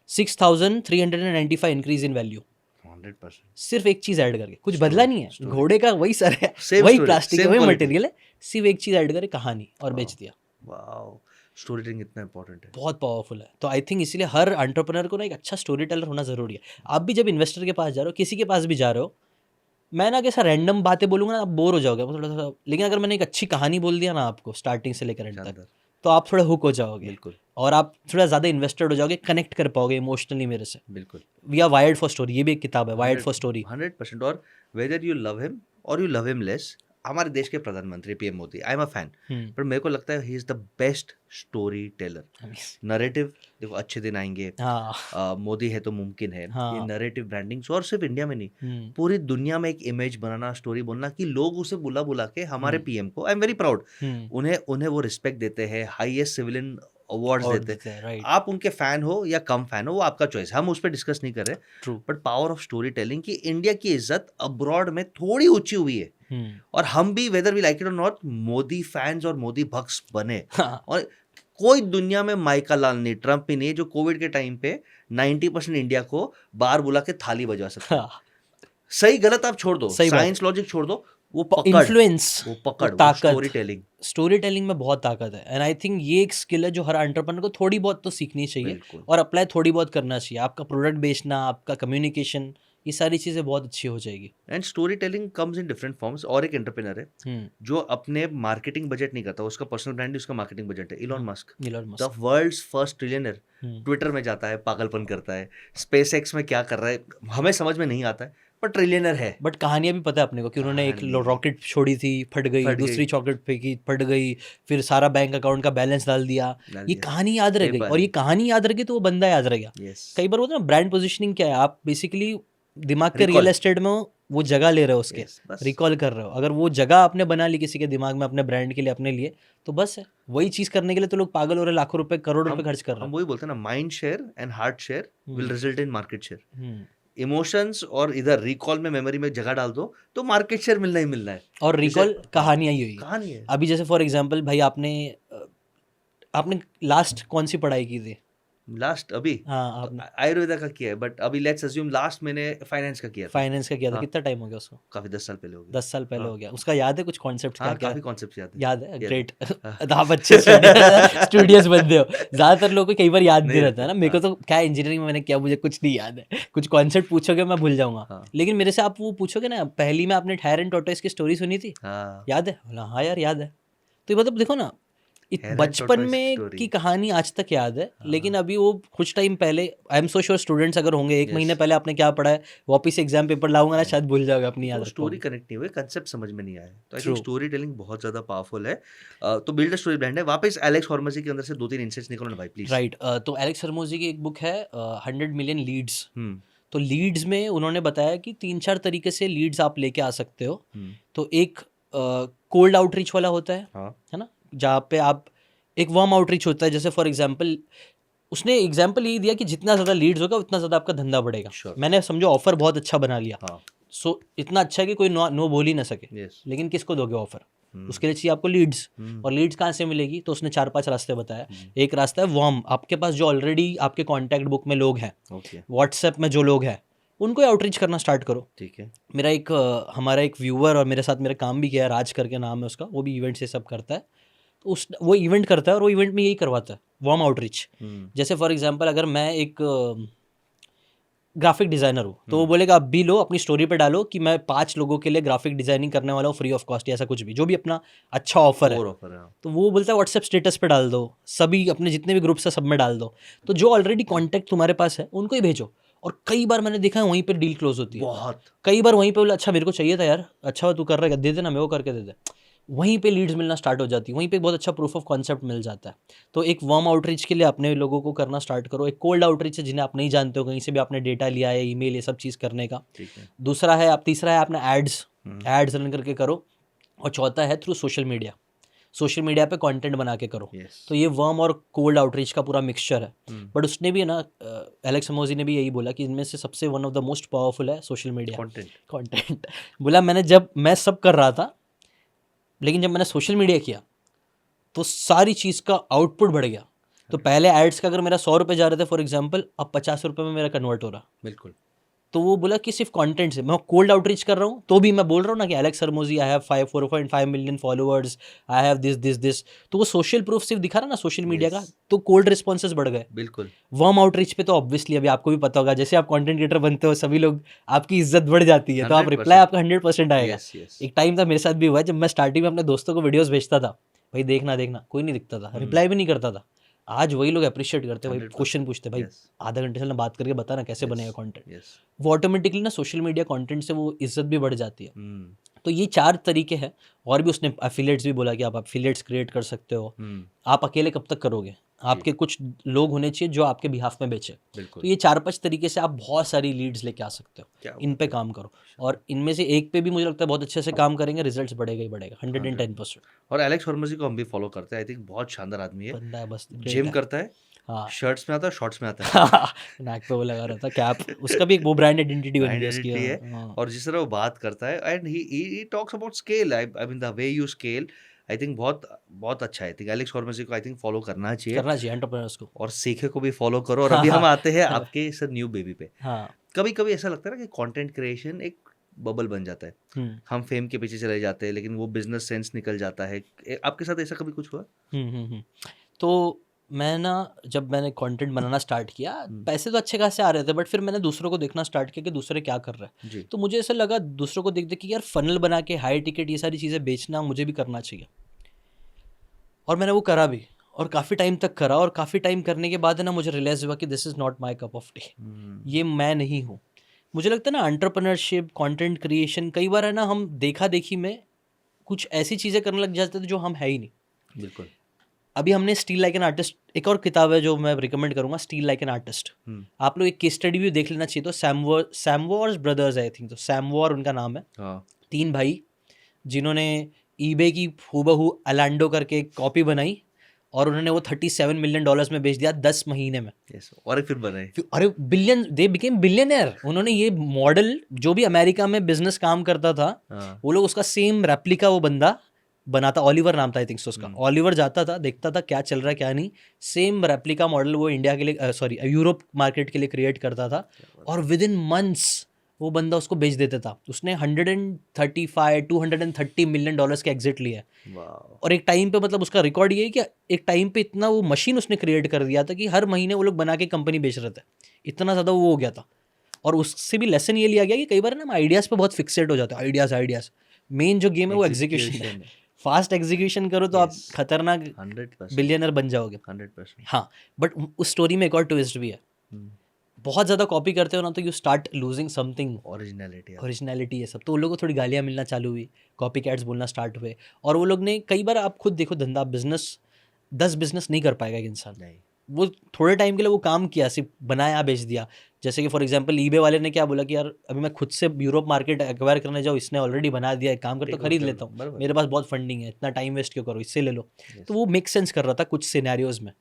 A: 6,395 इंक्रीज इन वैल्यू,
B: 100%।
A: सिर्फ एक चीज ऐड करके। कुछ बदला नहीं है,
B: story.
A: घोड़े का वही सर है,
B: Same
A: वही
B: story,
A: प्लास्टिक है,
B: same
A: वही
B: quality.
A: मटेरियल है, सिर्फ एक चीज ऐड करे, कहानी, और बेच दिया।
B: वाओ, स्टोरी टेलिंग इतना इंपॉर्टेंट है।
A: बहुत पावरफुल है। तो आई थिंक इसीलिए हर एंटरप्रेन्योर को ना एक अच्छा स्टोरी टेलर होना जरूरी है। आप भी जब इन्वेस्टर के पास जा रहे हो, किसी के पास भी जा रहे हो, मैं ना कैसा रैंडम बातें बोलूंगा ना, आप बोर हो जाओगे थोड़ा सा, लेकिन अगर मैंने एक अच्छी कहानी बोल दिया ना आपको स्टार्टिंग से लेकर एंड तक,
B: शानदार,
A: तो आप थोड़ा हुक हो जाओगे,
B: बिल्कुल
A: और आप थोड़ा ज़्यादा इन्वेस्टेड हो जाओगे, कनेक्ट कर पाओगे इमोशनली मेरे से।
B: बिल्कुल।
A: We are wired for story, ये भी एक किताब है, वायर्ड फॉर स्टोरी।
B: 100%। और वेदर यू लव हिम और यू लव हिम लेस, हमारे देश के प्रधानमंत्री PM Modi, I am a fan, पर मेरे को लगता है he is the best story teller. Narrative देखो, अच्छे दिन आएंगे,
A: हाँ
B: मोदी है तो मुमकिन है,
A: हाँ।
B: ये नरेटिव ब्रांडिंग, और सिर्फ इंडिया में नहीं,
A: हम्म,
B: पूरी दुनिया में एक इमेज बनाना, स्टोरी बोलना, कि लोग उसे बुला बुला के हमारे पीएम को, आई एम वेरी प्राउड, उन्हें वो रिस्पेक्ट देते हैं, हाईएस्ट सिविलियन अवार्ड्स देते हैं।
A: राइट,
B: आप उनके फैन हो या कम फैन हो, वो आपका चॉइस, हम उस पर डिस्कस नहीं कर रहे,
A: true.
B: But power of story telling की इंडिया की इज्जत अब्रॉड में थोड़ी ऊंची हुई है, और हम भी वेदर वी लाइक इट और नॉट मोदी फैंस और मोदी भक्स बने। और कोई दुनिया में माइका लाल नहीं, ट्रम्प भी नहीं, जो कोविड के टाइम पे 90% इंडिया को बाहर बुला के थाली बजवा सकते हैं। सही गलत आप छोड़ दो, साइंस लॉजिक छोड़ दो, वो पकड़,
A: इन्फ्लुएंस,
B: वो पकड़,
A: ताकत,
B: स्टोरी
A: टेलिंग में बहुत ताकत है। एंड आई थिंक ये एक स्किल है जो हर एंटरप्रेन्योर को थोड़ी बहुत तो सीखनी चाहिए,
B: बिल्कुल।
A: और अप्लाई थोड़ी बहुत करना चाहिए। आपका प्रोडक्ट बेचना, आपका कम्युनिकेशन, ये सारी चीज़ें बहुत अच्छी हो जाएगी।
B: And story telling comes in different forms. और एक एंटरप्रेन्योर है जो अपने मार्केटिंग बजट नहीं करता, उसका पर्सनल ब्रांड ही उसका मार्केटिंग बजट है, Elon Musk, the world's first trillionaire. Twitter में जाता है, पागलपन करता है, स्पेस एक्स में क्या कर रहा है हमें समझ में नहीं आता है, पर ट्रिलियनर है।
A: बट कहानियां भी पता है अपने को कि उन्होंने एक
B: कहानी
A: रॉकेट छोड़ी थी, फट गई,
B: फट
A: दूसरी
B: गई,
A: चॉकलेट फेंकी, फट गई, फिर सारा बैंक अकाउंट का बैलेंस डाल दिया।
B: डाल
A: ये
B: दिया,
A: कहानी याद रह गई,
B: पेपर
A: और ये कहानी याद रह गई तो वो बंदा याद रह गया।
B: यस,
A: कई बार होता है ना, ब्रांड पोजिशनिंग क्या है, आप बेसिकली दिमाग के
B: रिकॉल,
A: रियल एस्टेट में वो जगह ले रहे हो, उसके
B: यस, बस
A: रिकॉल कर रहे हो। अगर वो जगह आपने बना ली किसी के दिमाग में अपने ब्रांड के लिए, अपने लिए, तो बस है। वही चीज करने के लिए तो लोग पागल हो रहे हैं, लाखों रुपए, करोड़ रुपए
B: हम
A: खर्च कर रहे
B: हम
A: हैं।
B: वही बोलते हैं ना, mind share and heart share will
A: hmm,
B: result in market share.
A: Hmm.
B: Emotions और इधर रिकॉल में, मेमोरी में जगह डाल दो तो मार्केट शेयर मिलना ही मिलना है।
A: और
B: जैसे
A: रिकॉल
B: हाँ,
A: कहानियां ही हुई है।
B: कहानी है।
A: अभी जैसे फॉर एग्जांपल भाई, आपने लास्ट कौन सी पढ़ाई की थी?
B: लास्ट अभी
A: हाँ,
B: तो
A: आपने
B: आयुर्वेदा का किया है, बट अभी लेट्स अज्यूम लास्ट मैंने फाइनेंस का किया था।
A: फाइनेंस का किया था,
B: हाँ,
A: कितना टाइम हो गया उसको?
B: काफी 10 साल पहले हो गए।
A: 10 साल पहले
B: हाँ,
A: हो गया। उसका याद है कुछ कॉन्सेप्ट क्या
B: हाँ,
A: क्या?
B: काफी कॉन्सेप्ट याद है,
A: याद है,
B: याद है।
A: ग्रेट।
B: हाँ,
A: तो आप अच्छे स्टूडियस बंदे हो। ज्यादातर लोगों को कई बार याद नहीं
B: नहीं
A: रहता है ना।
B: रहता,
A: मेरे को
B: हाँ,
A: तो क्या, इंजीनियरिंग में मैंने किया, मुझे कुछ नहीं याद है। कुछ कॉन्सेप्ट पूछोगे मैं भूल जाऊंगा,
B: हाँ,
A: लेकिन मेरे से आप वो पूछोगे ना, पहली में आपने टायर एंड टॉर्टोइस की स्टोरी सुनी थी,
B: हाँ,
A: याद है? बोला हाँ यार याद है। तो ये मतलब देखो ना,
B: हेयर एंड
A: बचपन
B: टॉर्टोइस
A: में
B: स्टोरी।
A: की कहानी आज तक याद है, लेकिन
B: हाँ,
A: अभी वो कुछ टाइम पहले, I am so sure students अगर होंगे, एक महीने
B: यस,
A: पहले आपने क्या पढ़ा है, वापिस एग्जाम पेपर लाऊंगा ना,
B: हाँ,
A: शायद भूल जाओगे, अपनी
B: क्योंकि
A: याद
B: वो
A: रख
B: स्टोरी
A: पाओगे।
B: कनेक्ट नहीं हुए, कंसेप्ट समझ में नहीं आए। तो आई
A: ट्रू।
B: थिंक स्टोरी टेलिंग बहुत ज्यादा पावरफुल है। तो बिल्ड अ स्टोरी ब्रांड है। वापस एलेक्स हॉर्मजी के अंदर से 2-3 इंसाइट्स निकालो ना भाई प्लीज।
A: राइट। तो एलेक्स हरमोजी की एक बुक है 100 मिलियन लीड्स।
B: हम्म,
A: तो लीड्स में उन्होंने बताया कि 3-4 तरीके से लीड्स आप लेके आ सकते हो।
B: हम्म,
A: तो एक कोल्ड आउटरीच वाला होता
B: हाँ,
A: है ना, जहाँ पे आप, एक वार्म आउटरीच होता है, जैसे फॉर एग्जांपल उसने एग्जांपल ये दिया कि जितना ज़्यादा लीड्स होगा उतना ज़्यादा आपका धंधा बढ़ेगा।
B: श्योर,
A: मैंने समझो ऑफर बहुत अच्छा बना लिया,
B: हाँ,
A: सो इतना अच्छा है कि कोई नो नो बोल ही ना सके,
B: यस,
A: लेकिन किसको दोगे ऑफर?
B: हम्म,
A: उसके लिए चाहिए आपको लीड्स।
B: हम्म,
A: और लीड्स कहाँ से मिलेगी? तो उसने 4-5 रास्ते बताया।
B: हम्म,
A: एक रास्ता है वार्म, आपके पास जो ऑलरेडी आपके कॉन्टैक्ट बुक में लोग हैं,
B: ओके,
A: व्हाट्सएप में जो लोग हैं, उनको आउटरीच करना स्टार्ट करो।
B: ठीक है,
A: मेरा एक हमारा एक व्यूअर और मेरे साथ मेरा काम भी किया है, राज करके नाम है उसका, वो भी इवेंट से सब करता है। तो वो इवेंट करता है और वो इवेंट में यही करवाता है, वार्म आउटरीच।
B: हम्म,
A: जैसे फॉर एग्जांपल अगर मैं एक ग्राफिक डिज़ाइनर हूँ, तो वो
B: हम्म,
A: बोलेगा आप भी लो, अपनी स्टोरी पे डालो कि मैं 5 लोगों के लिए ग्राफिक डिज़ाइनिंग करने वाला हूँ फ्री ऑफ कॉस्ट, या ऐसा कुछ भी, जो भी अपना अच्छा ऑफर है।
B: और ऑफर है, हाँ,
A: तो वो बोलता है व्हाट्सएप स्टेटस पे डाल दो, सभी अपने जितने भी ग्रुप्स है सब में डाल दो। तो जो ऑलरेडी कॉन्टैक्ट तुम्हारे पास है उनको ही भेजो। और कई बार मैंने देखा है वहीं पर डील क्लोज होती है।
B: बहुत,
A: कई बार वहीं पे बोला अच्छा मेरे को चाहिए था यार, अच्छा तू कर रहा है, दे देना, मेरे को करके दे दे। वहीं पे लीड्स मिलना स्टार्ट हो जाती है, वहीं पे बहुत अच्छा प्रूफ ऑफ कॉन्सेप्ट मिल जाता है। तो एक वार्म आउटरीच के लिए अपने लोगों को करना स्टार्ट करो। एक कोल्ड आउटरीच है जिन्हें आप नहीं जानते हो, कहीं से भी आपने डेटा लिया है, ईमेल, ये सब चीज़ करने का।
B: ठीक है,
A: तीसरा है आपने एड्स
B: हम्म,
A: एड्स रन करके करो। और चौथा है थ्रू सोशल मीडिया पे कंटेंट बना के करो।
B: यस,
A: तो ये वर्म और कोल्ड आउटरीच का पूरा मिक्सचर है।
B: हम्म,
A: बट उसने भी है ना, एलेक्स हर्मोजी ने भी यही बोला कि इनमें से सबसे one of the most powerful है सोशल मीडिया
B: कंटेंट,
A: कंटेंट। बोला जब मैं सब कर रहा था, लेकिन जब मैंने सोशल मीडिया किया तो सारी चीज़ का आउटपुट बढ़ गया। तो पहले एड्स का अगर मेरा 100 रुपये जा रहे थे फॉर एग्जाम्पल, अब 50 रुपये में मेरा कन्वर्ट हो रहा।
B: बिल्कुल,
A: तो वो बोला कि सिर्फ कंटेंट से मैं कोल्ड आउटरीच कर रहा हूँ, तो भी मैं बोल रहा हूँ ना कि Alex Hormozi I have 4.5 million followers, I have this. तो वो सोशल प्रूफ सिर्फ दिखा रहा ना सोशल मीडिया का,
B: यस,
A: तो कोल्ड रिस्पॉन्सेज बढ़ गए।
B: बिल्कुल,
A: वार्म आउटरीच पे तो ऑब्वियसली अभी आपको भी पता होगा, जैसे आप कंटेंट क्रिएटर बनते हो सभी लोग, आपकी इज्जत बढ़ जाती है, तो आप रिप्लाई
B: 100%,
A: आपका 100% आएगा।
B: यस, यस,
A: एक टाइम था मेरे साथ भी हुआ है, जब मैं स्टार्टिंग में अपने दोस्तों को वीडियोस भेजता था, भाई देखना देखना, कोई नहीं दिखता था, रिप्लाई भी नहीं करता था। आज वही लोग अप्रिशिएट करते हैं भाई,
B: 100%,
A: क्वेश्चन पूछते हैं भाई,
B: यस,
A: आधा घंटे से ना बात करके बता ना कैसे बनेगा
B: यस,
A: कंटेंट।
B: यस,
A: वो ऑटोमेटिकली ना सोशल मीडिया कंटेंट से वो इज्जत भी बढ़ जाती है।
B: हम्म,
A: तो ये 4 तरीके हैं। और भी उसने एफिलिएट्स भी बोला कि आप एफिलिएट्स क्रिएट कर सकते हो।
B: हम्म,
A: आप अकेले कब तक करोगे? आपके कुछ लोग होने चाहिए जो आपके बिहाफ में बेचे। तो
B: बिल्कुल,
A: ये 4-5 तरीके से आप बहुत सारी लीड्स लेके आ सकते हो।
B: क्या
A: इन
B: बात
A: पे
B: है,
A: काम करो, और इनमें से एक पे भी मुझे लगता है बहुत अच्छे से काम करेंगे, रिजल्ट्स बढ़ेगा ही बढ़ेगा, 110%।
B: और एलेक्स हॉर्मजी को हम भी फॉलो करते हैं। आई थिंक बहुत शानदार आदमी है,
A: बंदा है, बस ग्रेट
B: जिम
A: है।
B: करता है,
A: हाँ।
B: शर्ट्स में आता है, शॉर्ट्स में आता है,
A: नाक पे वो लगा रहता कैप, उसका भी एक वो ब्रांड आइडेंटिटी बन गया उसकी।
B: आइडेंटिटी है।
A: हाँ।
B: और जिस तरह वो बात करता है and he talks about scale, I mean the way you scale, I think बहुत बहुत अच्छा है। आई थिंक एलेक्स हॉर्मजी को आई थिंक फॉलो करना चाहिए,
A: करना चाहिए एंटरप्रेन्योर्स को।
B: और सीखे को भी फॉलो करो। और अभी हम आते हैं आपके सर न्यू बेबी पे।
A: हाँ।
B: कभी कभी ऐसा लगता है ना कि कंटेंट क्रिएशन एक बबल बन जाता है, हम फेम के पीछे चले जाते हैं, लेकिन वो बिजनेस सेंस निकल जाता है। आपके साथ ऐसा कभी कुछ हुआ?
A: तो मैं ना, जब मैंने कंटेंट बनाना स्टार्ट किया, पैसे तो अच्छे खासे आ रहे थे, बट फिर मैंने दूसरों को देखना स्टार्ट किया कि दूसरे क्या कर रहे हैं।
B: जी,
A: तो मुझे ऐसा लगा दूसरों को देख देख के यार, फनल बना के हाई टिकट ये सारी चीज़ें बेचना मुझे भी करना चाहिए। और मैंने वो करा भी, और काफ़ी टाइम तक करा, और काफ़ी टाइम करने के बाद है ना मुझे रियलाइज़ हुआ कि this is not my cup of T. ये मैं नहीं हूँ। मुझे लगता है ना एंटरप्रेन्योरशिप, कंटेंट क्रिएशन, कई बार है ना हम देखा देखी में कुछ ऐसी चीज़ें करने लग जाते थे जो हम है ही नहीं।
B: बिल्कुल।
A: अभी हमने स्टील लाइक एन आर्टिस्ट, एक और किताब है जो मैं रिकमेंड करूंगा, स्टील लाइक एन आर्टिस्ट। आप लोग एक केस स्टडी भी देख लेना चाहिए। तो सैमवॉर्स ब्रदर्स आई थिंक, तो सैमवॉर उनका नाम है।
B: हाँ
A: 3 भाई जिन्होंने ईबे की हूबहू अलांडो करके एक कॉपी बनाई और उन्होंने वो $37 मिलियन में बेच दिया 10 महीने में।
B: यस, और एक फिर बनाए।
A: अरे बिलियन, दे बिकेम बिलियनर। उन्होंने ये मॉडल जो भी अमेरिका में बिजनेस काम करता था,
B: हाँ
A: वो लोग उसका सेम रेप्लिका वो बंदा बनाता, ऑलिवर नाम था आई थिंक सो उसका। ऑलिवर जाता था, देखता था क्या चल रहा है क्या नहीं, सेम रेप्लिका मॉडल वो इंडिया के लिए, सॉरी यूरोप मार्केट के लिए क्रिएट करता था, और विद इन मंथ्स वो बंदा उसको बेच देता था। उसने 230 मिलियन डॉलर्स के एग्जिट लिए।
B: वाह।
A: और एक टाइम पे मतलब उसका रिकॉर्ड ये है कि एक टाइम पे इतना वो मशीन उसने क्रिएट कर दिया था कि हर महीने वो लोग बना के कंपनी बेच रहे थे, इतना ज़्यादा वो हो गया था। और उससे भी लेसन ये लिया गया कि कई बार ना हम आइडियाज़ पे बहुत फिक्सेट हो जाते हैं। आइडियाज़ मेन जो गेम है वो एग्जीक्यूशन है। फास्ट एग्जीक्यूशन करो तो आप
B: Yes.
A: खतरनाक
B: 100%।
A: बिलियनर बन जाओगे।
B: 100%।
A: हाँ, बट उस स्टोरी में एक और ट्विस्ट भी है। बहुत ज़्यादा कॉपी करते हो ना तो you start losing something,
B: originality.
A: Originality है सब। तो उन लोगों को थोड़ी गालियाँ मिलना चालू हुई, कॉपी कैट्स बोलना स्टार्ट हुए। और वो लोग ने कई बार, आप खुद देखो धंधा, बिजनेस 10 बिजनेस नहीं कर पाएगा एक इंसान।
B: नहीं।
A: वो थोड़े टाइम के लिए वो काम किया, सिर्फ बनाया बेच दिया। जैसे कि फॉर एग्जांपल ईबे वाले ने क्या बोला कि यार अभी मैं खुद से यूरोप मार्केट एक्वायर करने जाऊँ, इसने ऑलरेडी बना दिया, एक काम करता
B: Take
A: तो खरीद
B: over
A: लेता
B: कर लो,
A: हूँ,
B: बराबर।
A: मेरे पास बहुत फंडिंग है, इतना टाइम वेस्ट क्यों करो, इससे ले लो।
B: Yes.
A: तो वो मेक सेंस कर रहा था कुछ सिनेरियोज में।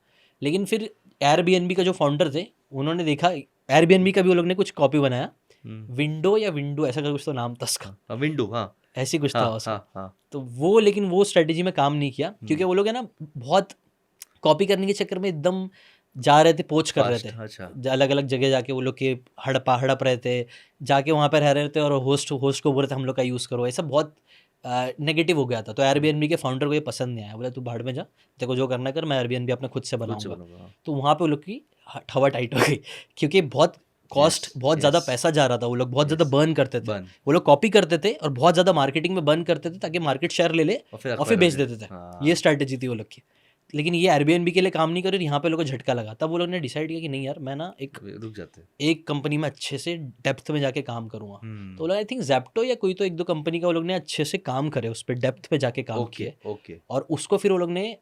A: लेकिन फिर एयरबीएनबी का जो फाउंडर थे, उन्होंने देखा एयरबीएनबी का भी वो लोग ने कुछ कॉपी बनाया, विंडो या विंडो ऐसा कुछ तो नाम था उसका,
B: विंडो। हाँ
A: ऐसी कुछ था
B: हाँ
A: उसका।
B: हाँ हाँ।
A: तो वो, लेकिन वो स्ट्रेटेजी में काम नहीं किया, क्योंकि वो लोग है ना बहुत कॉपी करने के चक्कर में एकदम जा रहे थे, पोच कर रहे
B: Fast,
A: थे।
B: अच्छा।
A: अलग अलग जगह जाके वो लोग के हड़प रहे थे, जाके वहाँ पर रह रहे थे, और होस्ट को बोल रहे थे हम लोग का यूज़ करो। ऐसा बहुत नेगेटिव हो गया था। तो एयरबीएनबी के फाउंडर को ये पसंद नहीं आया, बोला तू भाड़ में जा, तेरे को जो करना कर, मैं एयरबीएनबी अपने खुद से
B: खुद से
A: बनाऊंगा।
B: बनूंगा, हाँ।
A: तो वहाँ पे वो लोग की हवा टाइट हो गई, क्योंकि बहुत कॉस्ट,
B: Yes,
A: बहुत ज़्यादा
B: yes,
A: पैसा जा रहा था, वो लोग बहुत ज़्यादा
B: yes.
A: बर्न करते थे।
B: बन।
A: वो लोग कॉपी करते थे और बहुत ज़्यादा मार्केटिंग में बर्न करते थे ताकि मार्केट शेयर ले ले
B: और फिर
A: और फिर
B: acquire हो
A: बेच
B: जाए।
A: देते थे।
B: हाँ।
A: ये स्ट्रैटेजी थी वो लोग की। लेकिन ये एयरबीएनबी के लिए काम नहीं करी, यहाँ पे लोगों को झटका लगा। तब वो लोग ने डिसाइड किया कि नहीं यार, मैं ना
B: रुक जाते।
A: एक कंपनी में अच्छे से डेप्थ में जाके काम करूँगा। तो वो लोग आई थिंक ज़ेप्टो या कोई तो एक दो कंपनी का वो लोग ने अच्छे से काम करे, उस पर डेप्थ पे जाके काम
B: ओके
A: किए,
B: ओके।
A: और उसको फिर वो लोग ने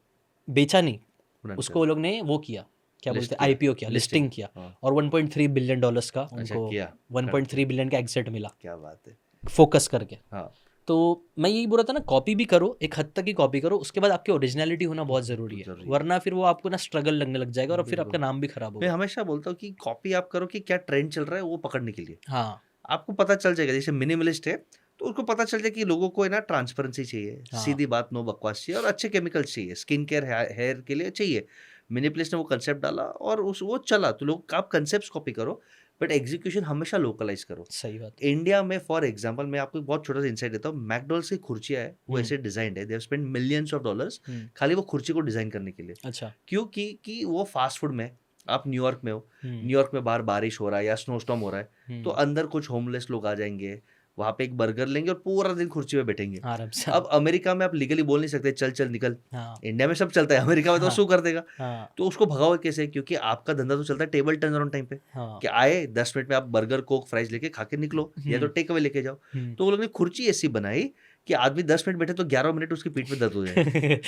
A: बेचा नहीं,
B: Run
A: उसको
B: कर।
A: वो लोग ने वो किया, क्या
B: List
A: बोलते हैं,
B: किया,
A: आईपीओ किया,
B: listing,
A: लिस्टिंग किया,
B: हाँ।
A: और 1.3 बिलियन डॉलर्स का
B: अच्छा
A: उनको
B: किया,
A: 1.3 बिलियन का एग्जिट मिला
B: क्या बात है।
A: फोकस करके।
B: हाँ
A: तो मैं यही बोल रहा था ना, कॉपी भी करो, एक हद तक ही कॉपी करो, उसके बाद आपकी ओरिजिनलिटी होना बहुत ज़रूरी है,
B: जरूरी है।
A: वरना फिर वो आपको ना स्ट्रगल लगने लग जाएगा और फिर
B: बिल्कुल।
A: आपका नाम भी खराब
B: मैं
A: होगा।
B: हमेशा बोलता हूँ कि कॉपी आप करो कि क्या ट्रेंड चल रहा है वो पकड़ने के लिए।
A: हाँ
B: आपको पता चल जाएगा, जैसे मिनिमलिस्ट है तो उसको पता चल जाए कि लोगों को है ना ट्रांसपेरेंसी चाहिए,
A: हाँ।
B: सीधी बात, नो बकवास चाहिए, और अच्छे केमिकल्स चाहिए, स्किन केयर हेयर के लिए चाहिए। मिनिमलिस्ट ने वो कंसेप्ट डाला और उस वो चला। तो लोग, आप कंसेप्ट कॉपी करो बट एग्जीक्यूशन हमेशा लोकलाइज करो।
A: सही बात।
B: इंडिया में फॉर एग्जांपल मैं आपको एक बहुत छोटा सा इंसाइट देता हूँ। मैकडॉनल्ड्स की कुर्सियाँ है वो ऐसे डिजाइंड है, they have spent millions of dollars खाली वो कुर्सी को डिजाइन करने के लिए।
A: अच्छा।
B: क्योंकि कि वो फास्ट फूड में, आप न्यूयॉर्क में हो, न्यूयॉर्क में बाहर बारिश हो रहा है या स्नोस्टॉर्म हो रहा है, तो अंदर कुछ होमलेस लोग आ जाएंगे, वहां पे एक बर्गर लेंगे और पूरा दिन कुर्सी पे बैठेंगे।
A: आराम से।
B: अब अमेरिका में आप लीगली बोल नहीं सकते चल चल निकल,
A: हाँ
B: इंडिया में सब चलता है, अमेरिका में तो
A: हाँ।
B: शू कर देगा।
A: हाँ
B: तो उसको भगाओ कैसे? क्योंकि आपका धंधा तो चलता है टेबल टर्न अराउंड टाइम पे,
A: हाँ।
B: कि आए 10 मिनट में आप बर्गर कोक फ्राइज लेके खा के निकलो, या तो टेक अवे लेके जाओ। तो वो लोग ने कुर्सी ऐसी बनाई कि आदमी 10 मिनट बैठे तो 11 मिनट उसकी पीठ पे दर्द हो जाए।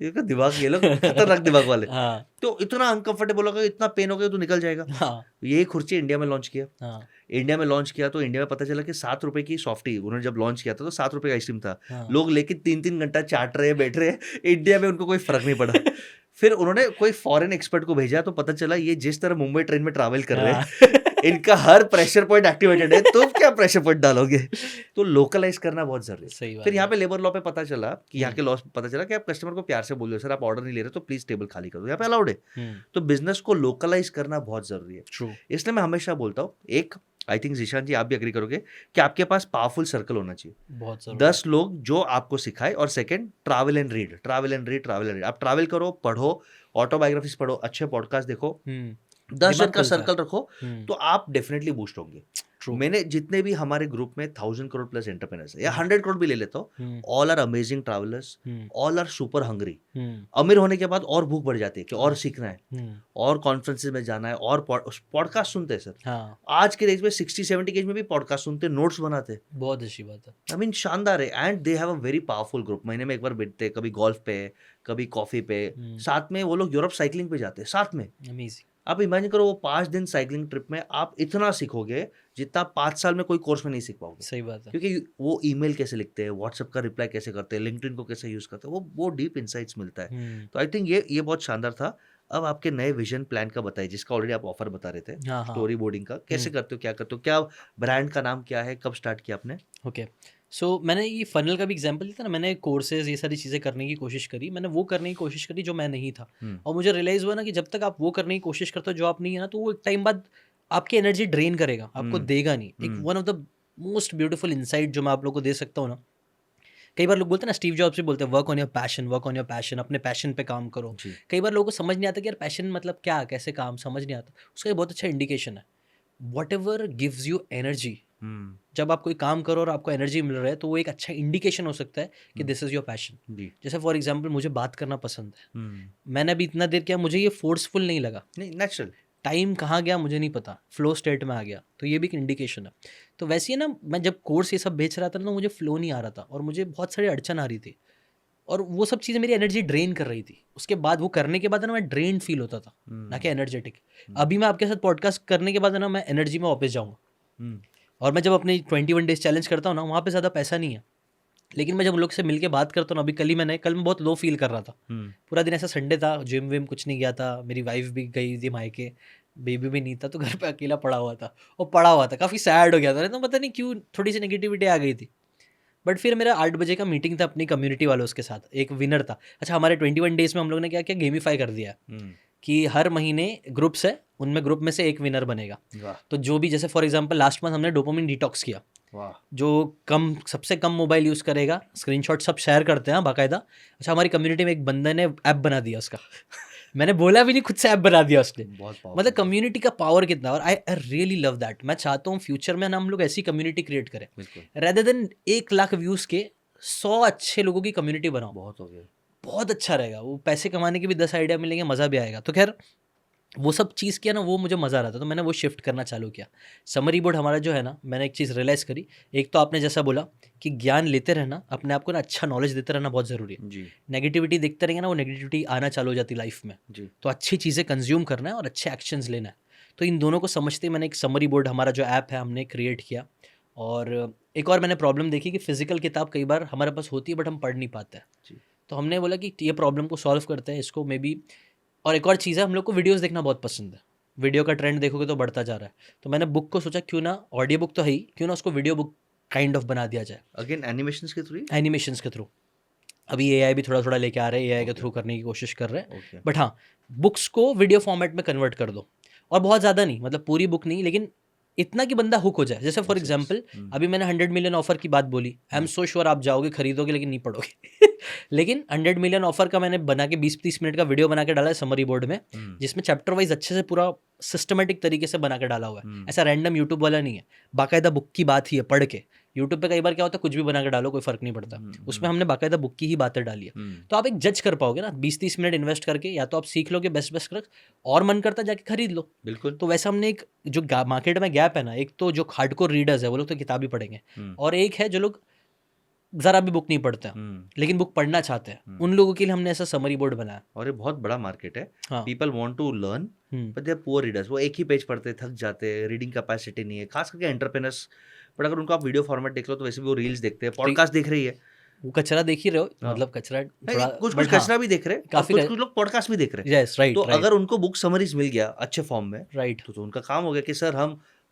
B: ये दिमाग, ये लोग खतरनाक दिमाग वाले।
A: हाँ
B: तो इतना अनकंफर्टेबल होगा, इतना पेन होगा, तू निकल जाएगा।
A: हाँ
B: ये कुर्सी इंडिया में लॉन्च किया।
A: हाँ
B: इंडिया में लॉन्च किया तो इंडिया में पता चला कि 7 रुपए की सॉफ्टी, उन्होंने जब लॉन्च किया था तो 7 रुपए का आइसक्रीम था।
A: हाँ।
B: लोग लेके 3-3 घंटा चाट रहे, बैठ रहे। इंडिया में उनको कोई फर्क नहीं पड़ा। फिर उन्होंने कोई फॉरेन एक्सपर्ट को भेजा तो पता चला ये जिस तरह मुंबई ट्रेन में ट्रैवल कर रहे हैं, इनका हर प्रेशर पॉइंट एक्टिवेटेड है, तुम क्या प्रेशर पॉइंट डालोगे? तो लोकलाइज करना बहुत जरूरी है।
A: सही बात
B: फिर यहाँ
A: है।
B: पे लेबर लॉ पे पता चला कि यहाँ के लॉ पता चला कि आप कस्टमर को प्यार से बोल दो, सर आप ऑर्डर नहीं ले रहे तो प्लीज टेबल खाली कर दो, यहाँ पे अलाउड है। तो बिजनेस को लोकलाइज करना बहुत जरूरी है।
A: ट्रू।
B: इसलिए मैं हमेशा बोलता हूँ, एक, आई थिंक जीशान जी आप भी एग्री करोगे, कि आपके पास पावरफुल सर्कल होना चाहिए,
A: बहुत जरूरी।
B: 10 लोग जो आपको सिखाए। और second, travel and read, travel and read, travel and read. आप ट्रैवल करो, पढ़ो, ऑटोबायोग्राफीज पढ़ो, अच्छे पॉडकास्ट देखो, 10 जन का
A: खुलता है।
B: सर्कल रखो, तो आप डेफिनेटली बूस्ट होंगे।
A: ट्रू।
B: मैंने जितने भी हमारे ग्रुप में 1000 करोड़ प्लस एंटरप्रेनर्स है या 100 करोड़ भी ले लेता हूँ,
A: hmm
B: all are amazing travellers,
A: hmm
B: all are super hungry.
A: Hmm
B: अमीर होने के बाद और भूख बढ़ जाती है कि और
A: हाँ
B: सीखना है,
A: हम्म
B: और कॉन्फ्रेंसेस में जाना है, और पॉडकास्ट सुनते हैं सर।
A: हाँ
B: आज के एज में 60-70 के एज में भी पॉडकास्ट सुनते, नोट्स बनाते।
A: बहुत अच्छी बात है।
B: आई मीन शानदार है, and they have a very powerful group. महीने में एक बार बैठते, कभी गोल्फ पे, कभी कॉफी पे, साथ में वो लोग यूरोप साइकिलिंग पे जाते हैं साथ में।
A: अमेजिंग।
B: आप इमेजिन करो, वो 5 दिन साइकिलिंग ट्रिप में आप इतना सीखोगे जितना 5 साल में कोई कोर्स में नहीं सीख पाओगे।
A: सही बात है।
B: क्योंकि वो ईमेल कैसे लिखते हैं, व्हाट्सएप का रिप्लाई कैसे करते हैं, लिंक्डइन को कैसे यूज करते हैं, वो डीप इंसाइट्स मिलता है। तो आई थिंक ये बहुत शानदार था। अब आपके नए विजन प्लान का बताइए, जिसका ऑलरेडी आप ऑफर बता रहे थे,
A: हाँ हाँ
B: स्टोरी बोर्डिंग का कैसे करते हो, क्या करते हो, क्या ब्रांड का नाम क्या है, कब स्टार्ट किया आपने?
A: ओके। सो मैंने ये फनल का भी एग्जांपल दिया था ना, मैंने कोर्सेज ये सारी चीज़ें करने की कोशिश करी, मैंने वो करने की कोशिश करी जो मैं नहीं था। और मुझे रियलाइज़ हुआ ना कि जब तक आप वो करने की कोशिश करते हो जो आप नहीं है ना, तो वो एक टाइम बाद आपकी एनर्जी ड्रेन करेगा, आपको देगा नहीं। एक one of the most beautiful insight जो मैं आप लोग को दे सकता हूँ ना, कई बार लोग बोलते हैं ना, स्टीव जॉब्स भी बोलते हैं work on your passion, work on your passion, अपने पैशन पे काम करो।
B: जी।
A: कई बार लोगों को समझ नहीं आता कि यार पैशन मतलब क्या, कैसे काम, समझ नहीं आता। उसका एक बहुत अच्छा इंडिकेशन है, what ever gives you energy. जब आप कोई काम करो और आपको एनर्जी मिल रहा है, तो वो एक अच्छा इंडिकेशन हो सकता है कि दिस इज़ योर पैशन।
B: जी।
A: जैसे फॉर एग्जांपल मुझे बात करना पसंद है, मैंने अभी इतना देर किया, मुझे ये फोर्सफुल नहीं लगा,
B: नहीं, नेचुरल।
A: टाइम कहाँ गया मुझे नहीं पता, फ्लो स्टेट में आ गया, तो ये भी एक इंडिकेशन है। तो वैसे ही ना, मैं जब कोर्स ये सब बेच रहा था ना, मुझे फ्लो नहीं आ रहा था और मुझे बहुत सारी अड़चन आ रही थी, और वो सब चीज़ें मेरी एनर्जी ड्रेन कर रही थी। उसके बाद वो करने के बाद ना मैं ड्रेन फील होता था, ना कि एनर्जेटिक। अभी मैं आपके साथ पॉडकास्ट करने के बाद ना, मैं एनर्जी में वापस जाऊँगा। और मैं जब अपनी 21 डेज चैलेंज करता हूँ ना, वहाँ पे ज़्यादा पैसा नहीं है, लेकिन मैं जब उन लोग से मिलके बात करता हूँ ना, अभी कल मैं बहुत लो फील कर रहा था। पूरा दिन ऐसा, संडे था, जिम विम कुछ नहीं गया था, मेरी वाइफ भी गई थी मायके, बेबी भी नहीं था, तो घर पे अकेला पड़ा हुआ था, और पड़ा हुआ था, काफ़ी सैड हो गया था, तो पता नहीं क्यों थोड़ी सी नेगेटिविटी आ गई थी। बट फिर मेरा 8 बजे का मीटिंग था अपनी कम्युनिटी वालों के साथ, एक विनर था। अच्छा, हमारे 21 डेज में हम लोग ने क्या किया, गेमीफाई कर दिया कि हर महीने ग्रुप्स है, उनमें ग्रुप में से एक विनर बनेगा।
B: वाह।
A: तो जो भी, जैसे फॉर एग्जांपल लास्ट मंथ हमने डोपामिन डिटॉक्स किया।
B: वाह।
A: जो सबसे कम मोबाइल यूज़ करेगा, स्क्रीनशॉट सब शेयर करते हैं बाकायदा। अच्छा, हमारी कम्युनिटी में एक बंदे ने ऐप बना दिया उसका मैंने बोला भी नहीं, खुद से ऐप बना दिया उसने।
B: बहुत
A: मतलब
B: powerful।
A: कम्युनिटी का पावर कितना, और आई रियली लव दैट। मैं चाहता हूँ फ्यूचर में ना हम लोग ऐसी कम्युनिटी क्रिएट करें,
B: बिल्कुल।
A: रेदर देन 1 लाख व्यूज़ के 100 अच्छे लोगों की कम्युनिटी बनाओ,
B: बहुत हो गया।
A: बहुत अच्छा रहेगा। वो पैसे कमाने के भी 10 आइडिया मिलेंगे, मज़ा भी आएगा। तो खैर, वो सब चीज़ किया ना, वो मुझे मज़ा आ रहा था, तो मैंने वो शिफ्ट करना चालू किया। समरी बोर्ड हमारा जो है ना, मैंने एक चीज़ रियलाइज़ करी। एक तो आपने जैसा बोला कि ज्ञान लेते रहना, अपने आप को ना अच्छा नॉलेज देते रहना बहुत ज़रूरी है।
B: जी।
A: नेगेटिविटी देखते रहेंगे ना, वो नेगेटिविटी आना चालू हो जाती लाइफ में।
B: जी।
A: तो अच्छी चीज़ें कंज्यूम करना है और अच्छे एक्शंस लेना है। तो इन दोनों को समझते ही मैंने एक समरी बोर्ड, हमारा जो ऐप है, हमने क्रिएट किया। और एक और मैंने प्रॉब्लम देखी कि फिजिकल किताब कई बार हमारे पास होती है बट हम पढ़ नहीं पाते हैं।
B: जी।
A: तो हमने बोला कि ये प्रॉब्लम को सॉल्व करते हैं, इसको मे बी। और एक और चीज़ है, हम लोग को वीडियोस देखना बहुत पसंद है, वीडियो का ट्रेंड देखोगे तो बढ़ता जा रहा है। तो मैंने बुक को सोचा, क्यों ना, ऑडियो बुक तो है ही, क्यों ना उसको वीडियो बुक काइंड ऑफ बना दिया जाए,
B: अगेन एनिमेशंस के थ्रू।
A: एनिमेशंस के थ्रू। अभी एआई भी थोड़ा थोड़ा लेके आ रहे हैं, एआई के थ्रू करने की कोशिश कर रहे हैं। बट हाँ, बुक्स को वीडियो फॉर्मेट में कन्वर्ट कर दो, और बहुत ज़्यादा नहीं, मतलब पूरी बुक नहीं, लेकिन इतना कि बंदा हुक हो जाए। जैसे फॉर एग्जांपल अभी मैंने 100 मिलियन ऑफर की बात बोली, आई एम सो श्योर आप जाओगे, खरीदोगे, लेकिन नहीं पढ़ोगे लेकिन 100 मिलियन ऑफर का मैंने बना के 20-30 मिनट का वीडियो बना के डाला है समरी बोर्ड में, जिसमें चैप्टर वाइज अच्छे से पूरा सिस्टमेटिक तरीके से बना के डाला हुआ है। ऐसा रैंडम यूट्यूब वाला नहीं है, बाकायदा बुक की बात ही है, पढ़ के। यूट्यूब पे कई बार क्या होता है, कुछ भी बना के डालो, कोई फर्क नहीं पड़ता। उसमें हमने बाकायदा बुक की ही बातें डाली है। तो आप एक जज कर पाओगे ना, 20-30 मिनट इन्वेस्ट करके, या तो आप सीख लोगे बेस्ट बेस्ट कर, और मन करता जाके खरीद लो।
B: बिल्कुल।
A: तो वैसा हमने एक जो मार्केट में गैप है ना, एक तो जो हार्डकोर रीडर्स है वो लोग तो किताब ही पढ़ेंगे, और एक है जो लोग ज़रा भी बुक नहीं पढ़ते हैं लेकिन बुक पढ़ना चाहते हैं, उन लोगों के लिए हमने ऐसा समरी बोर्ड बनाया।
B: और ये बहुत बड़ा मार्केट है।
A: हाँ।
B: People want to learn but they are poor readers. वो एक ही पेज पढ़ते थक जाते हैं, रीडिंग कैपेसिटी नहीं है, खास करके एंटरप्रेन्योर्स। बट अगर उनको आप वीडियो फॉर्मेट देख लो तो वैसे भी वो रील्स देखते हैं, पॉडकास्ट देख रही है।
A: वो कचरा देख ही रहे हो,
B: हाँ।
A: मतलब कचरा
B: नहीं,
A: थोड़ा
B: कुछ
A: but
B: कुछ कचरा भी देख रहे हैं, और
A: काफी
B: कुछ कुछ लोग पॉडकास्ट भी देख रहे हैं।
A: यस, राइट
B: तो
A: राइट
B: अगर उनको बुक समरीज मिल गया अच्छे फॉर्म में,
A: राइट।
B: तो उनका काम हो गया कि सर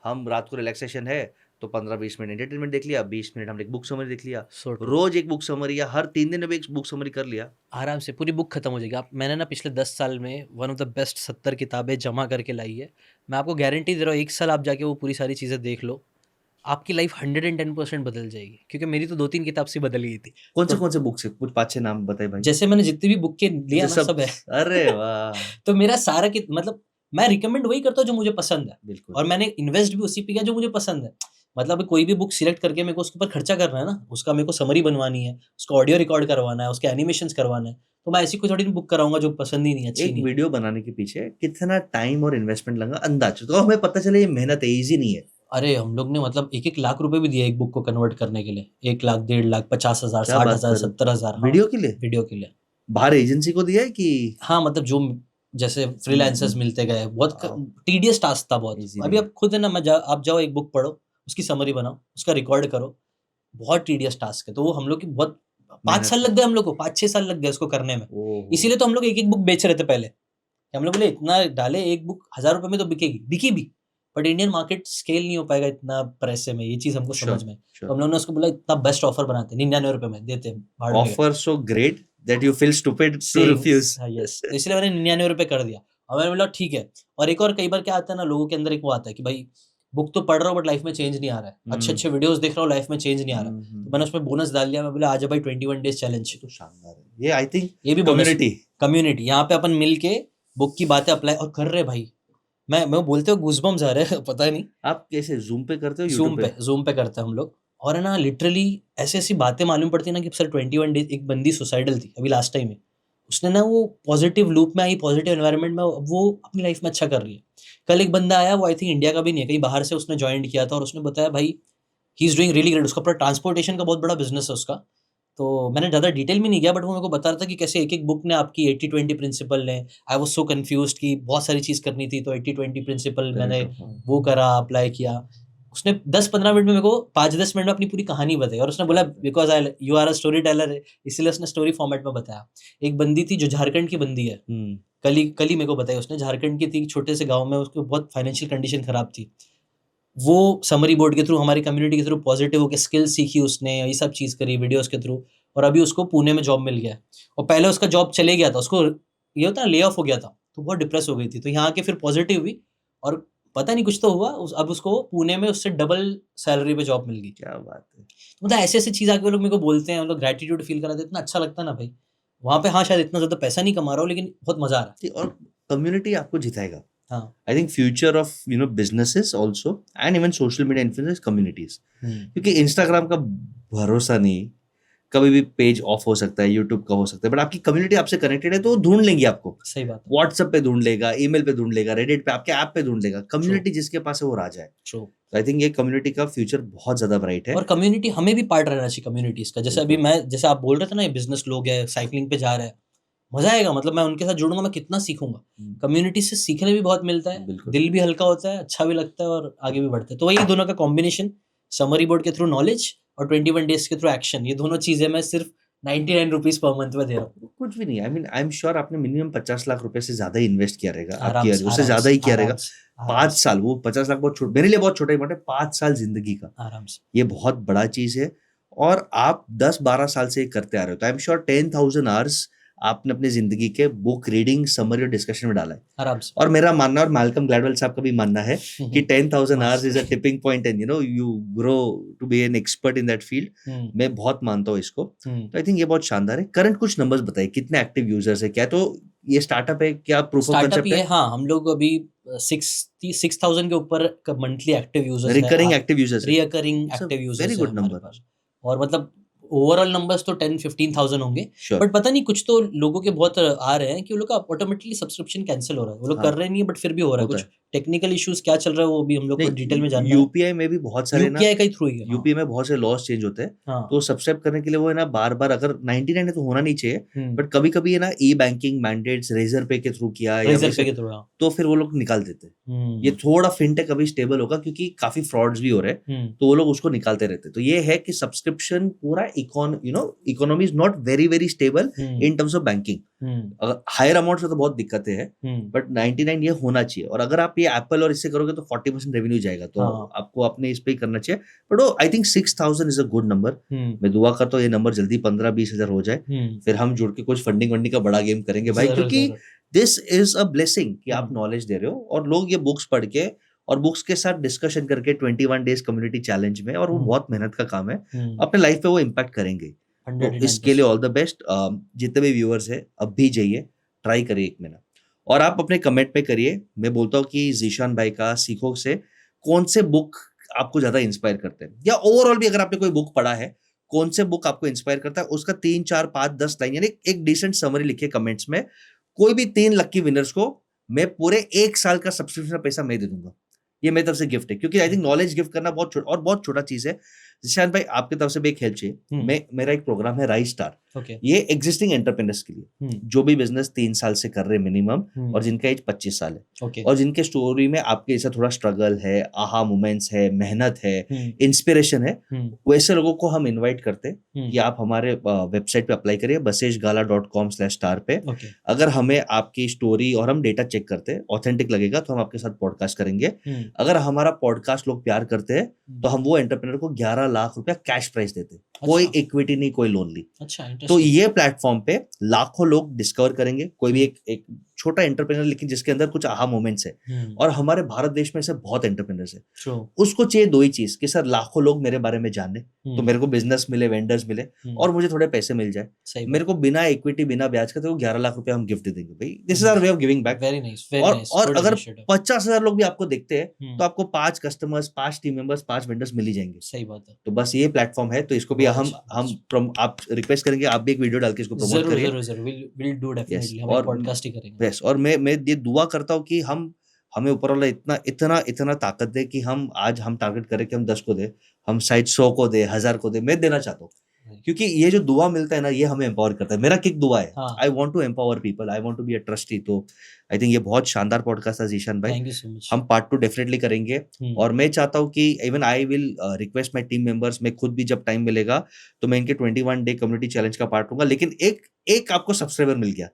B: हम रात को रिलैक्सेशन है तो 15-20 मिनट एंटरटेनमेंट देख लिया, 20 मिनट हमने एक बुक समरी देख लिया,
A: सो
B: रोज एक बुक समरी, या हर 3 दिन में एक बुक समरी कर लिया,
A: आराम से पूरी बुक खत्म हो जाएगी। आप, मैंने ना पिछले 10 साल में वन ऑफ द बेस्ट 70 किताबें जमा करके लाई है। मैं आपको गारंटी दे रहा हूँ, 1 साल आप जाके वो पूरी सारी चीज़ें देख लो, आपकी लाइफ 110% बदल जाएगी। क्योंकि मेरी तो 2-3 किताब से बदल गई थी।
B: कौन से बुक से कुछ 5-6 नाम बताए भाई।
A: जैसे मैंने जितनी भी बुक के लिया ना, सब है
B: अरे वाह।
A: तो मेरा सारा मतलब मैं रिकमेंड वही करता हूँ जो मुझे पसंद है,
B: बिल्कुल।
A: और मैंने इन्वेस्ट भी उसी पे किया जो मुझे पसंद है। मतलब कोई भी बुक सिलेक्ट करके मेरे को उसके ऊपर खर्चा करना है ना, उसका मेरे को समरी बनवानी है, उसका ऑडियो रिकॉर्ड करवाना है, उसके एनिमेशंस करवाना है, तो मैं ऐसी कोई थोड़ी बुक कराऊंगा जो पसंद ही नहीं, अच्छी
B: एक
A: नहीं है।
B: वीडियो बनाने के पीछे कितना टाइम और इन्वेस्टमेंट लगा अंदाज, तो हमें पता चले ये मेहनत है, इजी नहीं है।
A: अरे हम लोग ने मतलब 1-1 लाख रुपए भी दिए एक बुक को कन्वर्ट करने के लिए, 1 लाख, 1.5 लाख, 50,000,
B: क्या बात
A: 60,000,
B: कर रहे हो?
A: 70,000, हाँ,
B: वीडियो के लिए?
A: वीडियो के लिए।
B: बाहर एजेंसी को दिया है कि?
A: हाँ, मतलब जो जैसे फ्रीलांसर्स मिलते गए, बहुत
B: वाओ,
A: टीडियस टास्क था बहुत।
B: इजी
A: अभी
B: नहीं है।
A: आप खुद है ना, आप जाओ एक बुक पढ़ो, उसकी समरी बनाओ, उसका रिकॉर्ड करो, बहुत टीडियस टास्क है। तो वो हम लोग की बहुत 5
B: मेहनत
A: साल
B: है।
A: लग गए हम लोग को, 5-6 साल लग गए उसको करने में।
B: ओहो।
A: इसीलिए तो हम लोग एक-एक बुक बेच रहे थे पहले। कि हम लोग बोले इतना डाले, एक बुक ₹1000 में तो बिकेगी, बिकी भी। बट इंडियन मार्केट स्केल नहीं हो पाएगा इतना पैसे में, ये चीज़ हमको समझ
B: श्योर,
A: में। तो
B: श्योर।
A: हम लोगों ने उसको बोला इतना बेस्ट ऑफर बनाते हैं, ₹99 में देते हैं, भाड़ में गए।
B: Offer so great that you feel stupid to
A: savings,
B: refuse.
A: हाँ, यस। तो इसलिए मैंने ₹99 कर दिया, और मैंने बोला ठीक है। और एक और कई बार क्या आता है ना, लोगों के अंदर एक वो आता है कि भाई बुक तो पढ़ रहा हूँ बट लाइफ में चेंज नहीं आ रहा है। अच्छे-अच्छे वीडियोज़ देख रहा हूँ, लाइफ में चेंज नहीं आ रहा है। तो मैंने उसमें बोनस डाल दिया, मैं बोला आजा भाई 21 डेज़ चैलेंज।
B: तो शानदार है ये, आई थिंक
A: ये भी बोनस,
B: कम्युनिटी।
A: कम्युनिटी, यहाँ पे अपन मिल के बुक की बातें अप्लाई और कर रहे भाई। मैं बोलते हुए गूज़बम्प्स आ रहे हैं पता नहीं।
B: आप कैसे जूम पे करते हो, यूट्यूब पे?
A: ज़ूम पे करते हैं हम लोग, और है ना लिटरली ऐसी-ऐसी बातें मालूम पड़ती है ना कि सर 21 डेज़, एक बंदी सुसाइडल थी अभी लास्ट टाइम में। उसने ना वो पॉज़िटिव लूप में आई, पॉज़िटिव एनवायरनमेंट में, अब वो अपनी लाइफ़ में अच्छा कर रही है। कल एक बंदा आया, वो आई थिंक इंडिया का भी नहीं है, कहीं बाहर से उसने जॉइन किया था, और उसने बताया भाई he is doing really great. उसका पूरा ट्रांसपोर्टेशन का बहुत बड़ा बिज़नेस है उसका। तो मैंने ज़्यादा डिटेल में नहीं गया, बट वो मेरे को बता रहा था कि कैसे एक-एक बुक ने आपकी 80-20 प्रिंसिपल ने, आई वाज़ सो कन्फ्यूज़्ड कि बहुत सारी चीज़ करनी थी, तो 80-20 प्रिंसिपल मैंने
B: करेक्ट, हाँ।
A: वो करा, अप्लाई किया। उसने 10-15 मिनट में मेरे को 5-10 मिनट में अपनी पूरी कहानी बताई, और उसने बोला because I you are a storyteller, इसलिए उसने स्टोरी फॉर्मेट में बताया। एक बंदी थी जो झारखंड की बंदी है, कल ही मेरे को बताई उसने, झारखंड की थी, एक छोटे से गाँव में, उसकी बहुत फाइनेंशियल कंडीशन खराब थी। वो समरी बोर्ड के थ्रू, हमारी कम्युनिटी के थ्रू पॉजिटिव होके स्किल्स सीखी उसने, ये सब चीज़ करी वीडियोज़ के थ्रू, और अभी उसको पुणे में जॉब मिल गया है। और पहले उसका जॉब चले गया था, उसको ये होता है ना ले ऑफ हो गया था, तो बहुत डिप्रेस हो गई थी। तो यहाँ आके फिर पॉजिटिव हुई, और पता नहीं कुछ तो हुआ, अब उसको पुणे में उससे डबल सैलरी पे जॉब मिल गई।
B: क्या बात है।
A: तो मतलब ऐसी-ऐसी चीज़ आके वो लोग मेरे को बोलते हैं, मतलब ग्रैटिट्यूड फील कराते हैं, इतना अच्छा लगता है ना भाई। वहाँ पे हाँ, शायद इतना ज़्यादा पैसा नहीं कमा रहा हूँ, लेकिन बहुत मज़ा आ रहा है।
B: और कम्युनिटी आपको जिताएगा।
A: हाँ।
B: I think future of businesses also and even social media influencers communities, क्योंकि इंस्टाग्राम का भरोसा नहीं, कभी भी पेज ऑफ हो सकता है, यूट्यूब का हो सकता है, बट आपकी कम्युनिटी आपसे कनेक्टेड है तो वो ढूंढ लेंगी आपको।
A: सही बात है।
B: व्हाट्सएप पे ढूंढ लेगा, ईमेल पे ढूंढ लेगा, रेडिट पे, आपके ऐप पे ढूंढ लेगा। कम्युनिटी जिसके पास है वो राजा है।
A: ट्रू।
B: तो आई थिंक ये कम्युनिटी का फ्यूचर बहुत ज्यादा ब्राइट है।
A: और कम्युनिटी, हमें भी पार्ट रहना चाहिए कम्युनिटीज़ का। जैसे अभी
B: बिल्कुल।
A: जैसे आप बोल रहे थे ना, ये बिज़नेस लोग हैं, साइक्लिंग पे जा रहे हैं, मज़ा आएगा, मतलब मैं उनके साथ जुड़ूँगा, मैं कितना सीखूँगा। कम्युनिटी से सीखने भी बहुत मिलता है,
B: बिल्कुल।
A: दिल भी हल्का होता है, अच्छा भी लगता है, और आगे भी बढ़ते हैं। तो वही दोनों का कॉम्बिनेशन, समरी बोर्ड के थ्रू नॉलेज और 21 डेज़ के थ्रू एक्शन, ये दोनों चीज़ें मैं सिर्फ़ ₹99 पर मंथ में दे रहा हूँ।
B: कुछ भी नहीं, आई एम श्योर आपने मिनिमम 50 लाख रुपए से ज्यादा ही इन्वेस्ट किया रहेगा
A: आराम
B: आपकी,
A: से,
B: उससे
A: आराम
B: ज्यादा
A: से,
B: ही किया
A: आराम
B: रहेगा।
A: से, आराम
B: 5
A: से,
B: साल, वो 50 लाख बहुत छोटा, मेरे लिए बहुत छोटा ही अमाउंट है। 5 साल जिंदगी का,
A: आराम से।
B: ये बहुत बड़ा चीज है। और आप 10-12 साल से ये करते आ रहे हो, तो आई एम श्योर 10,000 आवर्स आपने अपनी जिंदगी के बुक रीडिंग, समरी और डिस्कशन में डाला है।
A: आराम से।
B: और मेरा मानना, और मैल्कम ग्लैडवेल साहब का भी मानना है कि 10,000 hours is a
A: must.
B: Tipping point and you grow to be an expert in that field.
A: Hmm,
B: मैं बहुत मानता हूँ इसको।
A: हुँ।
B: तो आई थिंक ये बहुत शानदार है। करंट कुछ नंबर्स बताइए, कितने एक्टिव यूजर्स है, क्या तो ये स्टार्टअप है, क्या प्रूफ ऑफ
A: स्टार्टअप
B: कंसेप्ट
A: ही है,
B: है?
A: हाँ, हम लोग अभी 6,000 के ऊपर मंथली एक्टिव यूजर्स है।
B: रिकरिंग एक्टिव यूजर्स है?
A: Recurring
B: it's a
A: active
B: very
A: users है
B: गुड
A: हमारे
B: नंबर।
A: पास। और मतलब ओवरऑल नंबर्स तो 10-15,000 होंगे।
B: श्योर।
A: बट पता नहीं, कुछ तो लोगों के बहुत आ रहे हैं कि वो लोग का ऑटोमेटिकली सब्सक्रिप्शन कैंसिल हो रहा है, वो लोग
B: हाँ,
A: कर रहे नहीं है, बट फिर भी हो रहा है।
B: होता
A: कुछ
B: है।
A: टेक्निकल इश्यूज क्या चल रहा है, वो भी हम लोग को डिटेल में
B: नहीं,
A: जानना है।
B: यूपीआई में भी बहुत सारे ना,
A: यूपीआई का ही थ्रू ही है, हाँ।
B: यूपीआई में बहुत से लॉस चेंज होते हैं।
A: हाँ।
B: तो सब्सक्राइब करने के लिए वो है ना, बार बार, अगर 99 है तो होना नहीं चाहिए,
A: हम्म।
B: बट कभी कभी है ना, ई बैंकिंग मैंडेट्स रेजर पे के थ्रू किया या
A: रेजर पे
B: वैसे,
A: के थ्रू, हाँ।
B: तो फिर वो लोग निकाल देते हैं। ये थोड़ा फिनटेक अभी स्टेबल होगा क्योंकि काफी फ्रॉड्स भी हो रहे हैं, तो वो लोग उसको निकालते रहते हैं। तो ये है कि सब्सक्रिप्शन पूरा economy is not very very stable in terms of banking. Higher amount से तो बहुत दिक्कतें हैं, बट 99 ये होना चाहिए। और अगर आप ये एप्पल और इससे करोगे तो 40% रेवेन्यू जाएगा, तो
A: हाँ।
B: आपको अपने इस पे ही करना चाहिए। But I think 6,000 is a good number. मैं दुआ करता हूँ ये नंबर जल्दी 15-20 हजार हो जाए, फिर हम जुड़ के कुछ फंडिंग वंडिंग का बड़ा गेम करेंगे भाई,
A: जरूर,
B: क्योंकि
A: जरूर।
B: दिस इज अ ब्लेसिंग कि आप नॉलेज दे रहे हो और लोग ये बुक्स पढ़ के और बुक्स के साथ डिस्कशन करके 21 डेज कम्युनिटी चैलेंज में, और वो बहुत मेहनत का काम है, अपने लाइफ पे वो इम्पैक्ट करेंगे। तो इसके लिए
A: 109%।
B: All the best. जितने भी व्यूअर्स है अब भी जाइए, ट्राई करिए 1 महीना।
C: और आप अपने कमेंट पे करिए। मैं बोलता हूँ कि जीशान भाई का सीखो से कौन से बुक आपको ज्यादा इंस्पायर करते हैं, या ओवरऑल भी अगर आपने कोई बुक पढ़ा है, कौन से बुक आपको इंस्पायर करता है, उसका 3, 4, 5, 10 लाइन यानी एक डिसेंट समरी लिखिए कमेंट्स में। कोई भी 3 लकी विनर्स को मैं पूरे 1 साल का सब्सक्रिप्शन का पैसा मैं दे दूंगा। ये मेरी तरफ से गिफ्ट है, क्योंकि आई थिंक नॉलेज गिफ्ट करना बहुत छोटा चीज है। जिशान भाई आपकी तरफ से भी एक हेल्प चाहिए। मेरा एक प्रोग्राम है राइज स्टार।
A: ओके।
C: ये एग्जिस्टिंग एंटरप्रेन्योर्स के लिए जो भी बिजनेस 3 साल से कर रहे हैं मिनिमम, और जिनका एज 25 साल है,
A: ओके।
C: और जिनके स्टोरी में आपके जैसा थोड़ा स्ट्रगल है, आहा मोमेंट्स है, मेहनत है, इंस्पिरेशन है, वैसे लोगों को हम इनवाइट करते हैं कि आप हमारे वेबसाइट पे अप्लाई करिए baseshgala.com/star पे।
A: ओके।
C: अगर हमें आपकी स्टोरी और हम डेटा चेक करते हैं, ऑथेंटिक लगेगा तो हम आपके साथ पॉडकास्ट करेंगे। अगर हमारा पॉडकास्ट लोग प्यार करते हैं तो हम वो एंटरप्रेन्योर को 11 लाख रुपया कैश प्राइस देते हैं। कोई इक्विटी नहीं, कोई लोन नहीं।
A: अच्छा,
C: तो ये प्लेटफॉर्म पे लाखों लोग डिस्कवर करेंगे कोई भी एक छोटा एंटरप्रेन्योर, लेकिन जिसके अंदर कुछ आहा मोमेंट्स है। और हमारे भारत देश में से बहुत एंटरप्रेन्योर्स है। उसको चाहिए 2 ही चीज कि सर लाखों लोग मेरे बारे में जाने, तो मेरे को बिजनेस मिले, वेंडर्स मिले, और मुझे थोड़े पैसे मिल जाए। मेरे को बिना इक्विटी बिना ब्याज का तो 11 लाख रुपया हम गिफ्ट देंगे भाई। This is our way of giving back.
A: Very nice.
C: और अगर 50,000 लोग भी आपको देखते हैं तो आपको 5 कस्टमर्स, 5 टीम मेंबर्स, 5 वेंडर्स मिल ही जाएंगे।
A: सही बात है।
C: तो बस ये प्लेटफॉर्म है, तो इसको भी हम आप रिक्वेस्ट करेंगे, आप भी एक वीडियो डाल के इसको प्रमोट करिए।
A: जरूर विल डू डेफिनेटली। हम पॉडकास्ट ही करेंगे।
C: यस, और मैं ये दुआ करता हूँ कि हमें ऊपर वाला इतना ताकत दे कि आज हम टारगेट करें कि हम 10 को दे, हम शायद 100 को दे, 1000 को दे। मैं देना चाहता हूँ, क्योंकि ये जो दुआ मिलता है ना, ये हमें एम्पावर करता है। मेरा किक दुआ है। I want to empower people, I want to be a trustee. तो आई थिंक ये बहुत शानदार पॉडकास्ट था जीशान भाई।
A: Thank you so much.
C: हम पार्ट 2 डेफिनेटली करेंगे। और मैं चाहता हूँ कि even I will request my team members, मैं खुद भी जब टाइम मिलेगा तो मैं इनके 21 डे कम्युनिटी चैलेंज का पार्ट लूंगा। लेकिन एक आपको सब्सक्राइबर मिल गया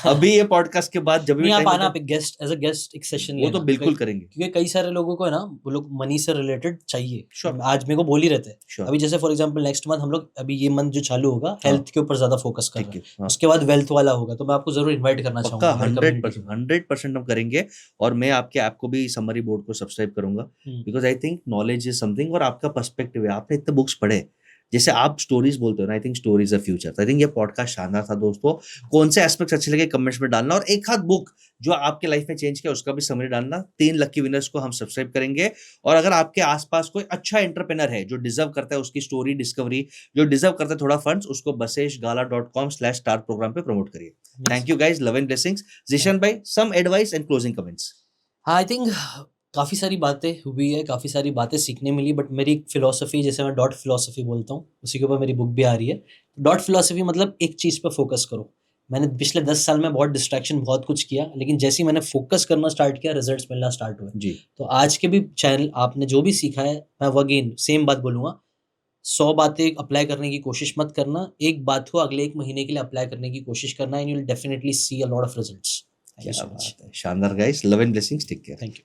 C: अभी ये पॉडकास्ट के बाद, जब भी
A: आप आना, आप गेस्ट एज अ गेस्ट एक सेशन
C: वो तो बिल्कुल करेंगे,
A: क्योंकि कई सारे लोगों को है ना, वो लोग मनी से रिलेटेड चाहिए।
C: Sure.
A: आज मेरे को बोल ही रहते हैं।
C: Sure.
A: अभी जैसे फॉर एग्जांपल नेक्स्ट मंथ हम लोग, अभी ये मंथ जो चालू होगा, हेल्थ के ऊपर ज्यादा फोकस कर रहे हैं। उसके बाद वेल्थ वाला होगा, तो मैं आपको जरूर इनवाइट करना चाहूंगा।
C: 100% हम करेंगे। और मैं आपके ऐप को भी समरी बोर्ड को सब्सक्राइब करूंगा, because I think knowledge is something. और आपका पर्सपेक्टिव है, आपने इतने बुक्स पढ़े, जैसे आप स्टोरीज बोलते हो ना, I think stories a future. I think ये पॉडकास्ट शानदार था दोस्तों। कौन से एस्पेक्ट्स अच्छे लगे कमेंट्स में डालना, और एक हाथ बुक जो आपके लाइफ में चेंज किया उसका भी समरी डालना। 3 लकी विनर्स को हम सब्सक्राइब करेंगे। और अगर आपके आसपास कोई अच्छा एंटरप्रेन्योर है जो डिजर्व करता है उसकी स्टोरी डिस्कवरी, जो डिजर्व करता है थोड़ा फंड्स, उसको baseshgala.com/star प्रोग्राम पे प्रमोट करिए। Thank you guys, love and blessings. Zeeshan भाई, some advice and closing comments.
A: हाँ, आई थिंक काफ़ी सारी बातें हुई है, काफ़ी सारी बातें सीखने मिली, बट मेरी एक फिलॉसफी, जैसे मैं डॉट फिलॉसफी बोलता हूँ, उसी के ऊपर मेरी बुक भी आ रही है। डॉट फिलॉसफी मतलब एक चीज़ पर फोकस करो। मैंने पिछले 10 साल में बहुत डिस्ट्रैक्शन, बहुत कुछ किया, लेकिन जैसे ही मैंने फोकस करना स्टार्ट किया, रिजल्ट्स मिलना स्टार्ट हुए
C: जी।
A: तो आज के भी चैनल आपने जो भी सीखा है, मैं वो अगेन सेम बात बोलूँगा, 100 बातें अप्लाई करने की कोशिश मत करना, एक बात को अगले 1 महीने के लिए अप्लाई करने की कोशिश करना, and you will definitely see a lot of results. Thank you so much.
C: शानदार guys, love and blessings, take care.
A: Thank you.